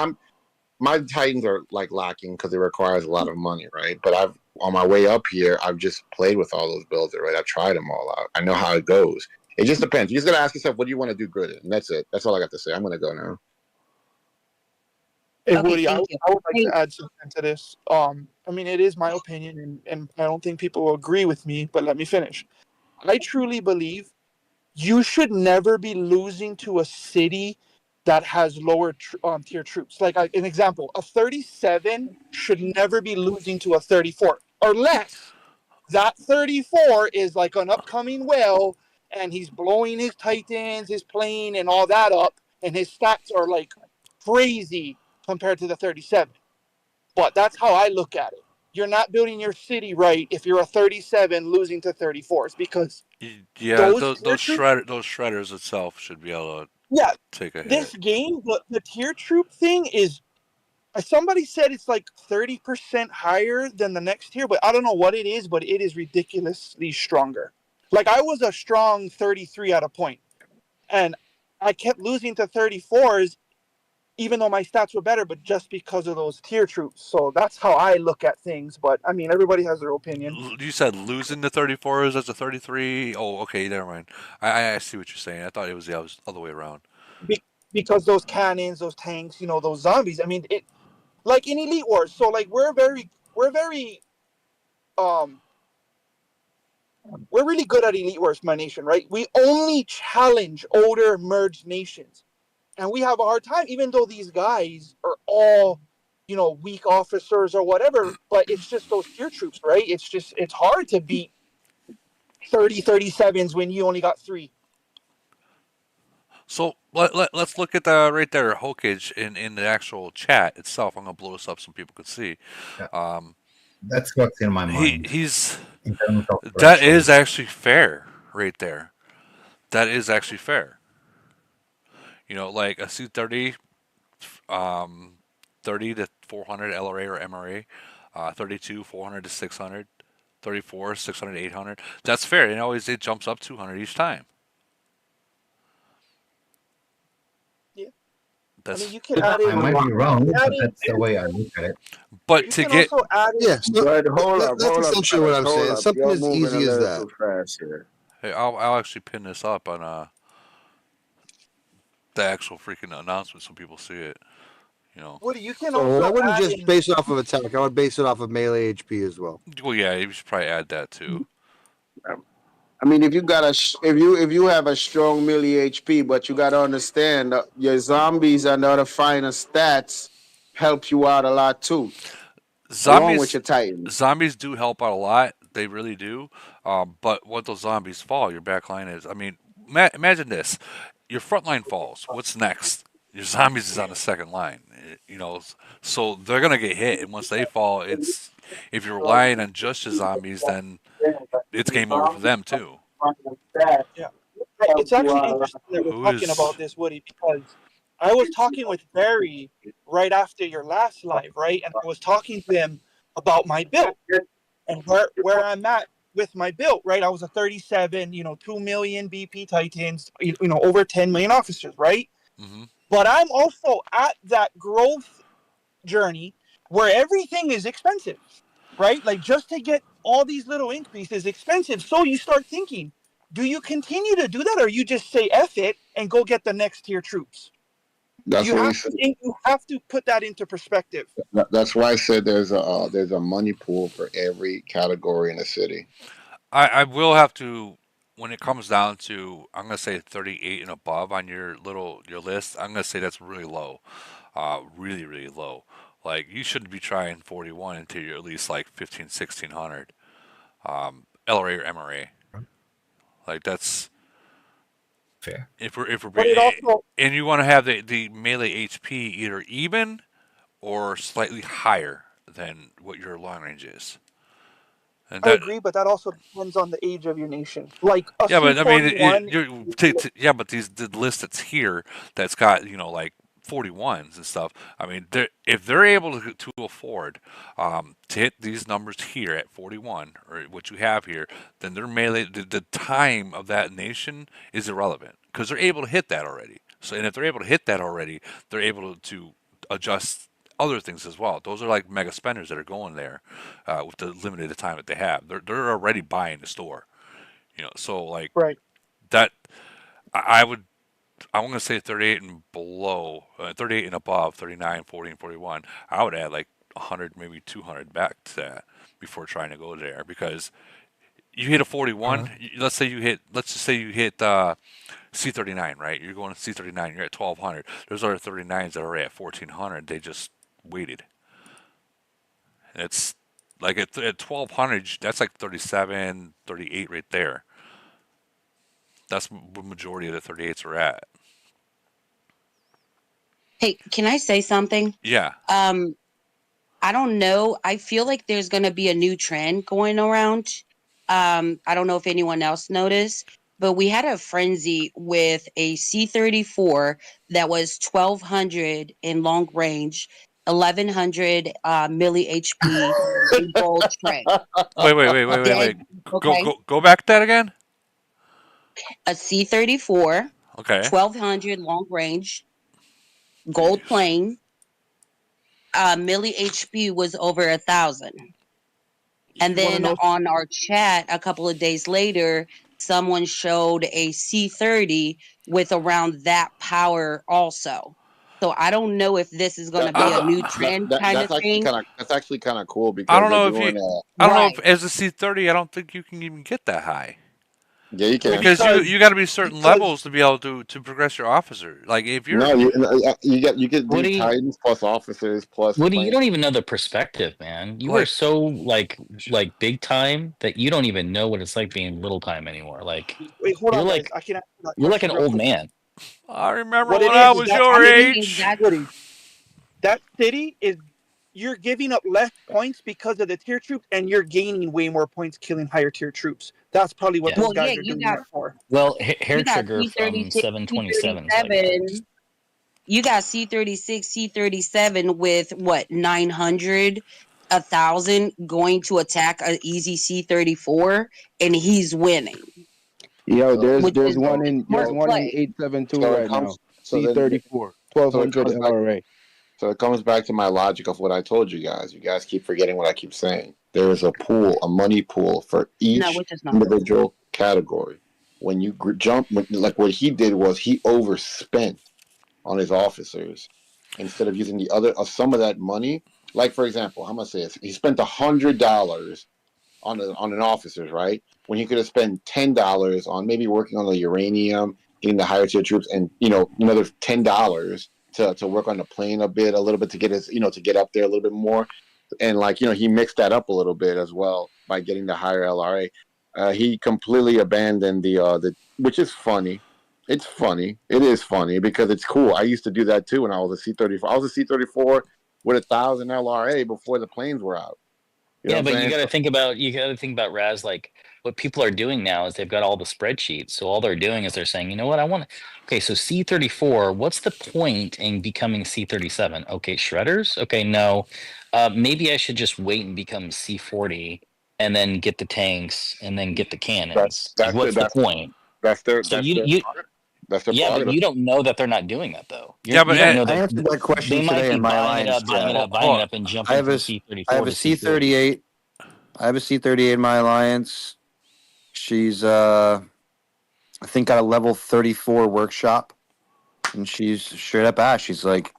my Titans are lacking because it requires a lot of money, right? But on my way up here, I've just played with all those builds, right? I've tried them all out. I know how it goes. It just depends. You just gotta ask yourself, what do you want to do good in? And that's it. That's all I got to say. I'm gonna go now. Hey, Okay, Woody, I thank you. would like to add something to this. I mean, it is my opinion, and I don't think people will agree with me, but let me finish. I truly believe you should never be losing to a city that has lower tier troops. Like an example, a 37 should never be losing to a 34, unless that 34 is like an upcoming whale, and he's blowing his Titans, his plane, and all that up, and his stats are like crazy compared to the 37. But that's how I look at it. You're not building your city right if you're a 37 losing to 34s, because Yeah, those shredders itself should be able to take a hit. This game, the tier troop thing is, somebody said it's like 30% higher than the next tier, but I don't know what it is, but it is ridiculously stronger. Like, I was a strong 33 at a point, and I kept losing to 34s, even though my stats were better, but just because of those tier troops. So that's how I look at things. But I mean, everybody has their opinion. You said losing the 34s as a 33? Oh, okay, never mind. I see what you're saying. I thought it was the other way around. Because those cannons, those tanks, those zombies. I mean, it like in Elite Wars. So like we're really good at Elite Wars, my nation, right? We only challenge older merged nations. And we have a hard time, even though these guys are all, weak officers or whatever, but it's just those tier troops, right? It's hard to beat 37s when you only got 3. So let's look at the right there, Hokage, in the actual chat itself. I'm gonna blow this up so people can see. That's what's in my mind. That is actually fair right there. That is actually fair. Like a C30, 30 to 400 LRA or MRA, 32, 400 to 600, 34, 600 to 800. That's fair. And always it jumps up 200 each time. Yeah. That's, I mean, you can add in. I might be wrong, but that's the way I look at it. But to get. Yeah, so But hold up, that's essentially what I'm saying. up. Something Y'all as moving easy a as little that. too fast here. Hey, I'll actually pin this up on the actual freaking announcement so people see it. You know. Woody, you can So I also wouldn't add just in. base it off of attack. I would base it off of melee HP as well. Well, yeah, you should probably add that too. I mean, if you got if you have a strong melee HP, but you got to understand your zombies and the other finer stats help you out a lot too, along with Zombies, your titans. zombies do help out a lot. They really do. But what those zombies fall, your back line is. I mean, imagine this: your front line falls. What's next? Your zombies is on the second line. You know, so they're gonna get hit, and once they fall, it's if you're relying on just your zombies, then it's game over for them too. Yeah. It's actually interesting that we're Who talking is? about this, Woody, because I was talking with Barry right after your last live, right? And I was talking to him about my build and where I'm at with my build, right? I was a 37, 2 million BP Titans, over 10 million officers, right? Mm-hmm. But I'm also at that growth journey where everything is expensive, right? Like just to get all these little increases expensive. So you start thinking, do you continue to do that, or you just say F it and go get the next tier troops? That's You what he have said. to you have to put that into perspective. That's why I said there's a money pool for every category in the city. I will have to when it comes down to I'm gonna say 38 and above on your list. I'm gonna say that's really low, really really low. Like you shouldn't be trying 41 until you're at least like 15, 1600 LRA or MRA. Like that's Fair. if we're But it also, and you want to have the melee HP either even or slightly higher than what your long range is. And I that agree, but that also depends on the age of your nation. Like a yeah, but I mean, C41, yeah, but the list that's here that's got like 41s and stuff. I mean, if they're able to afford to hit these numbers here at 41 or what you have here, then their melee the time of that nation is irrelevant because they're able to hit that already. So, and if they're able to hit that already, they're able to adjust other things as well. Those are like mega spenders that are going there with the limited time that they have. They're already buying the store. So like right? that, I would, I'm going to say 38 and below, 38 and above, 39, 40, and 41. I would add like 100, maybe 200 back to that before trying to go there because you hit a 41. Let's just say you hit C39, right? You're going to C39. You're at 1200. There's other 39s that are at 1400. They just waited. It's like at 1200, that's like 37, 38 right there. That's the majority of the 38s are at. Hey, can I say something? Yeah. I don't know. I feel like there's going to be a new trend going around. I don't know if anyone else noticed, but we had a frenzy with a C-34 that was 1200 in long range, 1100 milli HP in gold tray. Wait. Dead, Go okay. go go back to that again. A C-34, Okay. 1200 long range, gold plane, milli HP was over 1,000. And You want to then know? on our chat a couple of days later, someone showed a C30 with around that power also. So I don't know if this is going to be a new trend kind of thing. That's actually kind of cool I because don't they're know if you. doing I don't know Right. if as a C30, I don't think you can even get that high. Yeah, you can. Because you got to be certain Because levels to be able to progress your officer. Like if No, you're you get do Woody, titans plus officers plus Woody, you planes. don't even know the perspective, man. You are like so like big time that you don't even know what it's like being little time anymore. Like wait, hold you're on, guys. like I can answer that you're like an question real old quick. man. I remember What it when I is was that your I'm giving age. that Woody, that city is you're giving up less points because of the tier troops, and you're gaining way more points killing higher tier troops. That's probably what Yeah. those well, yeah, guys are doing that for. Well, Hair you got Trigger from C36, 727 is like that. C37. You got C36, C37 with what 900, 1,000 going to attack an easy C34, and he's winning, Yo, So which there's is one in smart there's one in play. 872 so it right now. comes so then C34, so it 1200 comes back LRA. so it comes back to my logic of what I told you guys. You guys keep forgetting what I keep saying. There is a pool, a money pool for No, each which is not. individual category. when you like what he did was he overspent on his officers instead of using the other some of that money. Like for example, how much is he spent $100 on an officers, right? When he could have spent $10 on maybe working on the uranium, getting the higher tier troops, and another $10 to work on the plane a little bit to get his to get up there a little bit more, and like he mixed that up a little bit as well by getting the higher LRA. He completely abandoned the which is funny. It's funny. It is funny because it's cool. I used to do that too when I was a C-34. I was a C-34 with 1,000 LRA before the planes were out. You know Yeah, what I'm but saying? you got to think about Raz. Like what people are doing now is they've got all the spreadsheets. So all they're doing is they're saying, you know what, I want. Okay, so C-34. What's the point in becoming C-37? Okay, shredders. Okay, no, maybe I should just wait and become C-40 and then get the tanks and then get the cannons. Like, That's what's the point? that's their So that's their that's their yeah, but prerogative. you don't know that they're not doing that though. Yeah, but You don't I, know I that answered that question they might today be in my buying it alliance up, buying it chat. up, buying it up, and I jumping have from a I C-34 have a to C-40. C-38. I have a C-38 in my alliance. She's I think got a level 34 workshop, and she's straight up ass. She's like,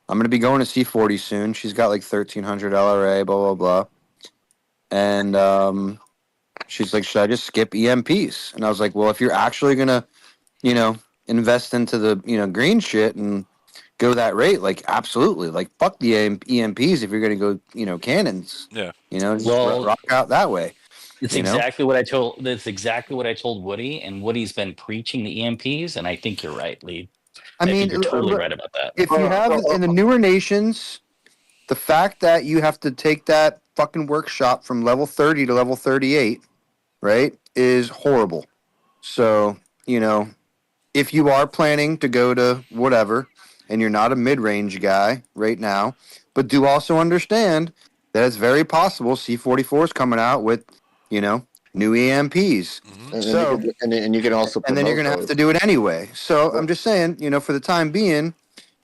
I'm gonna be going to C-40 soon. She's got like 1,300 LRA, blah blah blah, and she's like, should I just skip EMPs? And I was like, well, if you're actually gonna, you know, invest into the green shit and go that rate, like absolutely, like fuck the EMPs if you're gonna go cannons, yeah. just Well, rock out that way, it's you know. exactly what I told. That's exactly what I told Woody, and Woody's been preaching the EMPs, and I think you're right, Lee. I I mean, think you're totally right about that. if you have in the newer nations, the fact that you have to take that fucking workshop from level 30 to level 38, right, is horrible. So, if you are planning to go to whatever and you're not a mid-range guy right now, but do also understand that it's very possible C-44 is coming out with, new EMPs. Mm-hmm. So, And you can also and then you're promote going to have to those. do it anyway. So I'm just saying, for the time being,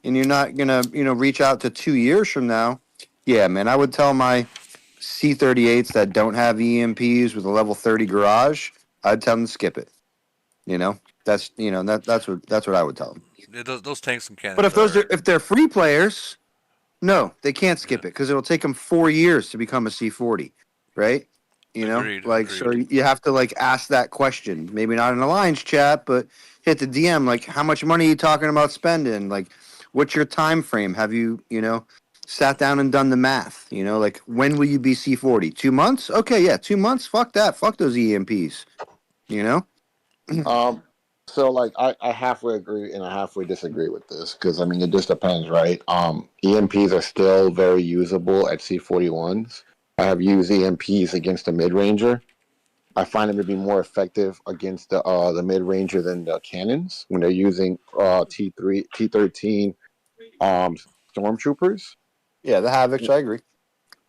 and you're not going to, reach out to 2 years from now. Yeah, man, I would tell my C-38s that don't have EMPs with a level 30 garage, I'd tell them to skip it. That's that's what I would tell them. Yeah, those tanks and But cannons if those are. are if they're free players, no, they can't skip it because it'll take them 4 years to become a C-40, right? Agreed. Like so Agreed. you have to like ask that question. Maybe not in Alliance chat, but hit the DM. Like, how much money are you talking about spending? Like, what's your time frame? Have you sat down and done the math? Like when will you be C-40? 2 months? Okay, yeah, 2 months. Fuck that. Fuck those EMPs. You know. Um, so like I halfway agree and I halfway disagree with this because I mean it just depends, right? EMPs are still very usable at C-41s. I have used EMPs against the mid ranger. I find them to be more effective against the mid ranger than the cannons when they're using T13 um stormtroopers. Yeah, the Havocs. I agree.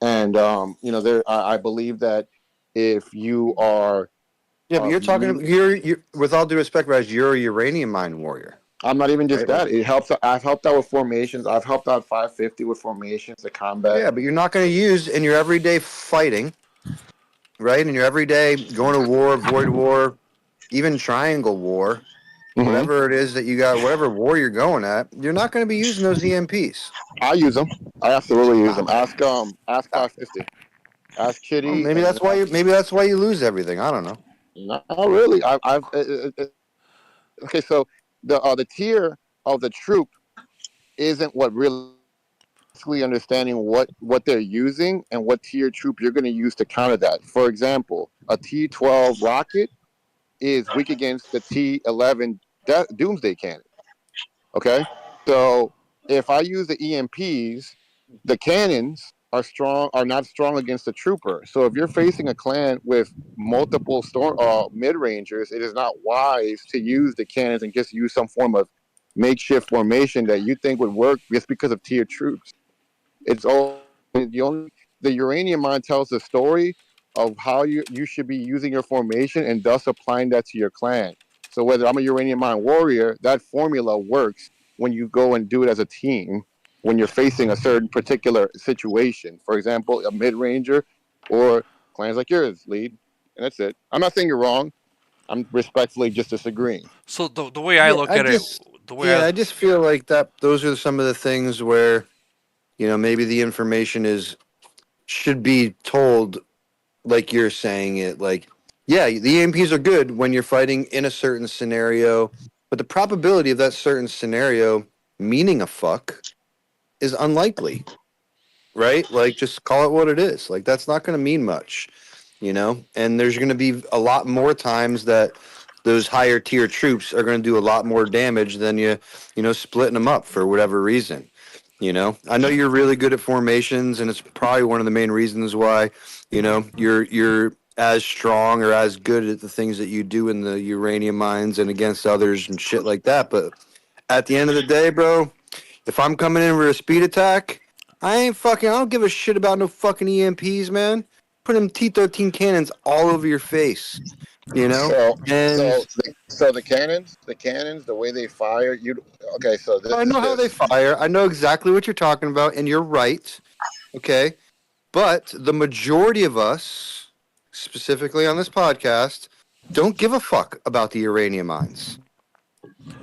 And there I believe that if you are Yeah, but you're talking. You're with all due respect, Raj, you're a uranium mine warrior. I'm not even just Right, like- that. It helps. I've helped out with formations. I've helped out 550 with formations, the combat. Yeah, but you're not going to use in your everyday fighting, right? In your everyday going to war, void war, even triangle war, whatever it is that you got, whatever war you're going at, you're not going to be using those EMPs. I use them. I absolutely use them. Ask 550. Ask Well, Kitty. maybe And that's why you. Maybe that's why you lose everything. I don't know. not really. I've okay. So the tier of the troop isn't what really understanding what they're using and what tier troop you're going to use to counter that. For example, a T12 rocket is weak against the T11 Doomsday Cannon. Okay, so if I use the EMPs, the cannons are not strong against the trooper. So if you're facing a clan with multiple mid rangers, it is not wise to use the cannons and just use some form of makeshift formation that you think would work just because of tier troops. It's all the uranium mine tells the story of how you should be using your formation and thus applying that to your clan. So whether I'm a uranium mine warrior, that formula works when you go and do it as a team when you're facing a certain particular situation. For example, a mid ranger or clans like yours, lead, and that's it. I'm not saying you're wrong. I'm respectfully just disagreeing. So the way I look at it, the way I just feel like that those are some of the things where, maybe the information should be told like you're saying it. Like, yeah, the EMPs are good when you're fighting in a certain scenario, but the probability of that certain scenario meaning a fuck is unlikely, right? Like, just call it what it is. Like, that's not going to mean much, And there's going to be a lot more times that those higher tier troops are going to do a lot more damage than splitting them up for whatever reason. I know you're really good at formations, and it's probably one of the main reasons why, you're as strong or as good at the things that you do in the uranium mines and against others and shit like that. But at the end of the day, bro, if I'm coming in for a speed attack, I don't give a shit about no fucking EMPs, man. Put them T-13 cannons all over your face, So, and so the cannons, the way they fire, okay. So this I is know how they just fire. I know exactly what you're talking about, and you're right. Okay. But the majority of us, specifically on this podcast, don't give a fuck about the uranium mines.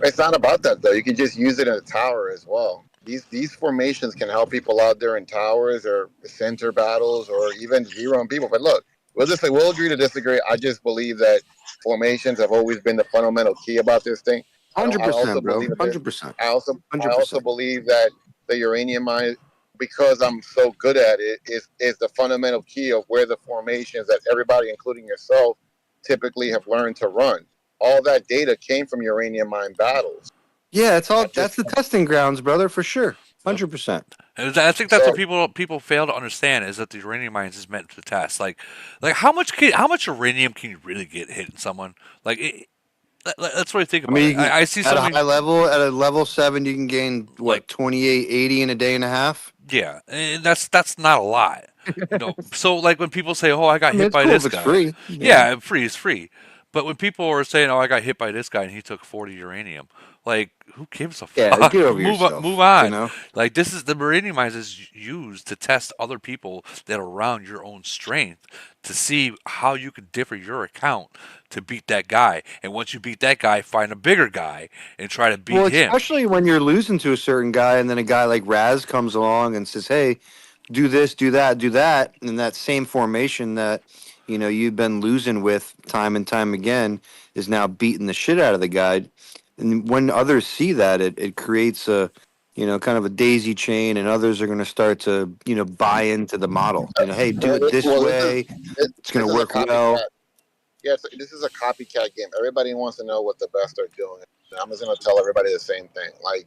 It's not about that though. You can just use it in a tower as well. These formations can help people out there in towers or center battles or even zero on people. But look, we'll agree to disagree. I just believe that formations have always been the fundamental key about this thing. I 100%, also bro. believe that 100%. I also 100%. believe that the uranium mine, because I'm so good at it, is the fundamental key of where the formations that everybody, including yourself, typically have learned to run. All that data came from uranium mine battles. Yeah, that's the testing grounds, brother, for sure. 100%. And I think that's what people fail to understand is that the uranium mines is meant to test. Like how much uranium can you really get hitting someone? Let's really think I about mean, it. I see at something a high level, at a level 7, you can gain, what, 2880 in a day and a half? Yeah, and that's not a lot. So like when people say, "Oh, I got I mean, hit it's by cool this if it's guy," free. yeah, free is free. But when people are saying, "Oh, I got hit by this guy and he took 40 uranium," like who gives a Yeah, fuck? get over Move on, yourself, move on. you know? Like this is the uranium mines is used to test other people that are around your own strength to see how you can differ your account to beat that guy. And once you beat that guy, find a bigger guy and try to beat Well, him. especially when you're losing to a certain guy, and then a guy like Raz comes along and says, "Hey, do this, do that," and that same formation that you've been losing with time and time again is now beating the shit out of the guy. And when others see that, it creates a kind of a daisy chain, and others are going to start to buy into the model. Hey, do it this way; it's going This to is a work well. copycat. Yes, this is a copycat game. Everybody wants to know what the best are doing. And I'm just gonna tell everybody the same thing. I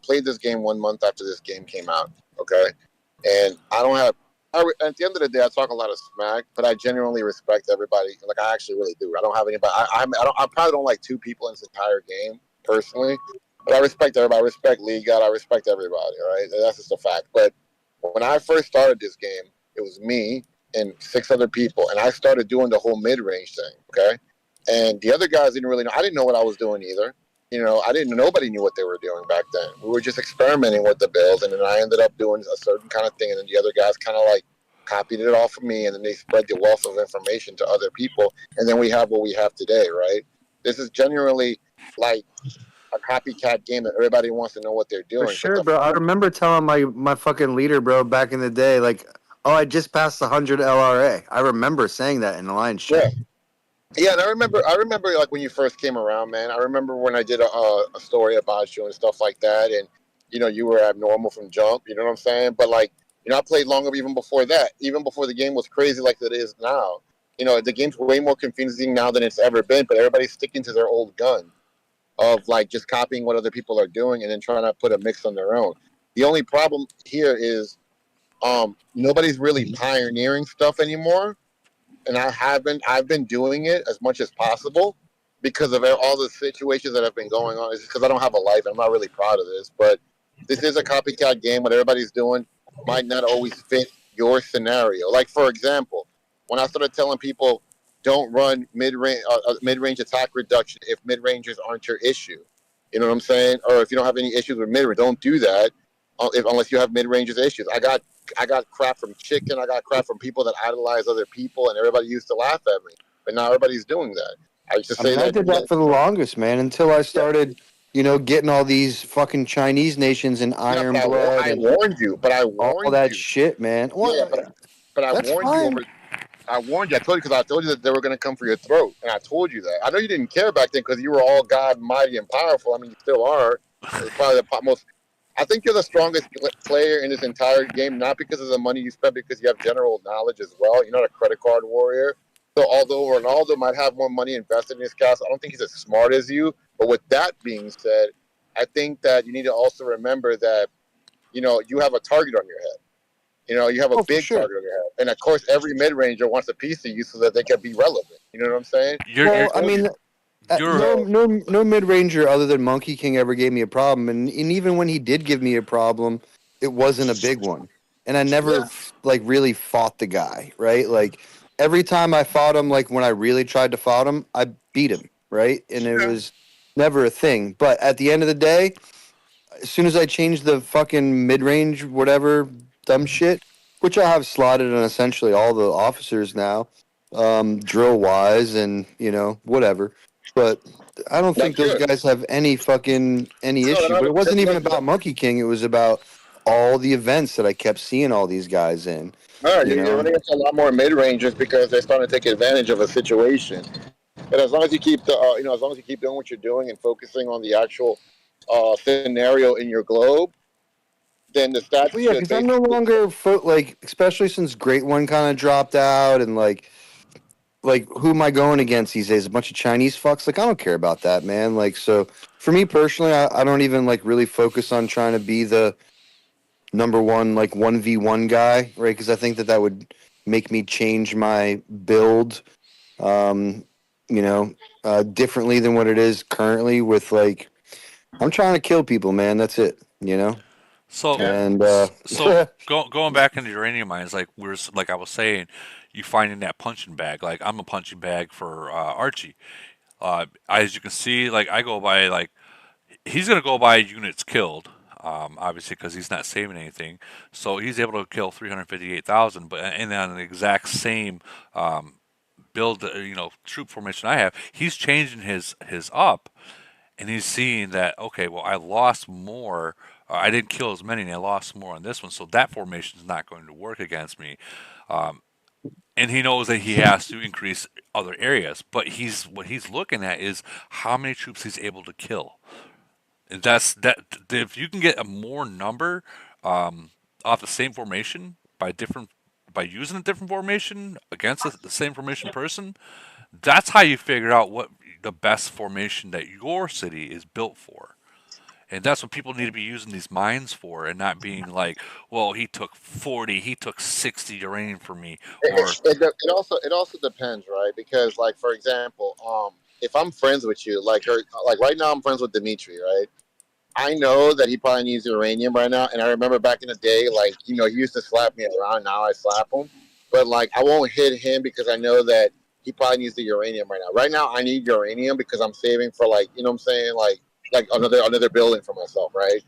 played this game 1 month after this game came out. Okay, and I don't have. At the end of the day, I talk a lot of smack, but I genuinely respect everybody. Like I actually really do. I don't have anybody. I probably don't like 2 people in this entire game personally, but I respect everybody. I respect League God. I respect everybody. Right, that's just a fact. But when I first started this game, it was me and 6 other people, and I started doing the whole mid-range thing. Okay, and the other guys didn't really know. I didn't know what I was doing either. I didn't. Nobody knew what they were doing back then. We were just experimenting with the build, and then I ended up doing a certain kind of thing, and then the other guys kind of like copied it off of me, and then they spread the wealth of information to other people, and then we have what we have today, right? This is genuinely like a copycat game that everybody wants to know what they're For doing. sure, bro. I remember telling my fucking leader, bro, back in the day, like, "Oh, I just passed the 100 LRA." I remember saying that in the Lions chat. Yeah, and I remember like when you first came around, man. I remember when I did a story about you and stuff like that, and you were abnormal from jump. You know what I'm saying? But like, I played longer even before that, even before the game was crazy like it is now. The game's way more confusing now than it's ever been, but everybody's sticking to their old gun of like just copying what other people are doing and then trying to put a mix on their own. The only problem here is nobody's really pioneering stuff anymore, and I've been doing it as much as possible because of all the situations that have been going on. It's just because I don't have a life. I'm not really proud of this, but this is a copycat game. What everybody's doing might not always fit your scenario. Like for example, when I started telling people don't run mid-range attack reduction if mid-rangers aren't your issue. You know what I'm saying? Or if you don't have any issues with mid-range, don't do that unless you have mid-rangers issues. I got crap from Chicken. I got crap from people that idolize other people, and everybody used to laugh at me. but now everybody's doing that. I used to I say mean, I that. did that for the longest, man, until I started, getting all these fucking Chinese nations and Yeah, Iron but Blood I and warned you. But I all warned that you. shit, man. Yeah, Well, but I that's warned you fine. over. I warned you. I told you because I told you that they were going to come for your throat, and I told you that. I know you didn't care back then because you were all God, mighty, and powerful. I mean, you still are. Probably the most. I think you're the strongest player in this entire game, not because of the money you spend, because you have general knowledge as well. You're not a credit card warrior. So although Ronaldo might have more money invested in his cast, I don't think he's as smart as you. But with that being said, I think that you need to also remember that you have a target on your head. You have a big target on your head, and of course, every mid ranger wants a piece of you so that they can be relevant. You know what I'm saying? Well, I mean, You're no mid ranger other than Monkey King ever gave me a problem, and even when he did give me a problem, it wasn't a big one, and I never like really fought the guy, right? Like every time I fought him, like when I really tried to fight him, I beat him, right? And it was never a thing. But at the end of the day, as soon as I changed the fucking mid range, whatever dumb shit, which I have slotted on essentially all the officers now, drill wise and whatever. But I don't think those guys have any issue. But it wasn't even about Monkey King. It was about all the events that I kept seeing all these guys in. All right, You you're know, running into a lot more mid rangers because they're starting to take advantage of a situation. But as long as you keep as long as you keep doing what you're doing and focusing on the actual scenario in your globe, then the stats well, yeah, should because I'm no basically. longer like, especially since Great One kind of dropped out and like who am I going against these days? A bunch of Chinese fucks? Like I don't care about that, man. Like so for me personally, I don't even like really focus on trying to be the number one like 1v1 guy, right? Because I think that would make me change my build um, differently than what it is currently with like I'm trying to kill people, man. That's it. So, And going back into uranium mines, like I was saying, you finding that punching bag. Like I'm a punching bag for Archie. As you can see, like I go by like he's gonna go by units killed, obviously because he's not saving anything. So he's able to kill 358,000, but and on the exact same build, troop formation I have, he's changing his up, and he's seeing that okay, well I lost more. I didn't kill as many, and I lost more on this one, so that formation is not going to work against me. Um, and he knows that he has to increase other areas, but what he's looking at is how many troops he's able to kill. And that's that. If you can get a more number off the same formation by using a different formation against the same formation person, that's how you figure out what the best formation that your city is built for. And that's what people need to be using these mines for, and not being like, well, he took 40, he took 60 uranium for me, or It also depends, right? Because like for example, if I'm friends with you, like right now I'm friends with Dimitri, right? I know that he probably needs uranium right now, and I remember back in the day, like he used to slap me around. Now I slap him, but like I won't hit him because I know that he probably needs the uranium right now. Right now, I need uranium because I'm saving for like what I'm saying, like another building for myself, right?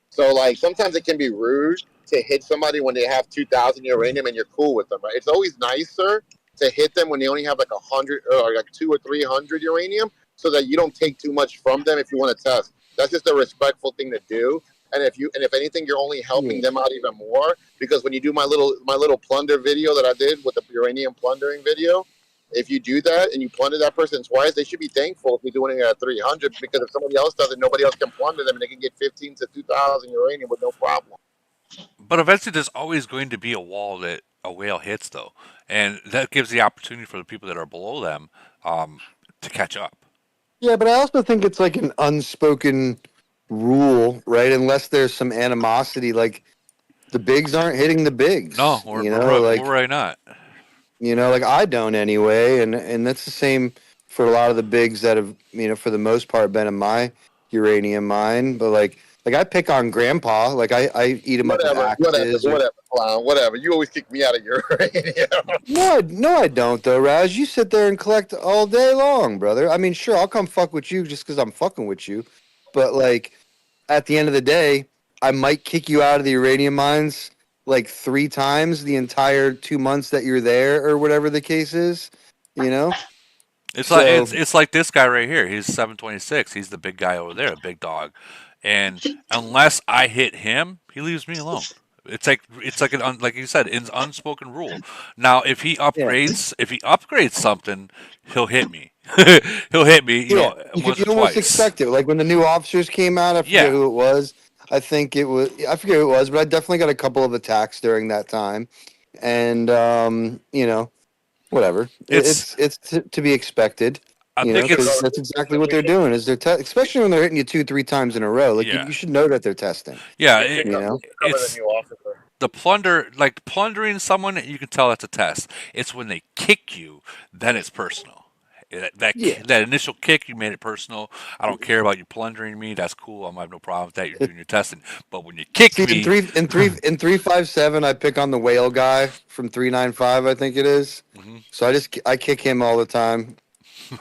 So like sometimes it can be rude to hit somebody when they have 2,000 uranium and you're cool with them, right? It's always nicer to hit them when they only have like 100 or like 200 or 300 uranium, so that you don't take too much from them if you want to test. That's just a respectful thing to do. And if anything, you're only helping them out even more because when you do my little plunder video that I did with the uranium plundering video, if you do that and you plunder that person twice, they should be thankful if you're doing it at 300 because if somebody else does it, nobody else can plunder them and they can get 15 to 2,000 uranium with no problem. but eventually there's always going to be a wall that a whale hits, though, and that gives the opportunity for the people that are below them to catch up. yeah, but I also think it's like an unspoken rule, right? Unless there's some animosity, like the bigs aren't hitting the bigs. No, we're right not. Like I don't anyway, and that's the same for a lot of the bigs that have, for the most part been in my uranium mine. But like I pick on Grandpa, like I eat him up with axes. Whatever, clown, whatever. You always kick me out of uranium. No, I don't though, Raz. You sit there and collect all day long, brother. I mean, sure, I'll come fuck with you just because I'm fucking with you, but like at the end of the day, I might kick you out of the uranium mines like 3 times the entire 2 months that you're there, or whatever the case is. You know? It's like So it's like this guy right here. He's 726. He's the big guy over there, a big dog. And unless I hit him, he leaves me alone. It's like like you said, an unspoken rule. Now, yeah, if he upgrades something, he'll hit me. He'll hit me, yeah, once or you almost twice. expect it. Like when the new officers came out, I forget Yeah, who it was. I forget who it was, but I definitely got a couple of attacks during that time, and whatever. it's. It's to be expected. I think Because it's. that's exactly what they're doing. Is especially when they're hitting you 2-3 times in a row. Like Yeah, you should know that they're testing. yeah. You know. Cover the It's new officer. the plunder, like plundering someone. You can tell that's a test. It's when they kick you, then it's personal. Yeah. That initial kick, you made it personal. I don't care about you plundering me. That's cool. I have no problem with that. You're doing your testing. But when you kick See, me, in 357, I pick on the whale guy from 395, I think it is. Mhm. So I kick him all the time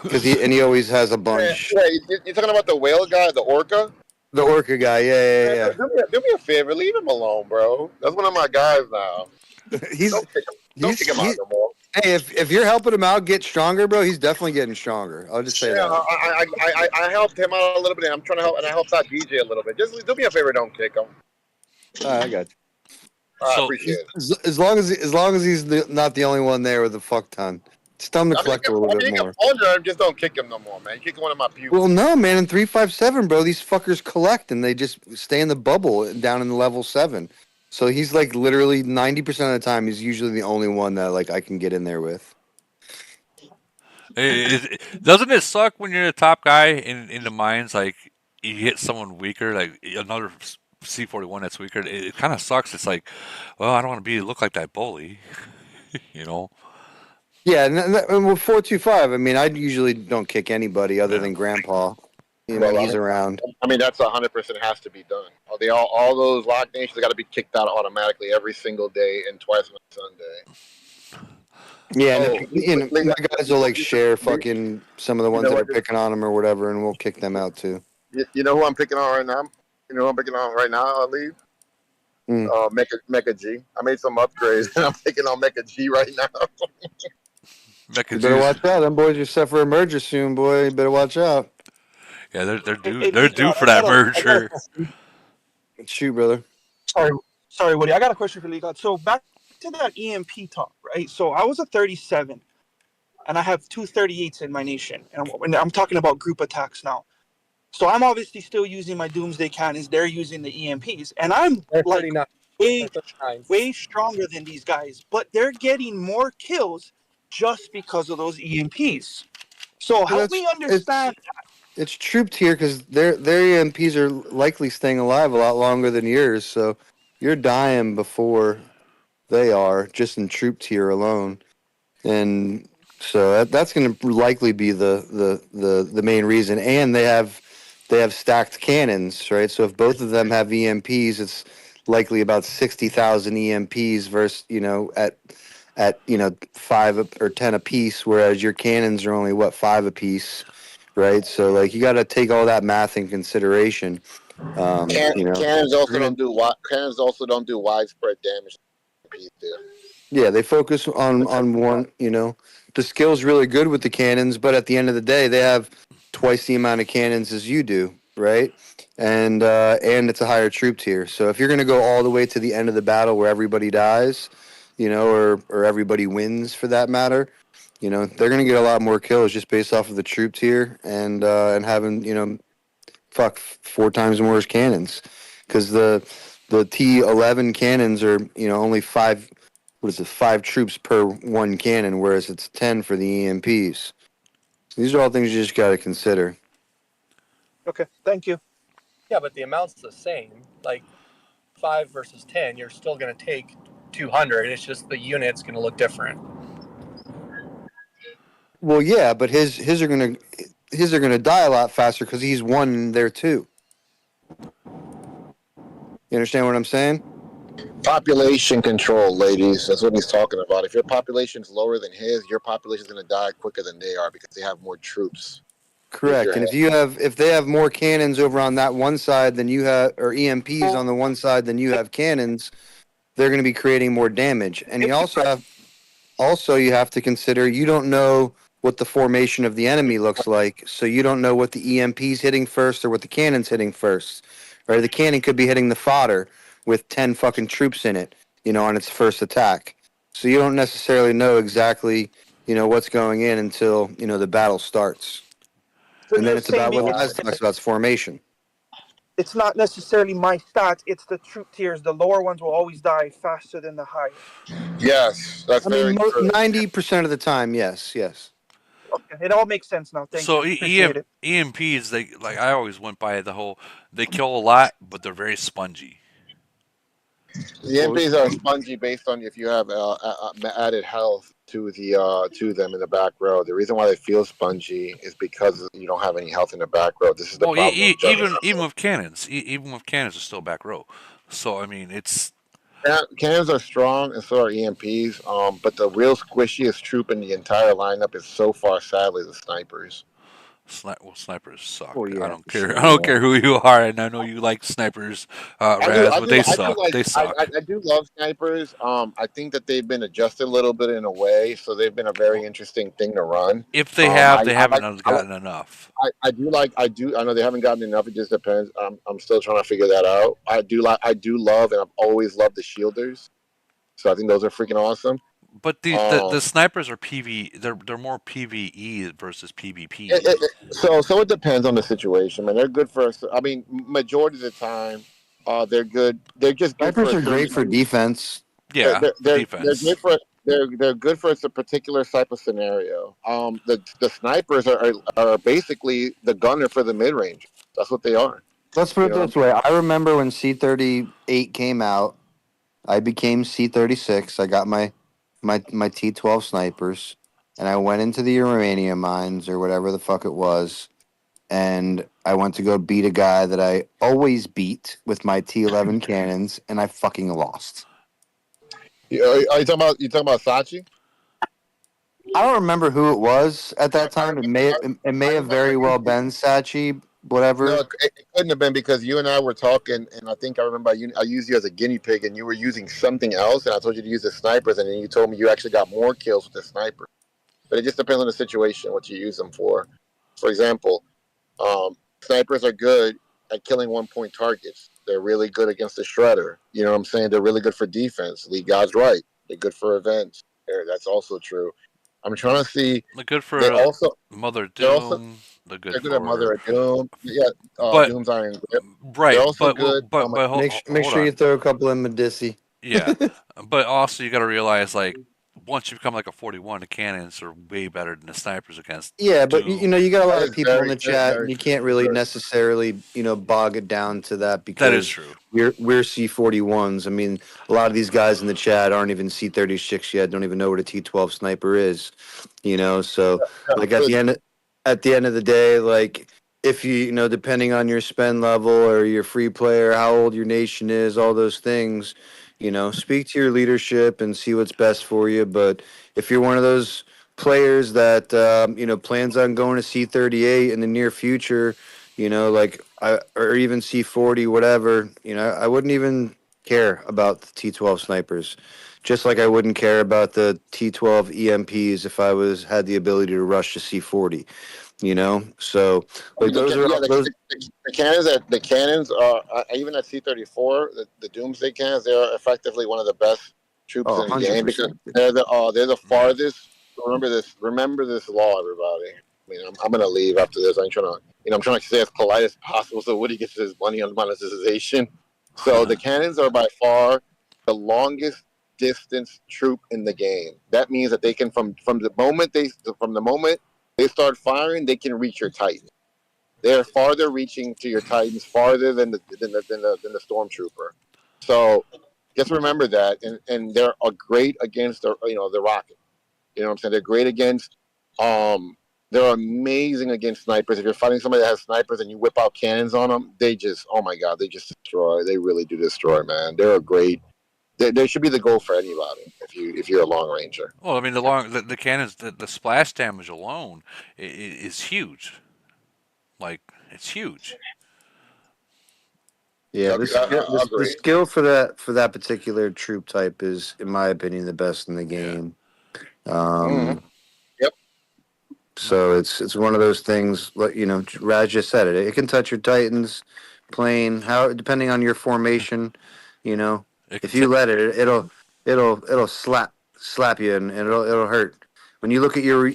because he always has a bunch. You're talking about the whale guy, the orca? The orca guy, yeah. Do me a favor, leave him alone, bro. That's one of my guys now. He's Don't kick him out no more. Hey, if you're helping him out get stronger, bro, he's definitely getting stronger. I'll just say Yeah, that. I helped him out a little bit. And I'm trying to help, and I helped out DJ a little bit. Just do me a favor, don't kick him. I got you. I appreciate it. As long as he's not the only one there with a fuck ton. Just tell him to collect a little bit You more. can plunder him, just don't kick him no more, man. You kick one of my pupils. Well, no, man. In 357, bro, these fuckers collect and they just stay in the bubble down in the level 7. So he's like literally 90% of the time, he's usually the only one that like I can get in there with. Doesn't it suck when you're the top guy in the mines? Like you hit someone weaker, like another C41 that's weaker. It kind of sucks. It's like, well, I don't want to look like that bully, you know. Yeah, and with 425, I mean, I usually don't kick anybody other Yeah. than Grandpa. He's around. I mean, that's 100% has to be done. All those lock nations got to be kicked out automatically every single day and twice on Sunday. Yeah, and my guys will like share fucking some of the ones that are what? picking on him or whatever, and we'll kick them out too. You know who I'm picking on right now? You know who I'm picking on right now, I leave? Mecha G. I made some upgrades, and I'm picking on Mecha G right now. You better watch out. Them boys are set for a merger soon, boy. You better watch out. Yeah, they're due. Hey, They're Lee, due I for that got a merger. question. Shoot, brother. Sorry, Woody. I got a question for Lee. So back to that EMP talk, right? So I was a 37, and I have two 38s in my nation, and I'm talking about group attacks now. So I'm obviously still using my Doomsday cannons. They're using the EMPs, and I'm like way stronger than these guys, but they're getting more kills just because of those EMPs. So help me understand. It's troop tier because their EMPs are likely staying alive a lot longer than yours. So you're dying before they are just in troop tier alone, and so that's going to likely be the main reason. And they have stacked cannons, right? So if both of them have EMPs, it's likely about 60,000 EMPs versus at 5 or 10 a piece, whereas your cannons are only 5 a piece, right? So like you got to take all that math in consideration. Cannons also don't do widespread damage. Yeah, they focus on one. The skill's really good with the cannons, but at the end of the day, they have twice the amount of cannons as you do, right? And it's a higher troop tier. So if you're going to go all the way to the end of the battle where everybody dies, or everybody wins for that matter, they're going to get a lot more kills just based off of the troop tier and having 4 times more cannons, because the T11 cannons are only 5. What is it? 5 troops per 1 cannon, whereas it's 10 for the EMPs. So these are all things you just got to consider. Okay, thank you. Yeah, but the amount's the same. Like 5 versus 10, you're still going to take 200. It's just the unit's going to look different. Well, yeah, but his are gonna die a lot faster because he's 1 there too. You understand what I'm saying? Population control, ladies. That's what he's talking about. If your population's lower than his, your population's going to die quicker than they are because they have more troops. Correct. And if they have more cannons over on that one side than you have, or EMPs on the one side than you have cannons, they're going to be creating more damage. And you also have to consider, you don't know what the formation of the enemy looks like. So you don't know what the EMP's hitting first or what the cannon's hitting first. Or the cannon could be hitting the fodder with 10 fucking troops in it, on its first attack. So you don't necessarily know exactly, what's going in until, the battle starts. So And then you're it's saying about what it's Laz talks about, it's formation. it's not necessarily my stats, it's the troop tiers. The lower ones will always die faster than the higher. Yes, that's I mean, very true. 90% of the time, yes. Okay, it all makes sense now. Thank So you. Appreciate it. EMPs, they like I always went by the whole they kill a lot, but they're very spongy. The MPs are spongy based on if you have added health to them in the back row. The reason why they feel spongy is because you don't have any health in the back row. This is the Well, problem with juggling. even with cannons, even with cannons, are still back row. So I mean, it's Cannons are strong and so are EMPs. But the real squishiest troop in the entire lineup is so far, sadly, the snipers. snipers suck. Oh, yeah, I don't for care. sure. I don't care who you are, and I know you like snipers, Raz, but they suck. They suck. I do love snipers. I think that they've been adjusted a little bit in a way, so they've been a very interesting thing to run. If they have, they I haven't like gotten enough. I know they haven't gotten enough. It just depends. I'm still trying to figure that out. I do love, and I've always loved the shielders. So I think those are freaking awesome. But the snipers are PV. They're more PVE versus PvP. So it depends on the situation, man. They're good for. I mean, majority of the time, they're good. They're just good for Snipers a are certain. great for defense. Yeah, They're defense. good for they're good for a particular type of scenario. The snipers are basically the gunner for the mid range. That's what they are. Let's put You it know. this way. I remember when C-38 came out, I became C-36. I got my T-12 snipers, and I went into the uranium mines or whatever the fuck it was, and I went to go beat a guy that I always beat with my T-11 cannons, and I fucking lost. Are you talking about Sachi? I don't remember who it was at that time. It may have very well been Sachi, whatever. No, it couldn't have been because you and I were talking, and I think I remember I used you as a guinea pig, and you were using something else, and I told you to use the snipers, and then you told me you actually got more kills with the sniper. But it just depends on the situation, what you use them for. For example, snipers are good at killing 1 point targets. They're really good against the shredder. You know what I'm saying? They're really good for defense. Lee God's right. They're good for events. That's also true. I'm trying to see. They're good for They also Mother they're also Doom. They're they're good good at Mother for. of Doom. Yeah, But Doom's Iron Grip. right, They're also good. Make hold sure you on. throw a couple in Medici. Yeah, but also you got to realize like once you become like a 41, the cannons are way better than the snipers against. Yeah, but Doom. you got a lot That of is people in the that is chat, and very you can't really true. necessarily, bog it down to that That is because true. we're C41s. I mean, a lot of these guys in the chat aren't even C36 yet, don't even know what a T12 sniper is, So like at the end of the day, like if depending on your spend level or your free player, how old your nation is, all those things, speak to your leadership and see what's best for you. But if you're one of those players that plans on going to C-38 in the near future, or even C-40, whatever, I wouldn't even care about the T-12 snipers, just like I wouldn't care about the T-12 EMPs if I had the ability to rush to C-40. So like those are those. The cannons are even at C-34, the Doomsday cannons. They are effectively one of the best troops Oh, in the game because 100%. they're the farthest. Remember this law, everybody. I mean, I'm gonna leave after this. I'm trying to stay as polite as possible so Woody gets his money on monetization. So the cannons are by far the longest distance troop in the game. That means that they can from the moment they start firing, they can reach your Titan. They're farther reaching to your Titans, farther than the Stormtrooper. So just remember that, and they're great against the rocket. You know what I'm saying? They're great against. They're amazing against snipers. If you're fighting somebody that has snipers and you whip out cannons on them, they just they just destroy. They really do destroy, man. They're a great. They should be the goal for anybody if you're a long ranger. Well, I mean the cannons, the splash damage alone is huge. Like it's huge. Yeah, the Agree. skill for that particular troop type is, in my opinion, the best in the game. Mhm. Yep. So it's one of those things. Raz just said it. It can touch your Titans, playing how depending on your formation. You know, It can if you let it, it'll slap you and it'll hurt. When you look at your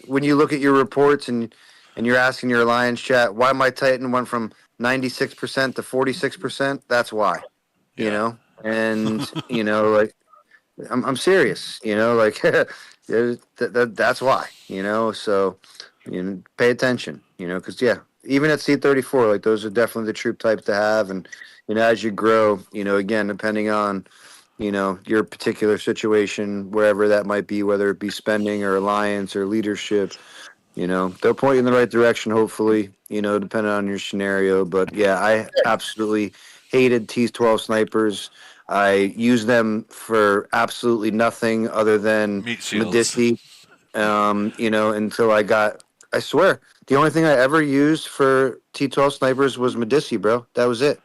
when you look at your reports and you're asking your Alliance chat why my Titan went from 96% to 46%, that's why. You yeah. know, and like I'm serious. Like that's why. So pay attention. Because yeah, even at C34, like those are definitely the troop types to have, and as you grow, again depending on your particular situation, wherever that might be, whether it be spending or alliance or leadership. They'll point you in the right direction, hopefully, depending on your scenario. But yeah, I absolutely hated T-12 snipers. I used them for absolutely nothing other than Meat shields. Medici, until I swear, the only thing I ever used for T-12 snipers was Medici, bro. That was it.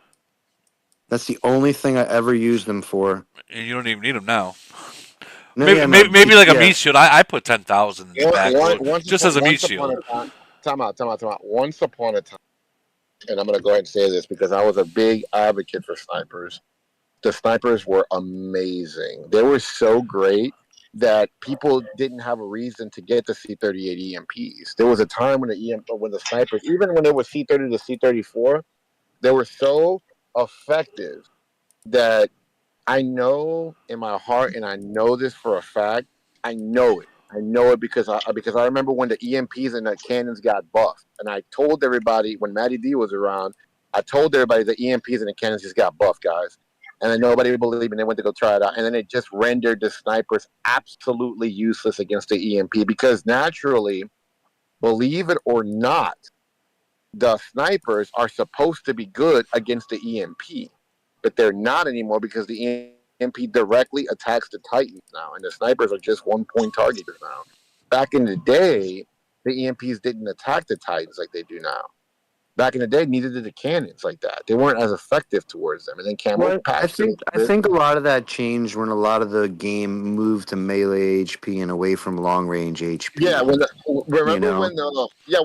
That's the only thing I ever used them for. And you don't even need them now. No, Maybe yeah, no, maybe like a yeah. meat shield. I put 10,000 in the back row just as a meat Once upon shield. a time, time out. Once upon a time, and I'm going to go ahead and say this because I was a big advocate for snipers. The snipers were amazing. They were so great that people didn't have a reason to get the C38 EMPs. There was a time when when the snipers, even when they were C30 to C34, they were so effective that I know in my heart, and I know this for a fact. I know it. I know it because I remember when the EMPs and the cannons got buffed, and I told everybody when Matty D was around. I told everybody the EMPs and the cannons just got buffed, guys, and then nobody believed, and they went to go try it out, and then it just rendered the snipers absolutely useless against the EMP because naturally, believe it or not, the snipers are supposed to be good against the EMP, but they're not anymore because the EMP directly attacks the Titans now, and the snipers are just 1 point targeters now. Back in the day, the EMPs didn't attack the Titans like they do now. Back in the day, neither did the cannons like that. They weren't as effective towards them. And then Camo Well, I patched it a think little I bit. think a lot of that changed when a lot of the game moved to melee HP and away from long range Yeah, HP. You remember know, when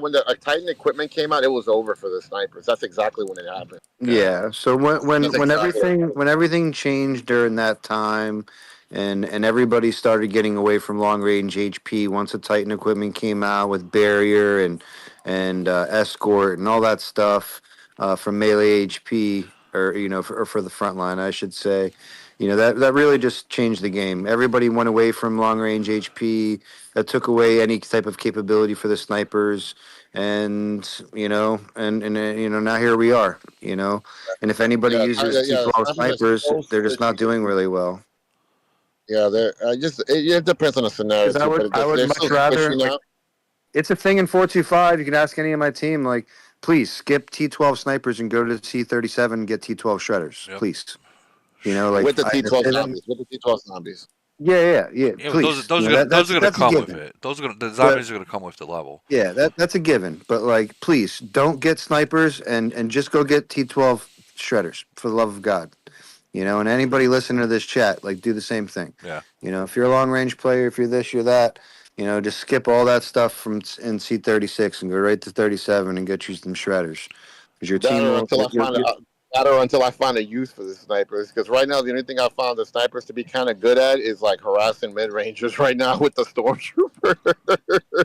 when the Titan equipment came out, it was over for the snipers. That's exactly when it happened. yeah. So when That's when when exactly. everything changed during that time, and everybody started getting away from long range HP once the Titan equipment came out with barrier and escort and all that stuff from melee HP or for the front line, I should say. That really just changed the game. Everybody went away from long range HP. That took away any type of capability for the snipers, and now here we are. And if anybody uses T12 Snipers are snipers, so they're just not squishy. doing really well. Yeah, they're it depends on the scenario Because I too, would but I would they're so much rather squishy like now. it's a thing in 425. You can ask any of my team, like, please skip T12 snipers and go to C37 and get T12 shredders, Yep. please. With the I T12 say that. zombies. With the T12 zombies. Yeah. Yeah, but Please, those are gonna that's a come with given. it. Those are gonna the But zombies are gonna come with the level. yeah, that's a given. But like, please don't get snipers and just go get T12 shredders for the love of God. And anybody listening to this chat, like, do the same thing. Yeah. If you're a long range player, if you're this, you're that, just skip all that stuff in C36 and go right to 37 and get you some shredders. Because your That team or will. until I find a use for the snipers. Because right now the only thing I found the snipers to be kind of good at is like harassing mid rangers right now with the stormtrooper.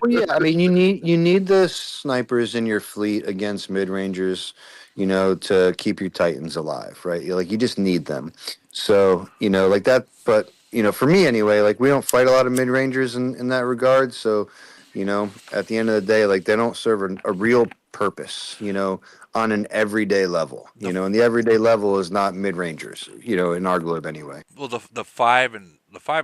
Well, yeah, I mean, you need the snipers in your fleet against mid rangers, to keep your titans alive, right? You just need them. So like that. But for me anyway, like we don't fight a lot of mid rangers in that regard. So at the end of the day, like they don't serve a real purpose, on an everyday level. And the everyday level is not mid rangers, in our globe anyway. Well, the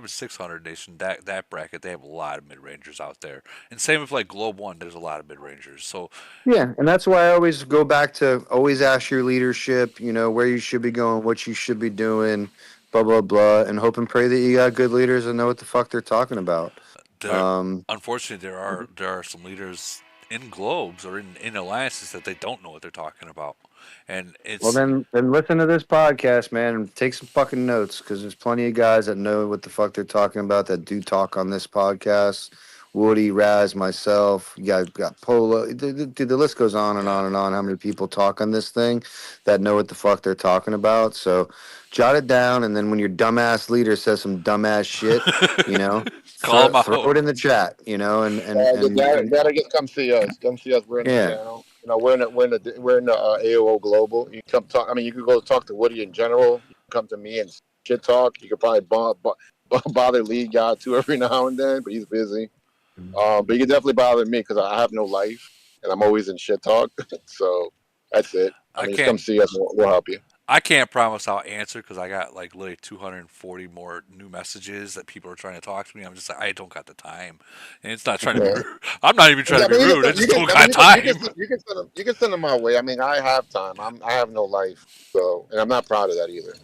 600 nation that bracket, they have a lot of mid rangers out there, and same with like Globe One. There's a lot of mid rangers. So Yeah, and that's why I always go back to always ask your leadership, where you should be going, what you should be doing, blah blah blah, and hope and pray that you got good leaders that know what the fuck they're talking about. there, Um, unfortunately, there are some leaders in globes or in alliances that they don't know what they're talking about, and well, it's then listen to this podcast, man, and take some fucking notes because there's plenty of guys that know what the fuck they're talking about that do talk on this podcast Woody, Raz, myself. You got Polo. Dude, the list goes on and Yeah. on and on. How many people talk on this thing that know what the fuck they're talking about? So jot it down, and then when your dumbass leader says some dumbass shit, you know, Call them throw out. it in the chat. You know, and Gotta just come see us. Come see us. We're in the yeah. channel. We're in the AOO Global. You come talk. I mean, you could go talk to Woody in general. You can come to me and shit talk. You could probably bother Lead God too every now and then, but he's busy. But you can definitely bother me because I have no life and I'm always in shit talk. So that's it. I I mean, just can't come see us and we'll help you. I can't promise I'll answer because I got like literally 240 more new messages that people are trying to talk to me. I'm just like, I don't got the time, and it's not trying to be Yeah. rude. I'm not even trying Yeah, to I be mean, rude. I you just can, don't I mean, got time. you can send them my way. I mean, I have time. I have no life, so, and I'm not proud of that either.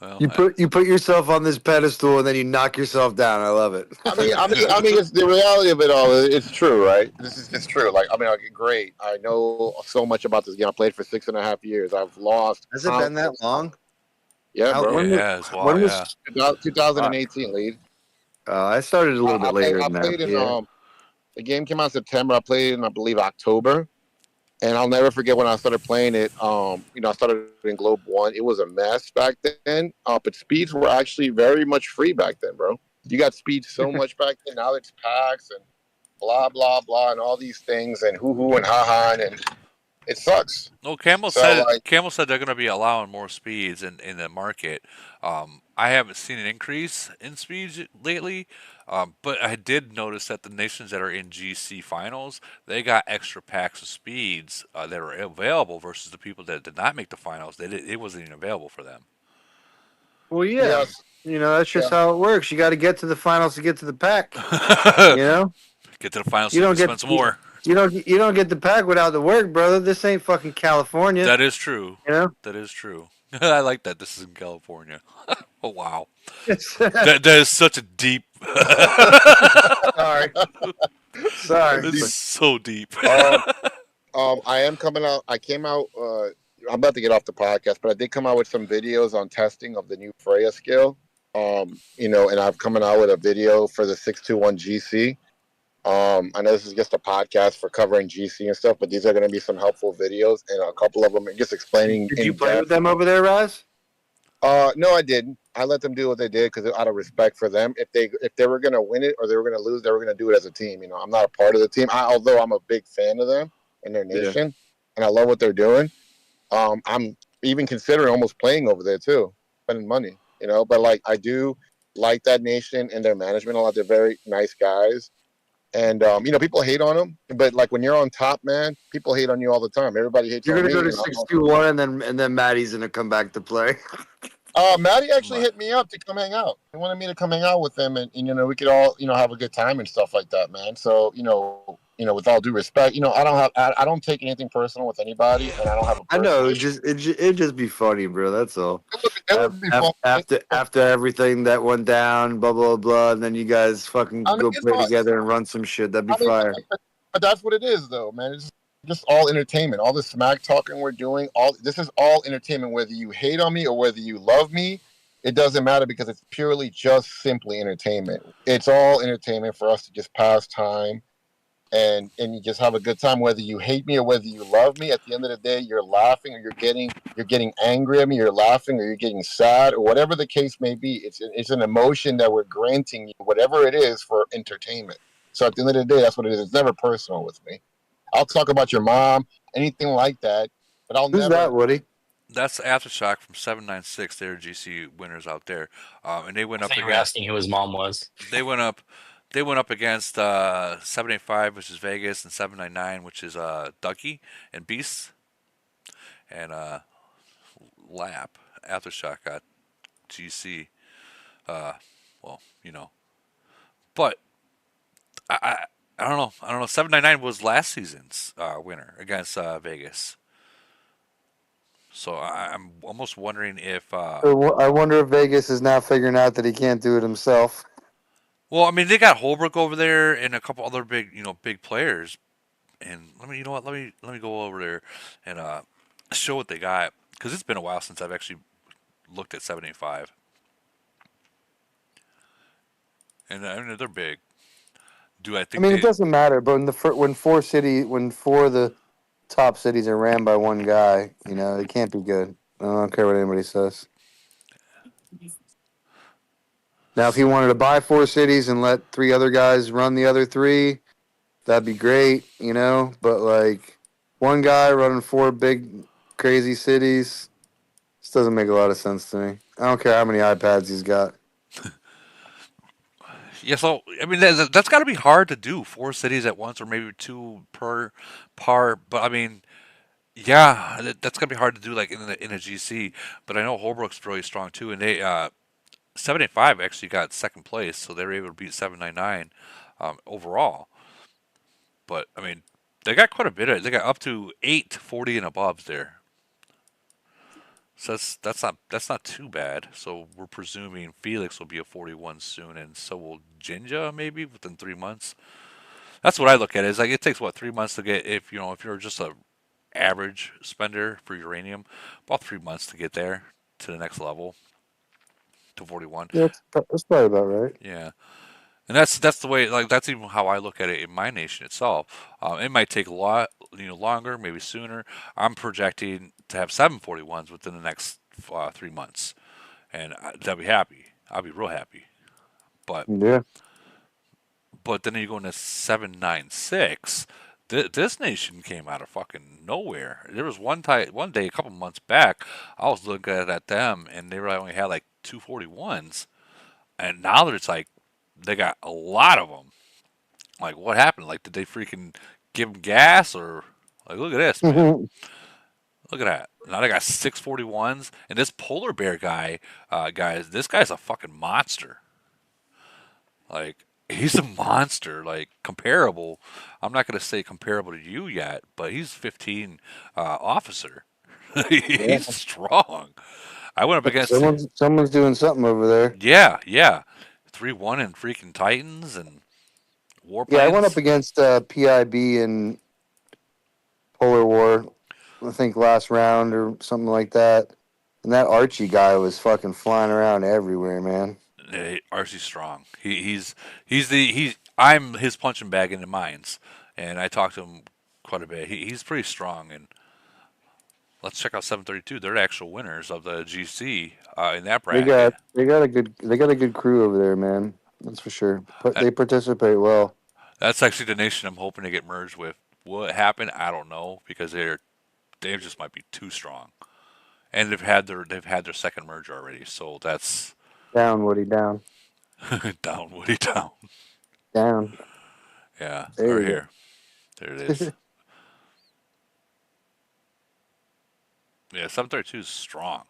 Well, You put yourself on this pedestal and then you knock yourself down. I love it. It's the reality of it all. It's true, right? It's true. Like, I mean, like, great. I know so much about this game. I played for 6.5 years. I've lost Has it been that countless. long? Yeah, How bro. it when was has. Wow, when yeah. was 2018 lead. I started a little bit later I than that. played in Yeah. the game came out in September. I played in I believe October. And I'll never forget when I started playing it. I started in Globe One. It was a mess back then. But speeds were actually very much free back then, bro. You got speed so much back then. Now it's packs and blah blah blah and all these things and hoo hoo and ha ha and it sucks. No, So like, Camel said they're going to be allowing more speeds in the market. I haven't seen an increase in speeds lately, but I did notice that the nations that are in GC finals they got extra packs of speeds that are available versus the people that did not make the finals. It wasn't even available for them. Well, yeah. yes, You know, that's yeah. just how it works. You got to get to the finals to get to the pack. You know, Get to the finals you so you don't can get spend some more. you don't get the pack without the work, brother. This ain't fucking California. That is true. You know. That is true. I like that. This is in California. Oh wow, It's, that is such a deep. sorry, sorry. It's so deep. Um, I am coming out. I came out. I'm about to get off the podcast, but I did come out with some videos on testing of the new Freya skill. And I'm coming out with a video for the 621 GC. I know this is just a podcast for covering GC and stuff, but these are going to be some helpful videos, and a couple of them are just explaining Did you in play with depth. them over there, Raz? No, I didn't. I let them do what they did because out of respect for them. If they were going to win it or they were going to lose, they were going to do it as a team. I'm not a part of the team. Although I'm a big fan of them and their Yeah. nation, and I love what they're doing. I'm even considering almost playing over there too, spending money. But like I do like that nation and their management a lot. They're very nice guys. And people hate on them, but like when you're on top, man, people hate on you all the time. Everybody hates You're on gonna me. go to 621, and then Maddie's gonna come back to play. Maddie actually hit me up to come hang out. He wanted me to come hang out with him, and we could all have a good time and stuff like that, man. So with all due respect, I don't take anything personal with anybody, and I don't have a I personal know issue. it just be funny, bro. That's all. It would be fun. After everything that went down, blah blah blah, and then you guys fucking I mean, go it's play all. together and run some shit. That'd be I mean, fire. but that's what it is, though, man. It's just all entertainment. All the smack talking we're doing, all this is all entertainment. Whether you hate on me or whether you love me, it doesn't matter because it's purely just simply entertainment. It's all entertainment for us to just pass time and you just have a good time. Whether you hate me or whether you love me, at the end of the day, you're laughing or you're getting angry at me. You're laughing or you're getting sad or whatever the case may be. It's an emotion that we're granting you, whatever it is, for entertainment. So at the end of the day, that's what it is. It's never personal with me. I'll talk about your mom, anything like that, but I'll Who's never. that, Woody? That's Aftershock from 796. They're GC winners out there, and they went I up thought you were against. asking who his mom was. They went up. They went up against 785, which is Vegas, and 799, which is Ducky and Beast, and Lap. Aftershock got GC. Uh, well, but I don't know. I don't know. 799 was last season's winner against Vegas. So I'm almost wondering if. So I wonder if Vegas is now figuring out that he can't do it himself. Well, I mean, they got Holbrook over there and a couple other big players. And you know what? Let me go over there and show what they got because it's been a while since I've actually looked at 785. And I mean, they're big. Do I I think mean, it they? doesn't matter. But when four of the top cities are ran by one guy, it can't be good. I don't care what anybody says. Now, if he wanted to buy four cities and let three other guys run the other three, that'd be great. But like one guy running four big crazy cities, this doesn't make a lot of sense to me. I don't care how many iPads he's got. Yeah, so I mean that's got to be hard to do. Four cities at once, or maybe two per par. But I mean, yeah, that's gonna be hard to do like in a GC. But I know Holbrook's really strong too, and they 785 actually got second place, so they were able to beat 799 overall. But I mean, they got quite a bit of. They got up to 840 and above there. So that's not too bad. So we're presuming Felix will be a 41 soon, and so will Jinja maybe within 3 months. That's what I look at. Is like it takes what 3 months to get if you're just a average spender for uranium, about 3 months to get there to the next level to 41. Yeah, that's probably about right. Yeah, and that's the way. Like that's even how I look at it in my nation itself. It might take a lot, longer, maybe sooner. I'm projecting to have 741s within the next 3 months, and I'll be happy. I'll be real happy. But Yeah. but then you go into 796. This nation came out of fucking nowhere. There was one day, a couple months back, I was looking at them, and they really only had like 241s, and now it's like they got a lot of them. Like, what happened? Like, did they freaking give them gas or like? Look at this, man. Look at that. Now they got 641s, and this polar bear guy, guys, this guy's a fucking monster. Like, he's a monster. Like, comparable. I'm not gonna say comparable to you yet, but he's 15 officer. Yeah. He's strong. I went up against. Someone's doing something over there. Yeah, yeah. 3-1 and freaking Titans and Yeah, I went up warplanes. against PIB in Polar War, I think last round or something like that. And that Archie guy was fucking flying around everywhere, man. RC strong. I'm his punching bag in the mines, and I talked to him quite a bit. He's pretty strong, and let's check out 732. They're the actual winners of the GC in that They bracket. got a good crew over there, man. That's for sure. But they participate well. That's actually the nation I'm hoping to get merged with. What happened? I don't know because they just might be too strong, and they've had their second merger already. So that's Down, Woody, down. down, Woody, down. Down. Yeah, There or you here, there it is. Yeah, 732 is strong,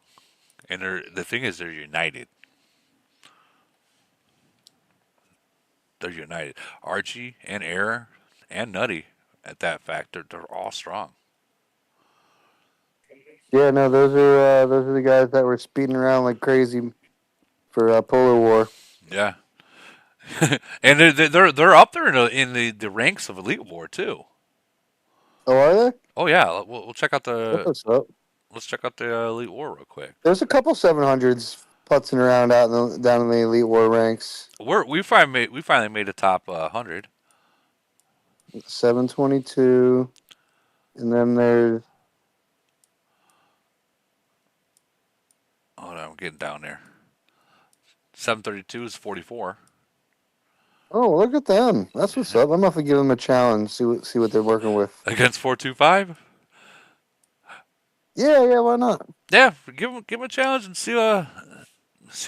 and the thing is they're united. They're united. Archie and Air and Nutty at that fact, they're all strong. Yeah, no, those are the guys that were speeding around like crazy for Polar War. Yeah, and they're up there in the ranks of Elite War too. Oh, are they? Oh yeah, we'll check out That's the what's up. let's check out the Elite War real quick. There's a couple 700s putzing around down in the Elite War ranks. We finally made the top 100. 722, and then there's Oh, no, I'm getting down there. 732 is 44 oh, look at them. That's what's up. I'm gonna have to give them a challenge. See what they're working with. against 425. Yeah, why not? Yeah, give them a challenge and see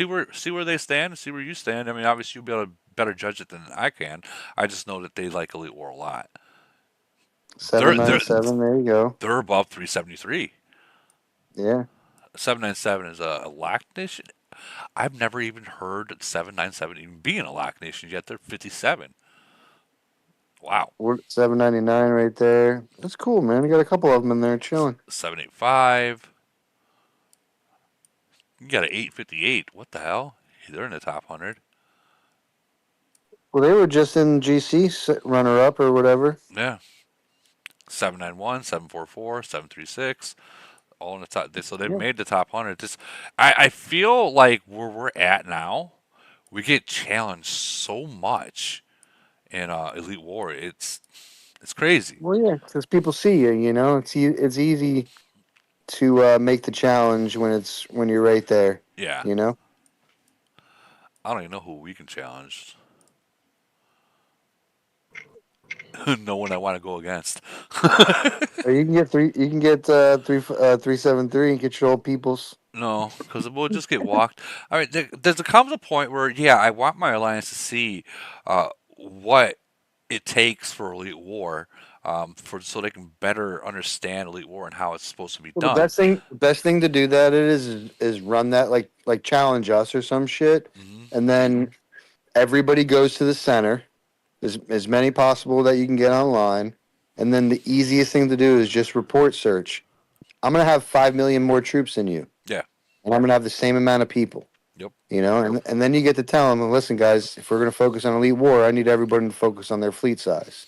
where they stand, see where you stand. I mean, obviously you'll be able to better judge it than I can. I just know that they like Elite War a lot. They're 797. There you go. they're above 373. Yeah. 797 is a lock nation. I've never even heard 797 even being a lock nation yet. They're 57. Wow. We're at 799 right there. That's cool, man. We got a couple of them in there chilling. 785. You got an 858. What the hell? They're in the top 100. Well, they were just in GC runner up or whatever. Yeah. 791, 744, 736. All in the top. So they've made the top 100. I feel like where we're at now, we get challenged so much. in Elite War. It's crazy. Well, yeah, because people see you. You know, it's easy to make the challenge when you're right there. Yeah, You know, I don't even know who we can challenge. No one I want to go against. or you can get three. You can get 373 and get your old peoples. No, because we'll just get walked. I mean, there's comes a point where, yeah, I want my alliance to see what it takes for Elite War, for so they can better understand Elite War and how it's supposed to be Well, done. the best thing to do that is run that like challenge us or some shit, Hmm. and then everybody goes to the center, as many possible that you can get online, and then the easiest thing to do is just report search. I'm gonna have 5 million more troops than you, Yeah. and I'm gonna have the same amount of people. Yep. You know, and then you get to tell them, listen, guys, if we're gonna focus on elite war, I need everybody to focus on their fleet size.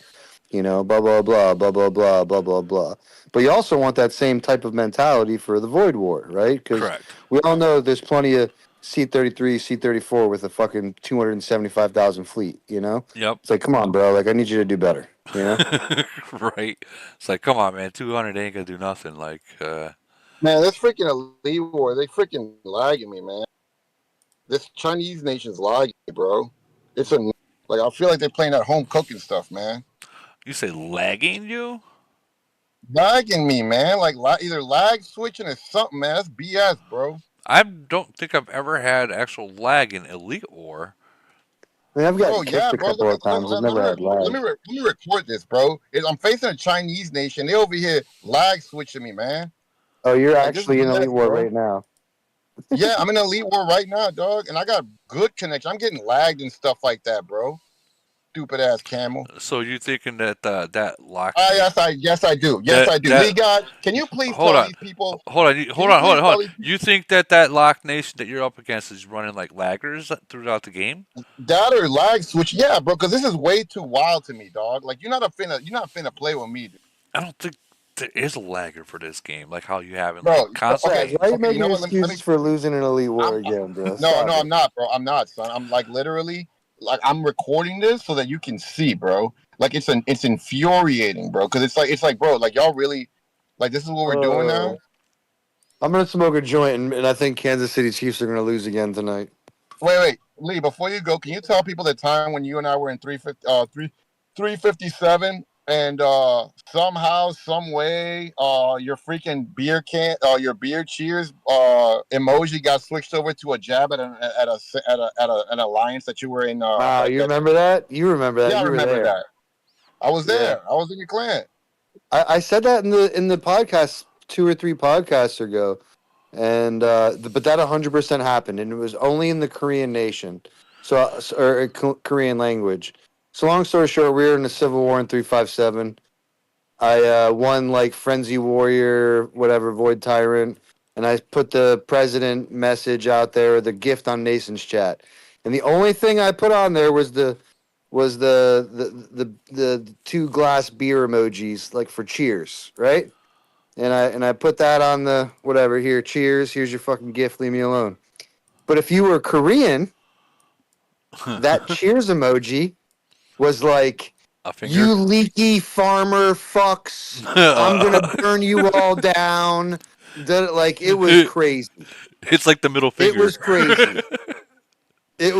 You know, blah blah blah blah blah blah blah blah blah. But you also want that same type of mentality for the Void War, right? Because Correct. we all know there's plenty of C-33, C-34 with a fucking 275,000 fleet. You know, Yep. it's like, come on, bro. Like, I need you to do better. You know. Right. It's like, come on, man. 200 ain't gonna do nothing. Like, Man, this freaking elite war, they freaking lagging me, man. This Chinese nation's lagging me, bro. It's a like I feel like they're playing that home cooking stuff, man. you say lagging you? Lagging me, man. Like either lag switching or something, man. That's BS, bro. I don't think I've ever had actual lag in Elite War. I mean, I've Bro, gotten yeah, kicked a bro. couple of times. I've never had lag. Let me record this, bro. I'm facing a Chinese nation. They over here lag switching me, man. Oh, you're Like this is actually in elite BS, war bro. right now. Yeah, I'm in elite war right now, dog, and I got good connection. I'm getting lagged and stuff like that, bro. Stupid ass camel. So you thinking that that lock Yes, I do. Yes, that I do. Lee that God, can you please hold tell on, these people? hold on, Can hold you on, hold please on, hold tell on. these You think that that lock nation that you're up against is running like laggers throughout the game? that or lag switch? Yeah, bro, because this is way too wild to me, dog. Like you're not finna play with me, dude. I don't think there is a lagger for this game, like how you have in like Bro. console Zach, Okay, why are games. you okay. You making know what? Let me. excuses for losing an elite war I'm again, bro? no, Stop no, it. I'm not, bro. I'm not, son. I'm like literally like I'm recording this so that you can see, bro. Like it's infuriating, bro. Because it's like, bro, like y'all really like this is what we're doing now. I'm gonna smoke a joint, and I think Kansas City Chiefs are gonna lose again tonight. Wait, Lee. Before you go, can you tell people the time when you and I were in 357, and somehow, some way, your freaking beer can, your beer cheers emoji got switched over to a jab at an alliance that you were in. Wow, you remember that? You remember that? Yeah, I You were remember there. that. I was Yeah, there. I was in your clan. I said that in the podcast 2 or 3 podcasts ago, and but that 100% happened, and it was only in the Korean nation, or Korean language. So long story short, we were in a civil war in 357. I won like Frenzy Warrior, whatever, Void Tyrant, and I put the president message out there, the gift on Nason's chat, and the only thing I put on there was the 2 glass beer emojis, like for cheers, right? And I put that on the whatever here, cheers. Here's your fucking gift. Leave me alone. But if you were Korean, that cheers emoji was like, A finger. you leaky farmer fucks. I'm gonna burn you all down. Like it was crazy. It's like the middle It finger. was crazy. It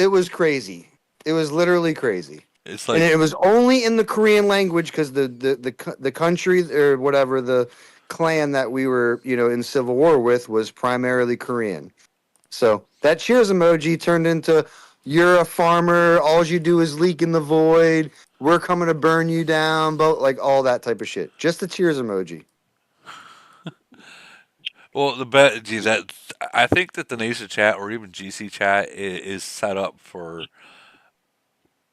was crazy. It was literally crazy. It's And like it was only in the Korean language because the country or whatever the clan that we were in civil war with was primarily Korean. So that cheers emoji turned into you're a farmer. All you do is leak in the void. We're coming to burn you down. But like all that type of shit. Just the cheers emoji. well, the bet. Gee, that I think that the Nation chat or even GC chat is set up for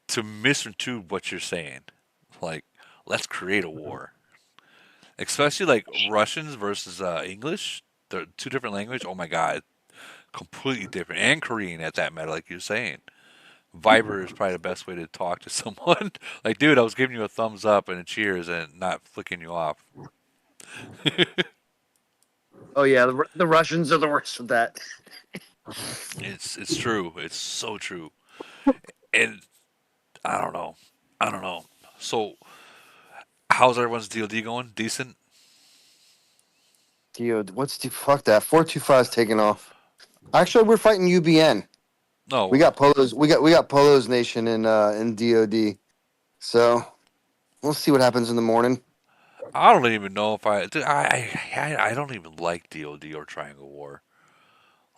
to misconstrue what you're saying. Like, let's create a war, especially like Russians versus English. They're two different language. Oh my god, completely different, and Korean at that matter. Like you're saying, Viber is probably the best way to talk to someone. Like, dude, I was giving you a thumbs up and a cheers and not flicking you off. Oh yeah, the Russians are the worst with that. It's true. It's so true. And I don't know. I don't know. So, how's everyone's DoD going? Decent. What's the fuck that? 425's taking off. Actually, we're fighting UBN. We No, got Polos. We got Polos Nation in DOD. So we'll see what happens in the morning. I don't even know if I. Dude, I don't even like DoD or Triangle War.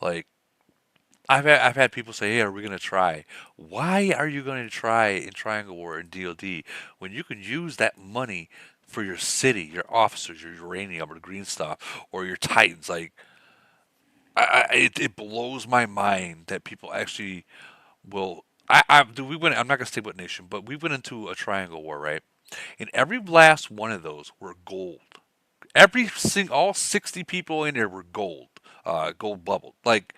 Like, I've had people say, "Hey, are we gonna try?" Why are you going to try in Triangle War and DoD when you can use that money for your city, your officers, your uranium or green stuff, or your Titans? Like, it blows my mind that people actually will. We went. I'm not gonna say what nation, but we went into a Triangle War, right? And every last one of those were gold. All 60 people in there were gold, gold bubbled. Like,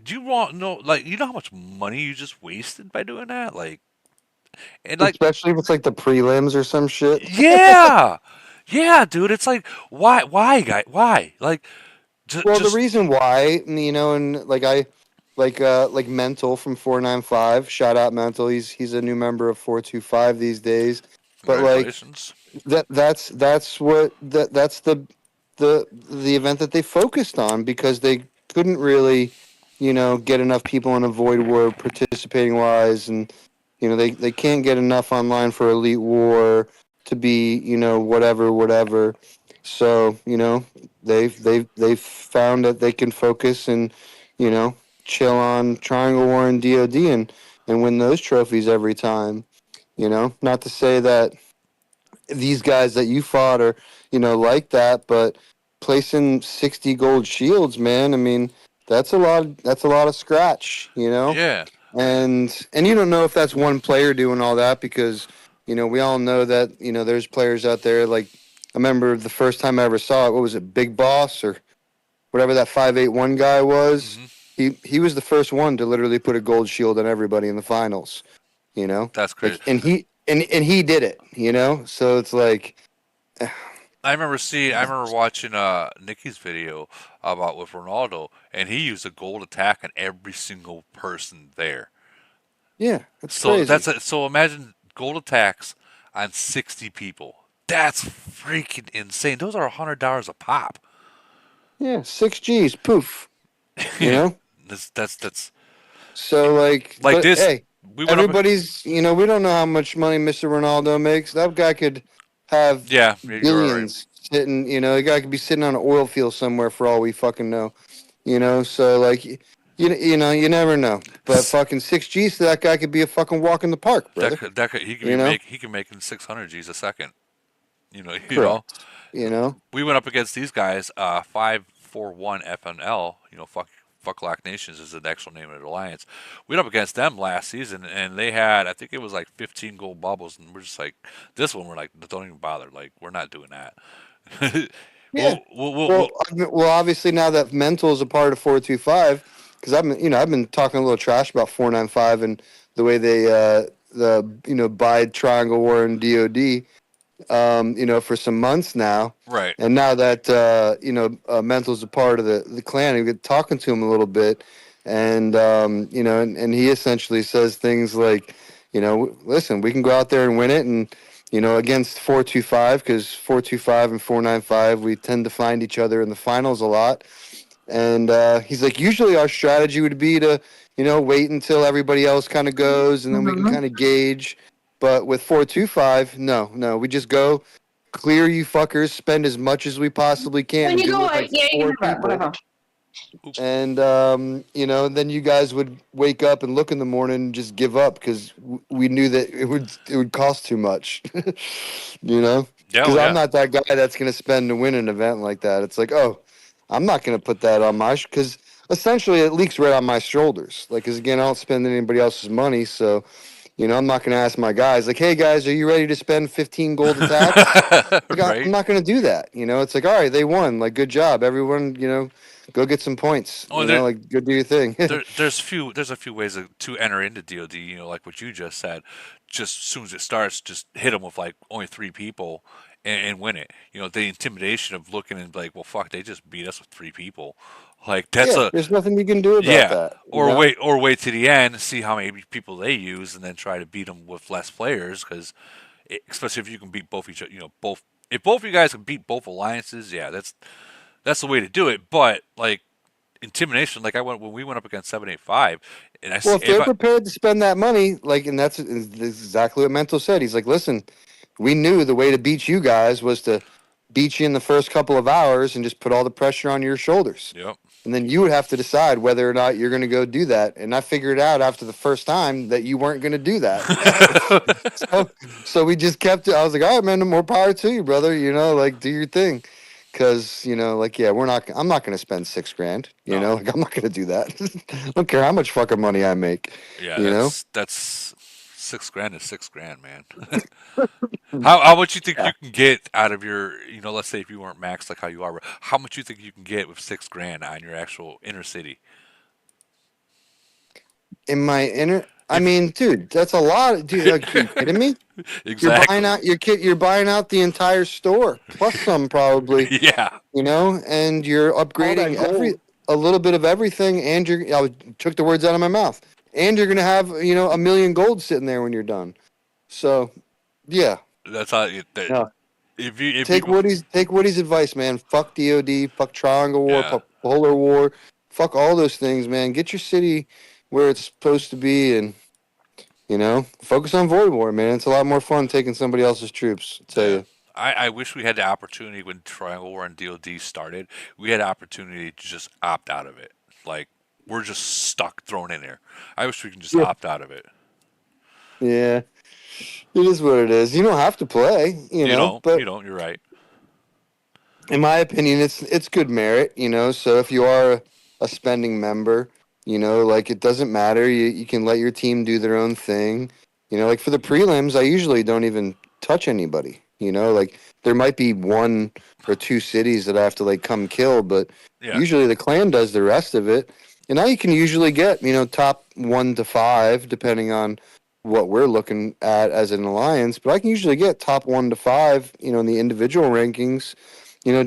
do you want know? Like, you know how much money you just wasted by doing that? Like, and like, Especially if it's like the prelims or some shit. yeah, yeah, dude. It's like, why, guy, why? Like, Well, the just reason why, and like Mental from 495. Shout out Mental. He's a new member of 425 these days. But like congratulations. that's the event that they focused on because they couldn't really get enough people in a void war participating wise, and they can't get enough online for elite war to be whatever. So they've found that they can focus and you know chill on Triangle War and DoD and win those trophies every time. Not to say that these guys that you fought are, like that, but placing 60 gold shields, man, I mean, that's a lot of scratch. Yeah, And you don't know if that's one player doing all that because, we all know that, there's players out there like I remember the first time I ever saw it, what was it, Big Boss or whatever that 581 guy was. hmm He was the first one to literally put a gold shield on everybody in the finals, you know? that's crazy. Like and he did it. So it's like I remember watching Nikki's video about with Ronaldo, and he used a gold attack on every single person there. yeah, it's So crazy. so imagine gold attacks on 60 people. That's freaking insane. Those are $100 a pop. Yeah, 6 G's, poof, you know? That's So like like but this. hey, We went up. everybody's we don't know how much money Mr. Ronaldo makes. That guy could have Yeah, you're right. billions sitting, the guy could be sitting on an oil field somewhere for all we fucking know. So like you never know. But fucking 6 G's to that guy could be a fucking walk in the park, brother. He could You know? he could make 600 G's a second. You know. Correct. You know? We went up against these guys, 541 FNL. Fuck Lock Nations is the actual name of the alliance. We went up against them last season, and they had, I think it was like 15 gold bubbles, and we're just like, this one, we're like, don't even bother. Like, we're not doing that. Yeah. We'll Well, obviously now that Mental is a part of 425, because I've been talking a little trash about 495 and the way they bide Triangle War and DoD, for some months now. right. And now that Mental's a part of the clan, we get talking to him a little bit, and and he essentially says things like, listen, we can go out there and win it, and against 425 because 425 and 495 we tend to find each other in the finals a lot. And he's like, usually our strategy would be to, wait until everybody else kind of goes and then we can kind of gauge. But with 425, no, we just go clear you fuckers, spend as much as we possibly can, When you do it go, with like yeah, you four can have that, people. whatever. And then you guys would wake up and look in the morning and just give up because we knew that it would cost too much. Yeah, Because well, I'm yeah. not that guy that's going to spend to win an event like that. It's like, oh, I'm not going to put that on my because essentially it leaks right on my shoulders. Like, because again, I don't spend anybody else's money, so I'm not going to ask my guys like, hey guys, are you ready to spend 15 gold attacks? Like, I'm Right. not going to do that. It's like, all right, they won. Like, good job, everyone. Go get some points. Oh, there, Like, go do your thing. there's a few ways to enter into DoD. Like what you just said. Just as soon as it starts, just hit them with like only three people and win it. The intimidation of looking and be like, well, fuck, they just beat us with three people. Like that's Yeah, a there's nothing you can do about yeah. that. You know? Or wait to the end, see how many people they use, and then try to beat them with less players. Because especially if you can beat both each, both if both of you guys can beat both alliances, yeah, that's the way to do it. But like intimidation, like I went when we went up against 785, and I Well, see if if they're I prepared to spend that money, like, and that's exactly what Mental said. He's like, listen, we knew the way to beat you guys was to beat you in the first couple of hours and just put all the pressure on your shoulders. yep. And then you would have to decide whether or not you're going to go do that. And I figured out after the first time that you weren't going to do that. so we just kept it. I was like, all right, man, more power to you, brother. Like, do your thing. Cause like, yeah, I'm not going to spend $6,000, No. like I'm not going to do that. I don't care how much fucking money I make, Yeah, you know? that's $6,000 is $6,000, man. How much you think Yeah. you can get out of your, let's say if you weren't maxed like how you are, how much you think you can get with $6,000 on your actual inner city? In my inner, I If mean, dude, that's a lot. Dude, like, are you kidding me? exactly, You're buying out the entire store plus some probably, yeah, and you're All that upgrading gold. a little bit of everything, and took the words out of my mouth, and you're gonna have a million gold sitting there when you're done. So, yeah, that's how that no. if Take you Woody's advice, man. Fuck DOD, fuck Triangle War, yeah fuck Polar War, fuck all those things, man. Get your city where it's supposed to be, and focus on Void War, man. It's a lot more fun taking somebody else's troops. I'll tell yeah. you. I wish we had the opportunity when Triangle War and DoD started. We had the opportunity to just opt out of it. Like we're just stuck thrown in there. I wish we can just Yeah. opt out of it. Yeah, it is what it is. You don't have to play, You don't. but You don't. You're right. in my opinion, it's good merit, So if you are a spending member, like it doesn't matter. You can let your team do their own thing. Like for the prelims, I usually don't even touch anybody. Like there might be one or two cities that I have to like come kill, but Yeah. usually the clan does the rest of it. And now you can usually get top 1 to 5 depending on what we're looking at as an alliance. But I can usually get top 1 to 5, in the individual rankings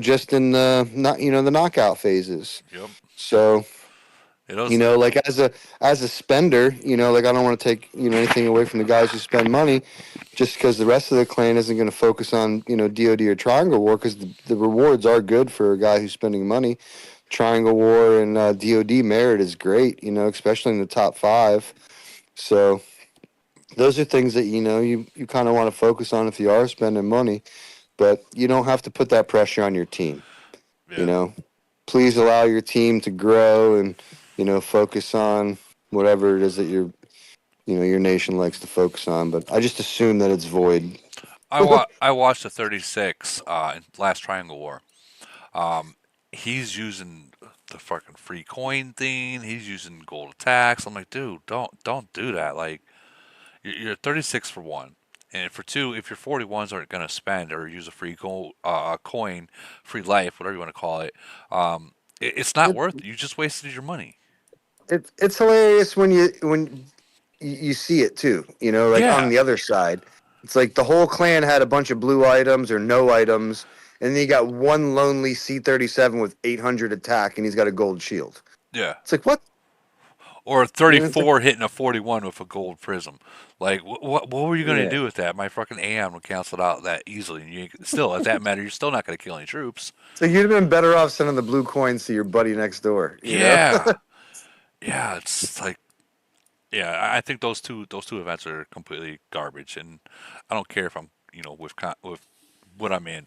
just in the not the knockout phases. Yep. So It does. like as a spender, like I don't want to take anything away from the guys who spend money, just because the rest of the clan isn't going to focus on DoD or Triangle War, because the rewards are good for a guy who's spending money. Triangle War and DoD merit is great, especially in the top 5. So those are things that you kind of want to focus on if you are spending money, but you don't have to put that pressure on your team. Yeah. Please allow your team to grow and focus on whatever it is that your nation likes to focus on. But I just assume that it's void. I watched the 36 in last Triangle War. He's using the fucking free coin thing. He's using gold attacks. I'm like, dude, don't do that. Like, you're 36 for one, and for two, if your 41s aren't gonna spend or use a free gold coin, free life, whatever you want to call it, it's not worth it. You just wasted your money. It's hilarious when you see it too. Like on Yeah, the other side, it's like the whole clan had a bunch of blue items or no items, and then you got one lonely C-37 with 800 attack, and he's got a gold shield. yeah. It's like what? Or a It's like, 34 hitting a 41 with a gold prism. Like, what were you going to yeah. do with that? My fucking AM would cancel it out that easily. And still, at that matter, you're still not going to kill any troops. So you'd have been better off sending the blue coins to your buddy next door. Yeah. Yeah, it's like, yeah, I think those two events are completely garbage. And I don't care if I'm, with what I'm in.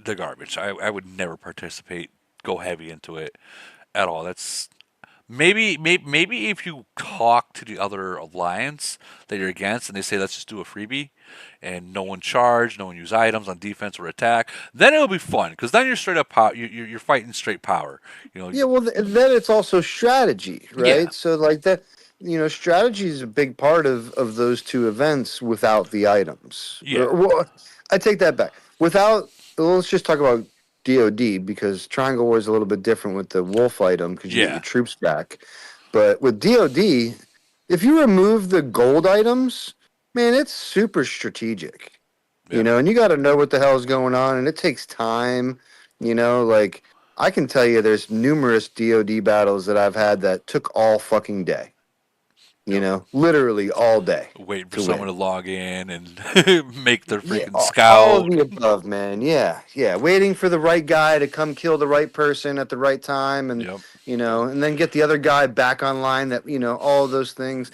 They're garbage. I would never participate, go heavy into it at all. That's maybe if you talk to the other alliance that you're against and they say let's just do a freebie and no one charge, no one use items on defense or attack, then it'll be fun because then you're straight up power. You're fighting straight power. Yeah, well, then it's also strategy, Yeah, right? So, like that, strategy is a big part of those two events without the items. yeah, Well, I take that back. Well, let's just talk about DoD because Triangle War is a little bit different with the wolf item because you get yeah, your troops back. But with DoD, if you remove the gold items, man, it's super strategic. yeah, And you got to know what the hell is going on, and it takes time. Like I can tell you there's numerous DoD battles that I've had that took all fucking day. You Yep. know, literally all day Waiting for to someone win. to log in and make their Yeah, freaking all of scout. the above, man. Yeah, yeah. Waiting for the right guy to come kill the right person at the right time, and Yep. and then get the other guy back online. That all of those things.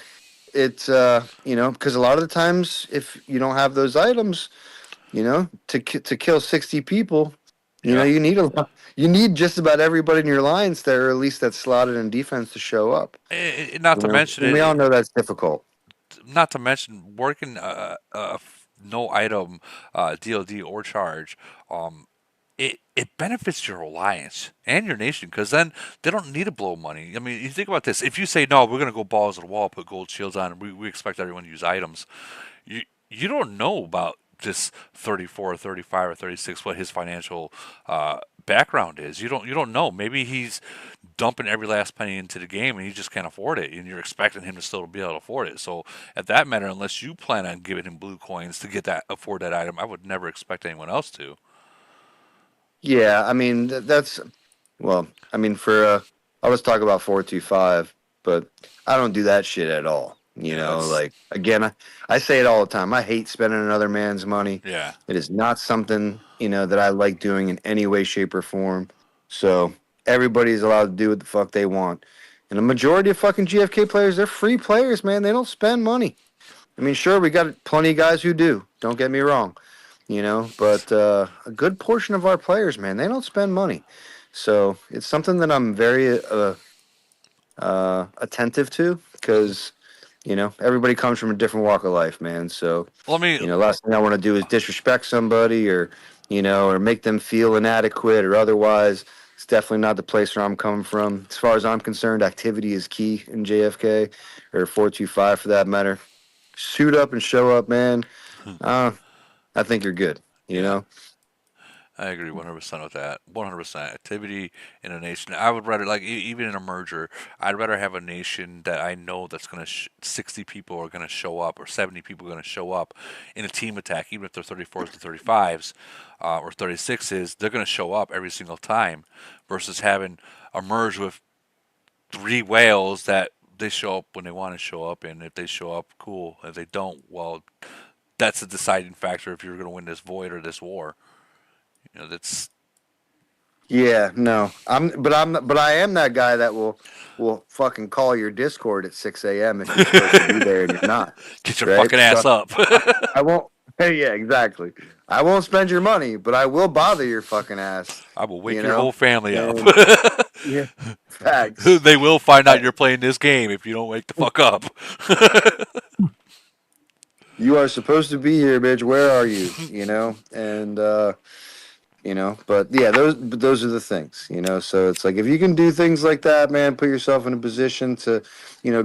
It's because a lot of the times, if you don't have those items, to kill 60 people, Yeah. you need you need just about everybody in your lines there, or at least that's slotted in defense to show up. Not to mention And we all know that's difficult. not to mention working no item DLD or charge. It benefits your alliance and your nation because then they don't need to blow money. I mean, you think about this. If you say no, we're going to go balls to the wall, put gold shields on, and we expect everyone to use items. You don't know about this 34 or 35 or 36 what his financial background is. You don't know. Maybe he's dumping every last penny into the game and he just can't afford it, and you're expecting him to still be able to afford it. So at that matter, unless you plan on giving him blue coins to get that afford that item, I would never expect anyone else to. Yeah, I mean that's well, I mean for I was talking about 425, but I don't do that shit at all. Yeah, that's Like again, I say it all the time. I hate spending another man's money. yeah. It is not something, that I like doing in any way, shape, or form. So everybody's allowed to do what the fuck they want. And the majority of fucking GFK players, they're free players, man. They don't spend money. I mean, sure, we got plenty of guys who do. Don't get me wrong, but a good portion of our players, man, they don't spend money. So it's something that I'm very attentive to because everybody comes from a different walk of life, man. So Well, I mean, last thing I want to do is disrespect somebody or or make them feel inadequate or otherwise. It's definitely not the place where I'm coming from. As far as I'm concerned, activity is key in JFK or 425 for that matter. Suit up and show up, man. Uh, I think you're good. You yeah. know. I agree 100% with that. 100% activity in a nation. I would rather, like, even in a merger, I'd rather have a nation that I know that's going to 60 people are going to show up or 70 people are going to show up in a team attack, even if they're 34s and 35s or 36s, they're going to show up every single time versus having a merge with three whales that they show up when they want to show up, and if they show up, cool. If they don't, well, that's a deciding factor if you're going to win this void or this war. That's Yeah, no, but I am that guy that will fucking call your Discord at 6 a.m. if you're supposed to be there and you're not. get your Right? fucking ass So up. I won't. Hey, yeah, exactly. I won't spend your money, but I will bother your fucking ass. I will wake You your know, whole family up. and yeah, facts. They will find out you're playing this game if you don't wake the fuck up. You are supposed to be here, bitch. Where are you? And but yeah, those are the things. So it's like if you can do things like that, man, put yourself in a position to,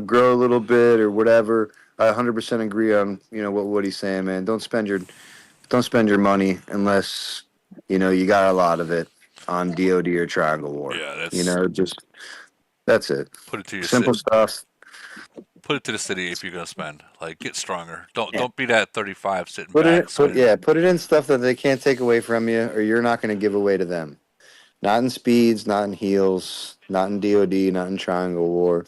grow a little bit or whatever. I 100% agree on what he's saying, man. Don't spend your money unless you got a lot of it on DoD or Triangle War. Yeah, that's Just that's it. put it to your Simple stuff. put it to the city if you're gonna spend. Like, get stronger. Don't Yeah. don't be that 35 sitting Put back it put swinging. yeah, put it in stuff that they can't take away from you or you're not going to give away to them. Not in speeds, not in heals, not in DoD, not in Triangle War,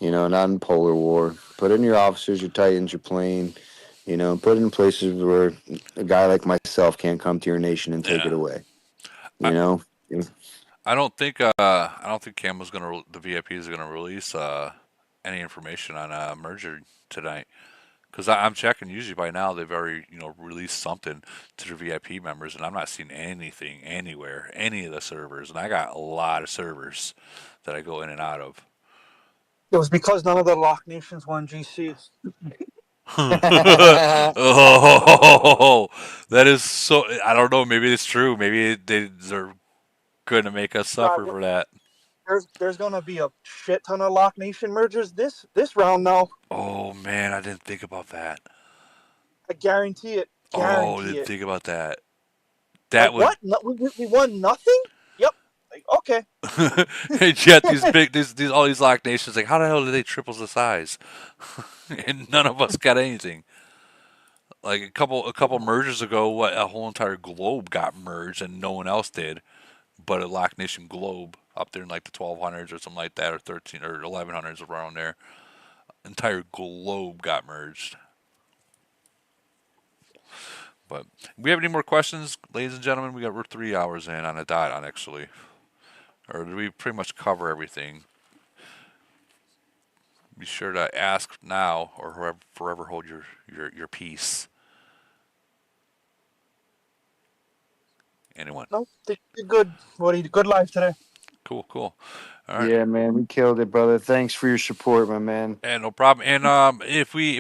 not in Polar War. Put it in your officers, your Titans, your plane, put it in places where a guy like myself can't come to your nation and take it Yeah, away. I You know? I don't think Campbell's the VIPs are gonna release any information on merger tonight. Because I'm checking. Usually by now they've already released something to the VIP members, and I'm not seeing anything anywhere, any of the servers. And I got a lot of servers that I go in and out of. It was because none of the Lock Nations won GC. Oh, that is so. I don't know. Maybe it's true. Maybe they're going to make us suffer for that. There's gonna be a shit ton of Lock Nation mergers this round now. Oh man, I didn't think about that. I guarantee it. Oh, I Guarantee didn't it. think about that. Like That would. what? No, we won nothing? Yep. Like, okay. And yet these all these lock nations, like, how the hell did they triple the size? And none of us got anything. Like a couple mergers ago, what, a whole entire globe got merged and no one else did. but a Lock Nation globe up there in like the 1200s or something like that, or 13 or 1100s around there. Entire globe got merged. But we have any more questions, ladies and gentlemen? We're 3 hours in on a dot on actually, or did we pretty much cover everything? Be sure to ask now, or forever hold your peace. Anyone? Nope, think you're good, buddy. Good live today. Cool, cool. All right. Yeah, man, we killed it, brother. Thanks for your support, my man. And no problem. And if we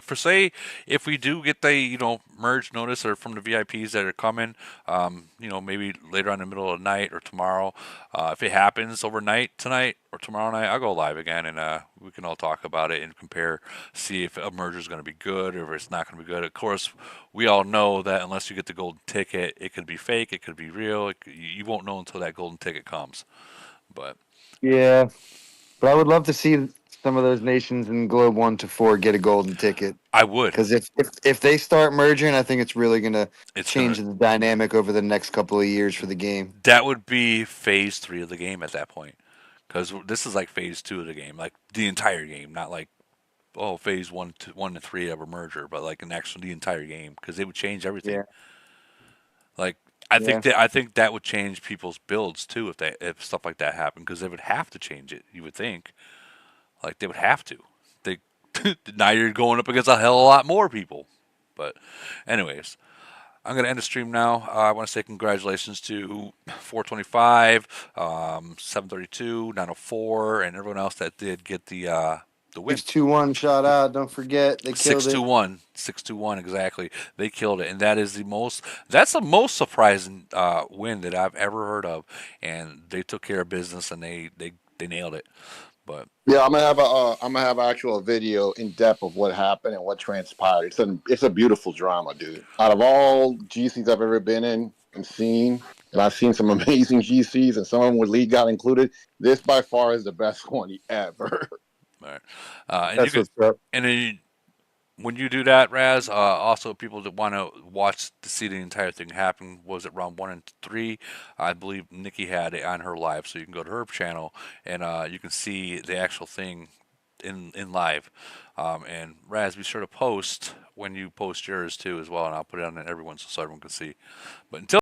do get the merge notice or from the VIPs that are coming, maybe later on in the middle of the night or tomorrow, if it happens overnight tonight or tomorrow night, I'll go live again and we can all talk about it and compare, see if a merger is going to be good or if it's not going to be good. Of course, we all know that unless you get the golden ticket, it could be fake, it could be real. You won't know until that golden ticket comes. But Yeah, but I would love to see some of those nations in Globe 1 to 4 get a golden ticket. I would. Because if they start merging, I think it's really going to It's change gonna the dynamic over the next couple of years for the game. that would be phase 3 of the game at that point, because this is like phase 2 of the game, like the entire game, not like phase 1 to 3 of a merger, but like an actual the entire game, because it would change everything. Yeah. Like Yeah. I think that would change people's builds too if stuff like that happened, because they would have to change it. You would think, like they would have to. They now you're going up against a hell of a lot more people. But anyways, I'm going to end the stream now. I want to say congratulations to 425, 732, 904, and everyone else that did get the win. 621 shot out. Don't forget, they killed it. 621, 621 exactly. They killed it, and that's the most surprising win that I've ever heard of. And they took care of business, and they nailed it. But yeah, I'm gonna have actual video in depth of what happened and what transpired. It's a beautiful drama, dude. Out of all GCs I've ever been in and seen, and I've seen some amazing GCs, and some of them with league got included. This by far is the best one all ever. right, That's what's up. And then when you do that, Raz, also people that want to watch to see the entire thing happen, was it round 1 and 3? I believe Nikki had it on her live, so you can go to her channel and you can see the actual thing in live. And Raz, be sure to post when you post yours too as well, and I'll put it on everyone's so everyone can see. But until